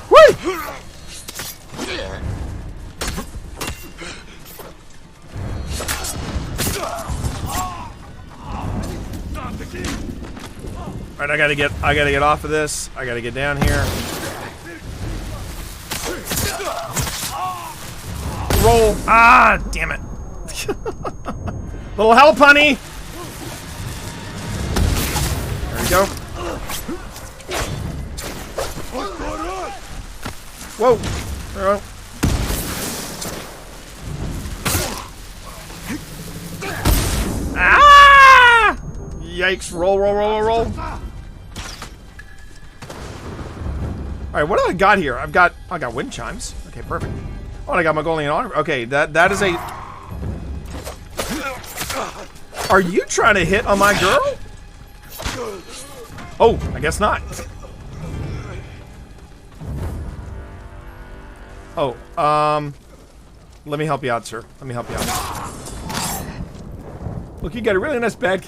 Whee! Alright, I gotta get off of this. I gotta get down here. Roll. Ah, damn it. Little help, honey. There we go. Whoa. There we go. Ah! Yikes. Roll, roll, roll, roll, roll. Alright, what do I got here? I got wind chimes. Okay, perfect. Oh, and I got Mongolian honor. Okay, that is a... Are you trying to hit on my girl? Oh, I guess not. Oh, let me help you out, sir. Let me help you out. Look, you got a really nice bag.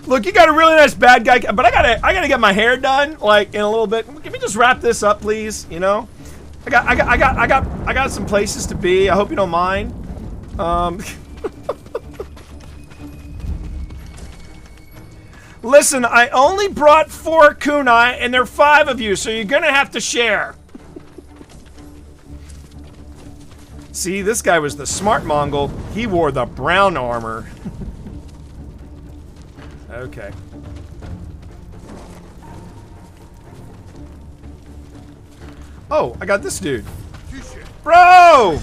Look, you got a really nice bad guy, but I gotta get my hair done, like, in a little bit. Can we just wrap this up, please? You know, I got some places to be. I hope you don't mind. Listen, I only brought 4 kunai, and there are 5 of you, so you're gonna have to share. See, this guy was the smart Mongol. He wore the brown armor. Okay. Oh, I got this dude. Bro!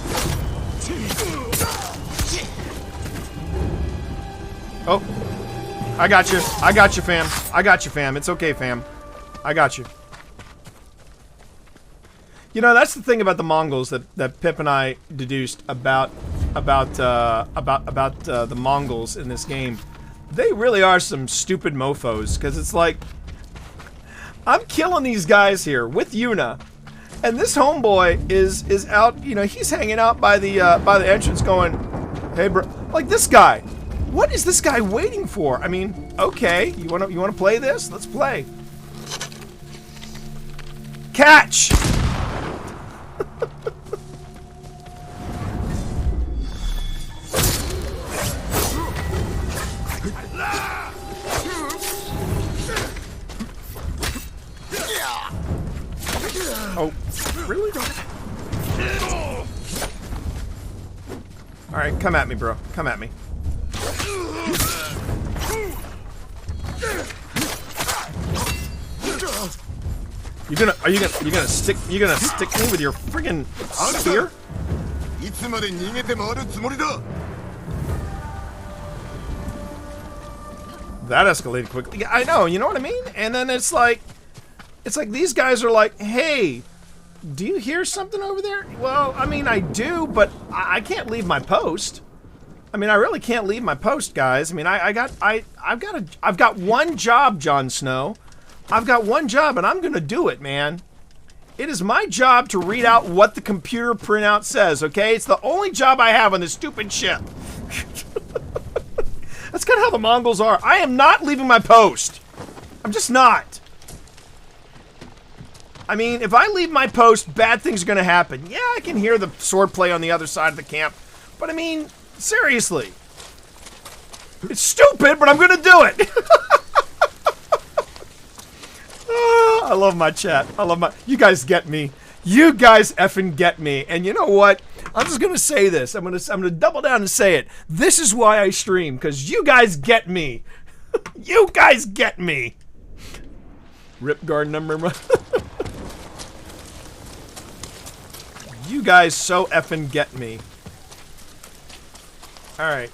Oh. I got you. I got you, fam. I got you, fam. It's okay, fam. I got you. You know, that's the thing about the Mongols that Pip and I deduced about the Mongols in this game. They really are some stupid mofos, because it's like, I'm killing these guys here with Yuna, and this homeboy is out, you know, he's hanging out by the entrance going, hey bro, like this guy. What is this guy waiting for? I mean, okay, you wanna play this? Let's play. Catch! Oh, really? Alright, come at me, bro. Come at me. You gonna stick me with your friggin' spear? That escalated quickly. Yeah, I know, you know what I mean? And then it's like these guys are like, hey, do you hear something over there? Well, I mean, I do, but I can't leave my post. I mean, I really can't leave my post, guys. I mean, I've got one job, Jon Snow. I've got one job, and I'm gonna do it, man. It is my job to read out what the computer printout says, okay? It's the only job I have on this stupid ship. That's kind of how the Mongols are. I am not leaving my post. I'm just not. I mean, if I leave my post, bad things are going to happen. Yeah, I can hear the swordplay on the other side of the camp. But I mean, seriously. It's stupid, but I'm going to do it. Oh, I love my chat. I love my... You guys get me. You guys effing get me. And you know what? I'm just going to say this. I'm going to double down and say it. This is why I stream, because you guys get me. You guys get me. Rip guard number one. You guys so effing get me. Alright.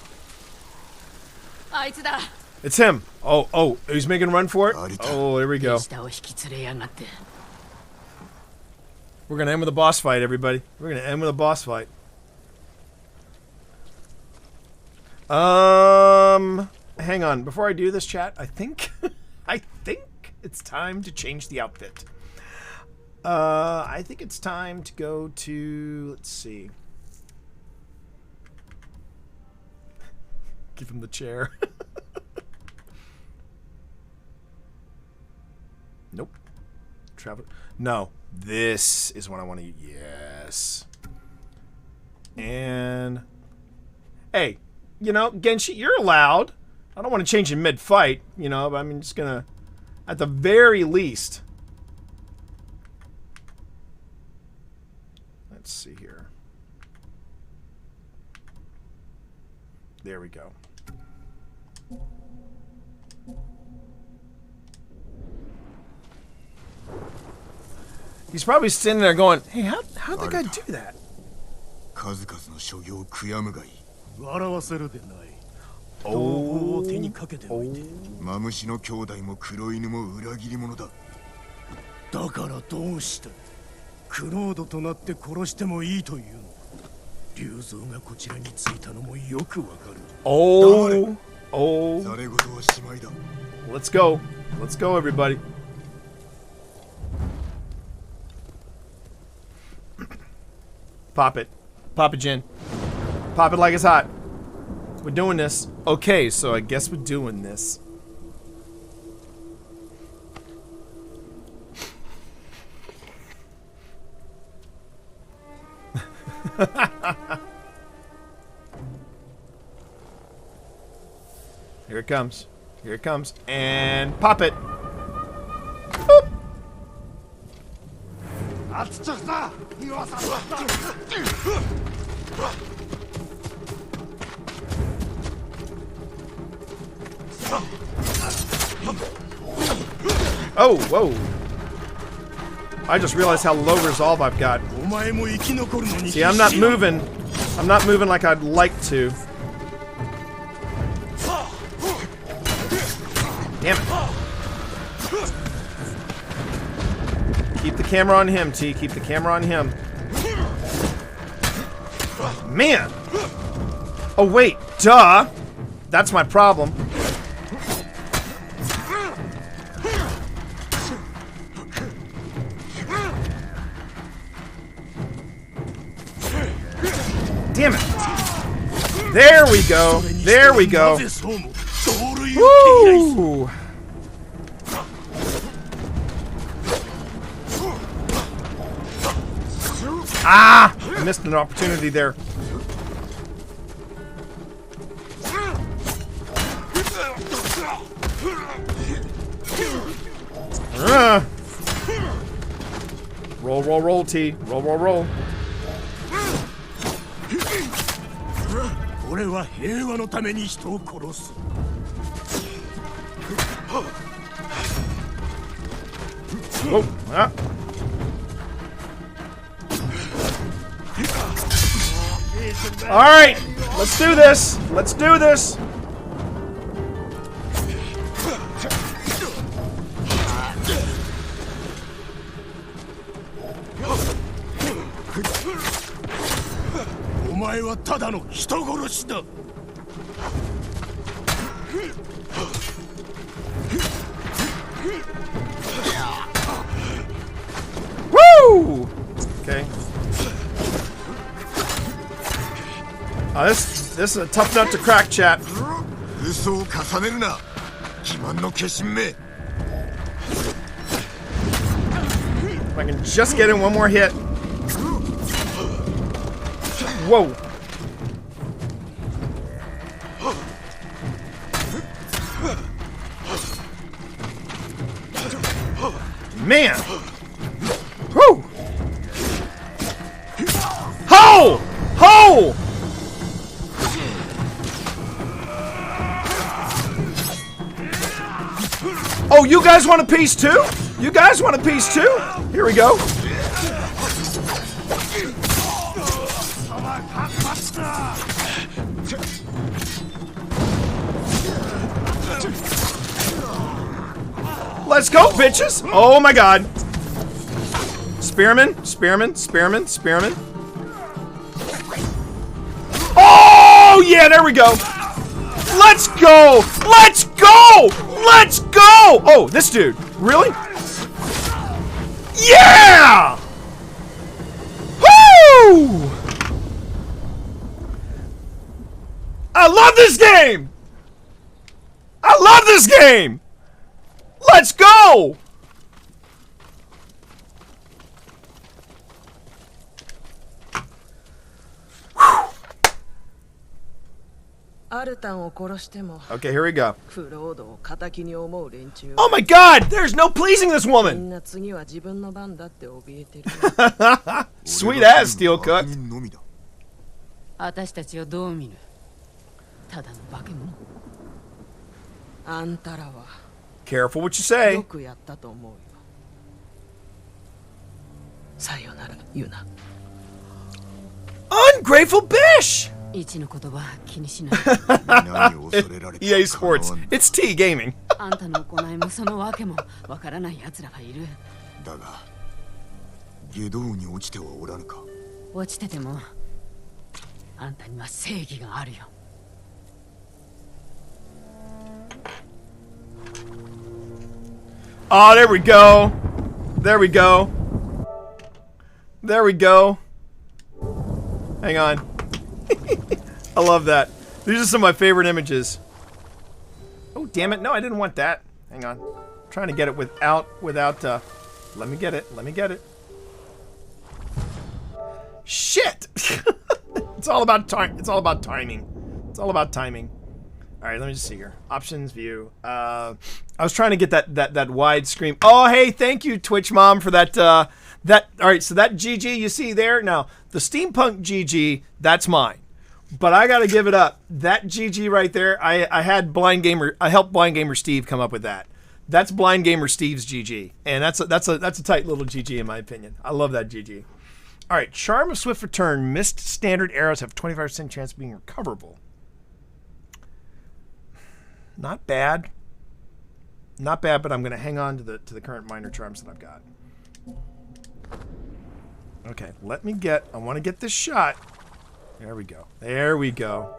It's him. Oh, he's making a run for it. Oh, there we go. 下を引き連れやがって We're gonna end with a boss fight, everybody. We're gonna end with a boss fight. Hang on. Before I do this, chat, I think it's time to change the outfit. I think it's time to go to, let's see. Give him the chair. Nope. Travel. No. This is what I want to use. Yes. And hey, you know, Genshi, you're allowed. I don't want to change in mid-fight, you know, but I'm just gonna, at the very least. Let's see here. There we go. He's probably sitting there going, hey, how'd that guy do that? 数々の所業を悔やむがいい。笑わせるでない。おー。同胞を手にかけておいて。マムシの兄弟も黒犬も裏切り者だ。だからどうした？クロードとなって殺してもいいというの。竜蔵がこちらに着いたのもよくわかる。Oh. ざれ言はしまいだ。Let's go. Let's go, everybody. Pop it. Pop it, Jin. Pop it like it's hot. We're doing this. Okay, so I guess we're doing this. Here it comes. Here it comes. And pop it. Boop. Oh, whoa. I just realized how low resolve I've got. See, I'm not moving. I'm not moving like I'd like to. Damn it. Keep the camera on him, T. Keep the camera on him. Man! Oh, wait. Duh! That's my problem. Damn it. There we go. There we go. Woo! Ah! I missed an opportunity there. Roll, roll, roll, T. Roll, roll, roll. Oh, ah. All right, let's do this. Let's do this. Woo! Okay. Oh, this is a tough nut to crack, chat. If I can just get in one more hit. Whoa. Man. Whew. Ho! Ho! Oh, you guys want a piece too? You guys want a piece too? Here we go. Let's go, bitches! Oh my god. Spearman, spearman, spearman, spearman. Oh, yeah, there we go. Let's go! Let's go! Let's go! Oh, this dude. Really? Yeah! Woo! I love this game! I love this game! Let's go! Okay, here we go. Oh my god! There's no pleasing this woman! Sweet ass, Steel Cut. Careful what you say. Ungrateful bish! EA Sports. It's T Gaming. Oh, there we go. There we go. There we go. Hang on. I love that. These are some of my favorite images. Oh, damn it. No, I didn't want that. Hang on. I'm trying to get it without, let me get it. Let me get it. Shit! It's all about time. It's all about timing. It's all about timing. All right, let me just see here. Options, view. I was trying to get that wide screen. Oh, hey, thank you, Twitch Mom, for that. All right, so that GG you see there. Now, the Steampunk GG, that's mine. But I gotta give it up. That GG right there, I had Blind Gamer. I helped Blind Gamer Steve come up with that. That's Blind Gamer Steve's GG, and that's a tight little GG in my opinion. I love that GG. All right, Charm of Swift Return. Missed standard arrows have 25% chance of being recoverable. Not bad. Not bad, but I'm going to hang on to the current minor charms that I've got. Okay, let me get... I want to get this shot. There we go. There we go.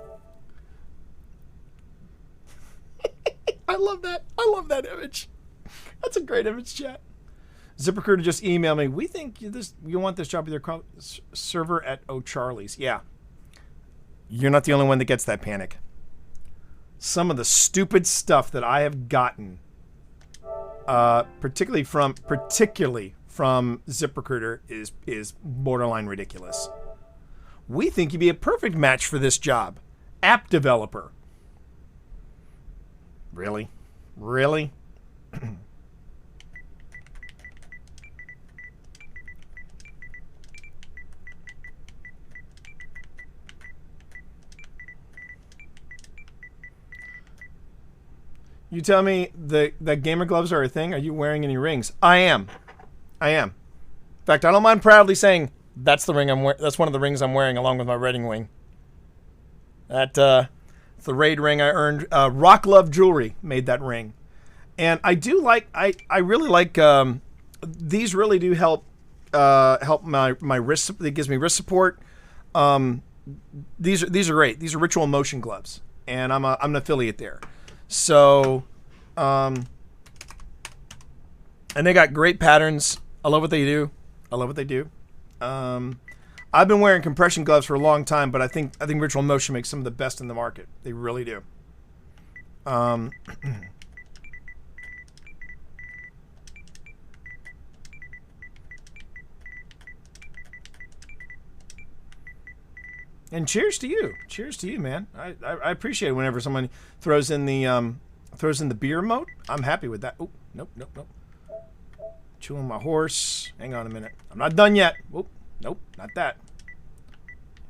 I love that. I love that image. That's a great image, chat. ZipRecruiter just emailed me. We think you want this job with your server at O'Charlie's. Yeah. You're not the only one that gets that panic. Some of the stupid stuff that I have gotten, particularly from ZipRecruiter, is borderline ridiculous. We think you'd be a perfect match for this job. App developer. Really? Really? You tell me that gamer gloves are a thing. Are you wearing any rings? I am. I am. In fact, I don't mind proudly saying that's the ring I'm wearing. That's one of the rings I'm wearing along with my wedding ring. That the raid ring I earned. Rock Love Jewelry made that ring, and I do like. I really like. These really do help. Help my wrist. It gives me wrist support. These are great. These are Ritual Motion gloves, and I'm an affiliate there. So, and they got great patterns. I love what they do. I love what they do. I've been wearing compression gloves for a long time, but I think Ritual Motion makes some of the best in the market. They really do. And cheers to you. Cheers to you, man. I appreciate it whenever someone throws in the beer emote. I'm happy with that. Oh, nope. Chewing my horse. Hang on a minute. I'm not done yet. Oh, nope, not that.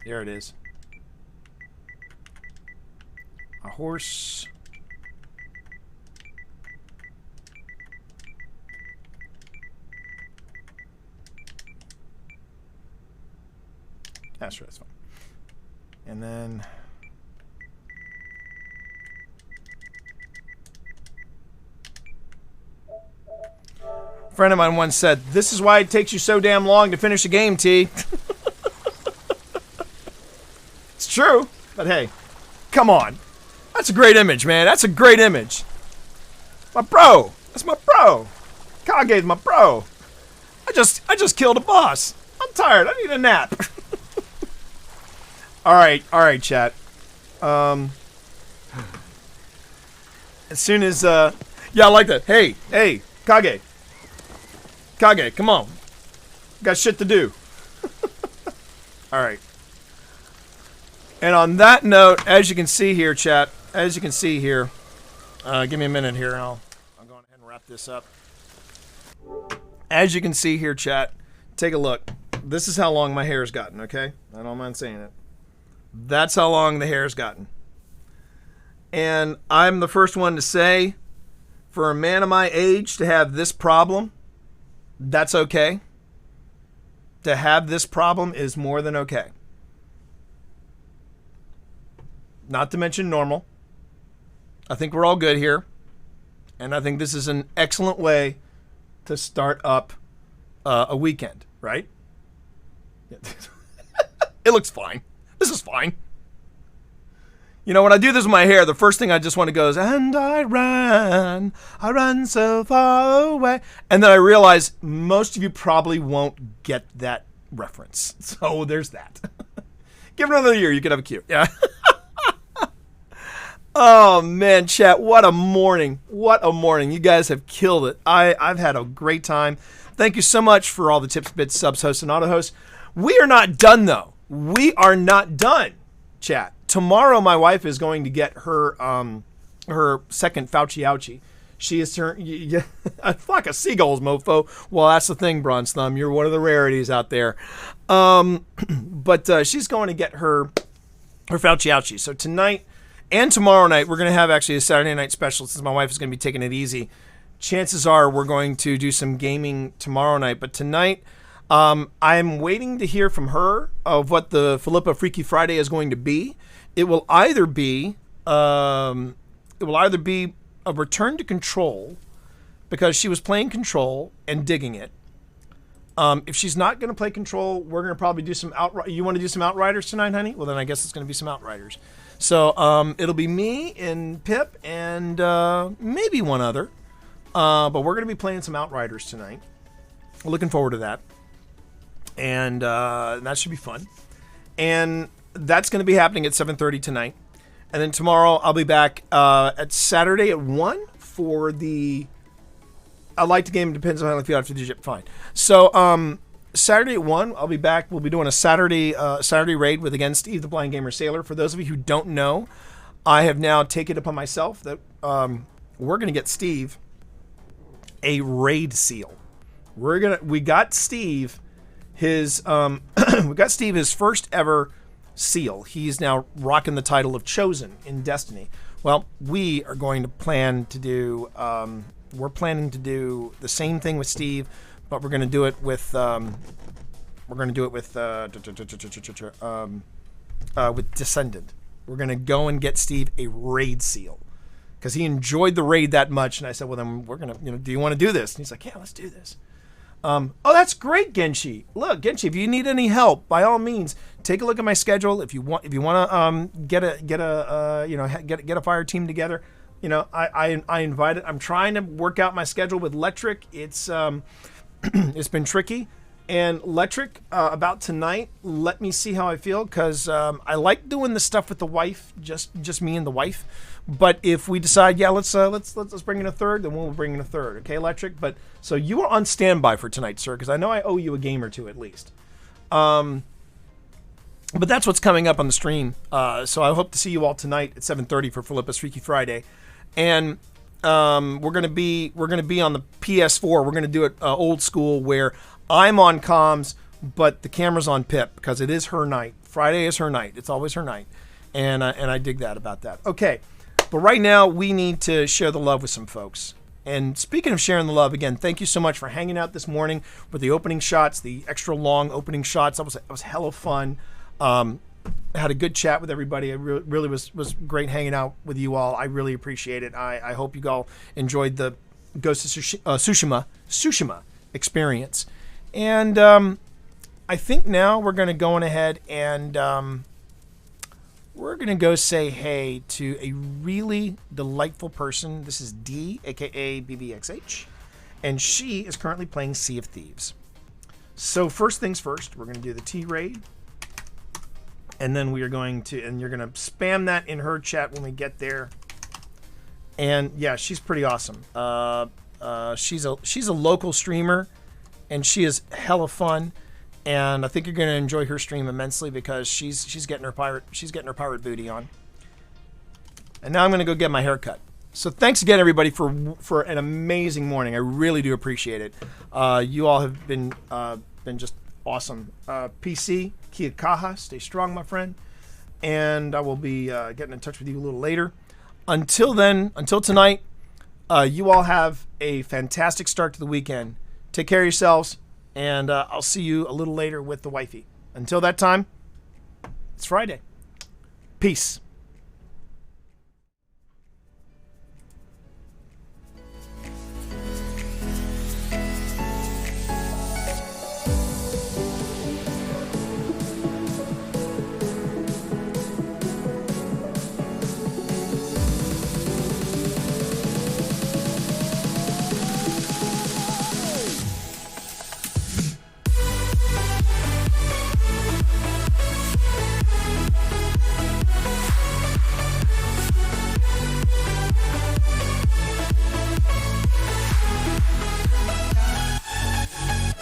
There it is. A horse. That's right, that's fine. And then A friend of mine once said, "This is why it takes you so damn long to finish a game, T." It's true, but hey, come on. That's a great image, man. That's a great image. My bro. That's my bro. Kage's my bro. I just killed a boss. I'm tired. I need a nap. All right, chat. As soon as yeah, I like that. Hey, Kage, come on. Got shit to do. All right. And on that note, as you can see here, chat, give me a minute here, and I'll go ahead and wrap this up. As you can see here, chat, take a look. This is how long my hair's gotten, okay? I don't mind saying it. That's how long the hair's gotten. And I'm the first one to say, for a man of my age to have this problem, that's okay. To have this problem is more than okay. Not to mention normal. I think we're all good here. And I think this is an excellent way to start up a weekend, right? It looks fine. This is fine. You know, when I do this with my hair, the first thing I just want to go is, and I ran so far away. And then I realize most of you probably won't get that reference. So there's that. Give it another year, you could have a cue. Yeah. Oh, man, chat, what a morning. What a morning. You guys have killed it. I've had a great time. Thank you so much for all the tips, bits, subs, hosts, and auto hosts. We are not done, though. We are not done, chat. Tomorrow, my wife is going to get her second Fauci ouchie. She is turned a flock of seagulls, mofo. Well, that's the thing, Bronze Thumb. You're one of the rarities out there. But she's going to get her Fauci ouchie. So tonight and tomorrow night, we're going to have actually a Saturday night special since my wife is going to be taking it easy. Chances are we're going to do some gaming tomorrow night. But tonight, I'm waiting to hear from her of what the Philippa Freaky Friday is going to be. It will either be a return to Control, because she was playing Control and digging it. If she's not going to play Control, we're going to probably do some You want to do some Outriders tonight, honey? Well, then I guess it's going to be some Outriders. So it'll be me and Pip and maybe one other. But we're going to be playing some Outriders tonight. Looking forward to that. And that should be fun. And that's going to be happening at 7:30 tonight. And then tomorrow I'll be back at Saturday at 1 for the... I like the game. Depends on how I feel after the DJ. Fine. So Saturday at 1, I'll be back. We'll be doing a Saturday raid with, again, Steve the Blind Gamer Sailor. For those of you who don't know, I have now taken it upon myself that we're going to get Steve a raid seal. We got Steve his first ever seal. He's now rocking the title of Chosen in Destiny. Well, we are going to plan to do we're planning to do the same thing with Steve, but we're going to do it with Descendant. We're going to go and get Steve a raid seal because he enjoyed the raid that much. And I said, well, then we're going to, do you want to do this? And he's like, yeah, let's do this. Oh, that's great, Genshi. Look, Genshi, if you need any help, by all means, take a look at my schedule. If you want to get a fire team together, I invite it. I'm trying to work out my schedule with Electric. It's it's been tricky. And Electric, about tonight, let me see how I feel, because I like doing the stuff with the wife, just me and the wife. But if we decide, yeah, let's bring in a third, then we'll bring in a third, okay, Electric? But so you are on standby for tonight, sir, because I know I owe you a game or two at least. But that's what's coming up on the stream. So I hope to see you all tonight at 7:30 for Philippa's Freaky Friday, and we're gonna be on the PS4. We're gonna do it old school, where I'm on comms, but the camera's on Pip, because it is her night. Friday is her night. It's always her night, and I dig that about that. Okay. But right now, we need to share the love with some folks. And speaking of sharing the love, again, thank you so much for hanging out this morning with the opening shots, the extra long opening shots. That was hella fun. I had a good chat with everybody. It really was great hanging out with you all. I really appreciate it. I hope you all enjoyed the Ghost of Tsushima experience. And I think now we're going to go on ahead and we're going to go say hey to a really delightful person. This is D, a.k.a. BBXH, and she is currently playing Sea of Thieves. So first things first, we're going to do the T-Raid, and then we are going to, and you're going to spam that in her chat when we get there. And yeah, she's pretty awesome. She's a local streamer, and she is hella fun. And I think you're going to enjoy her stream immensely because she's getting her pirate booty on. And now I'm going to go get my hair cut. So thanks again, everybody, for an amazing morning. I really do appreciate it. You all have been just awesome. PC, Kia Kaha, stay strong, my friend. And I will be getting in touch with you a little later. Until then, until tonight, you all have a fantastic start to the weekend. Take care of yourselves, and I'll see you a little later with the wifey. Until that time, it's Friday. Peace.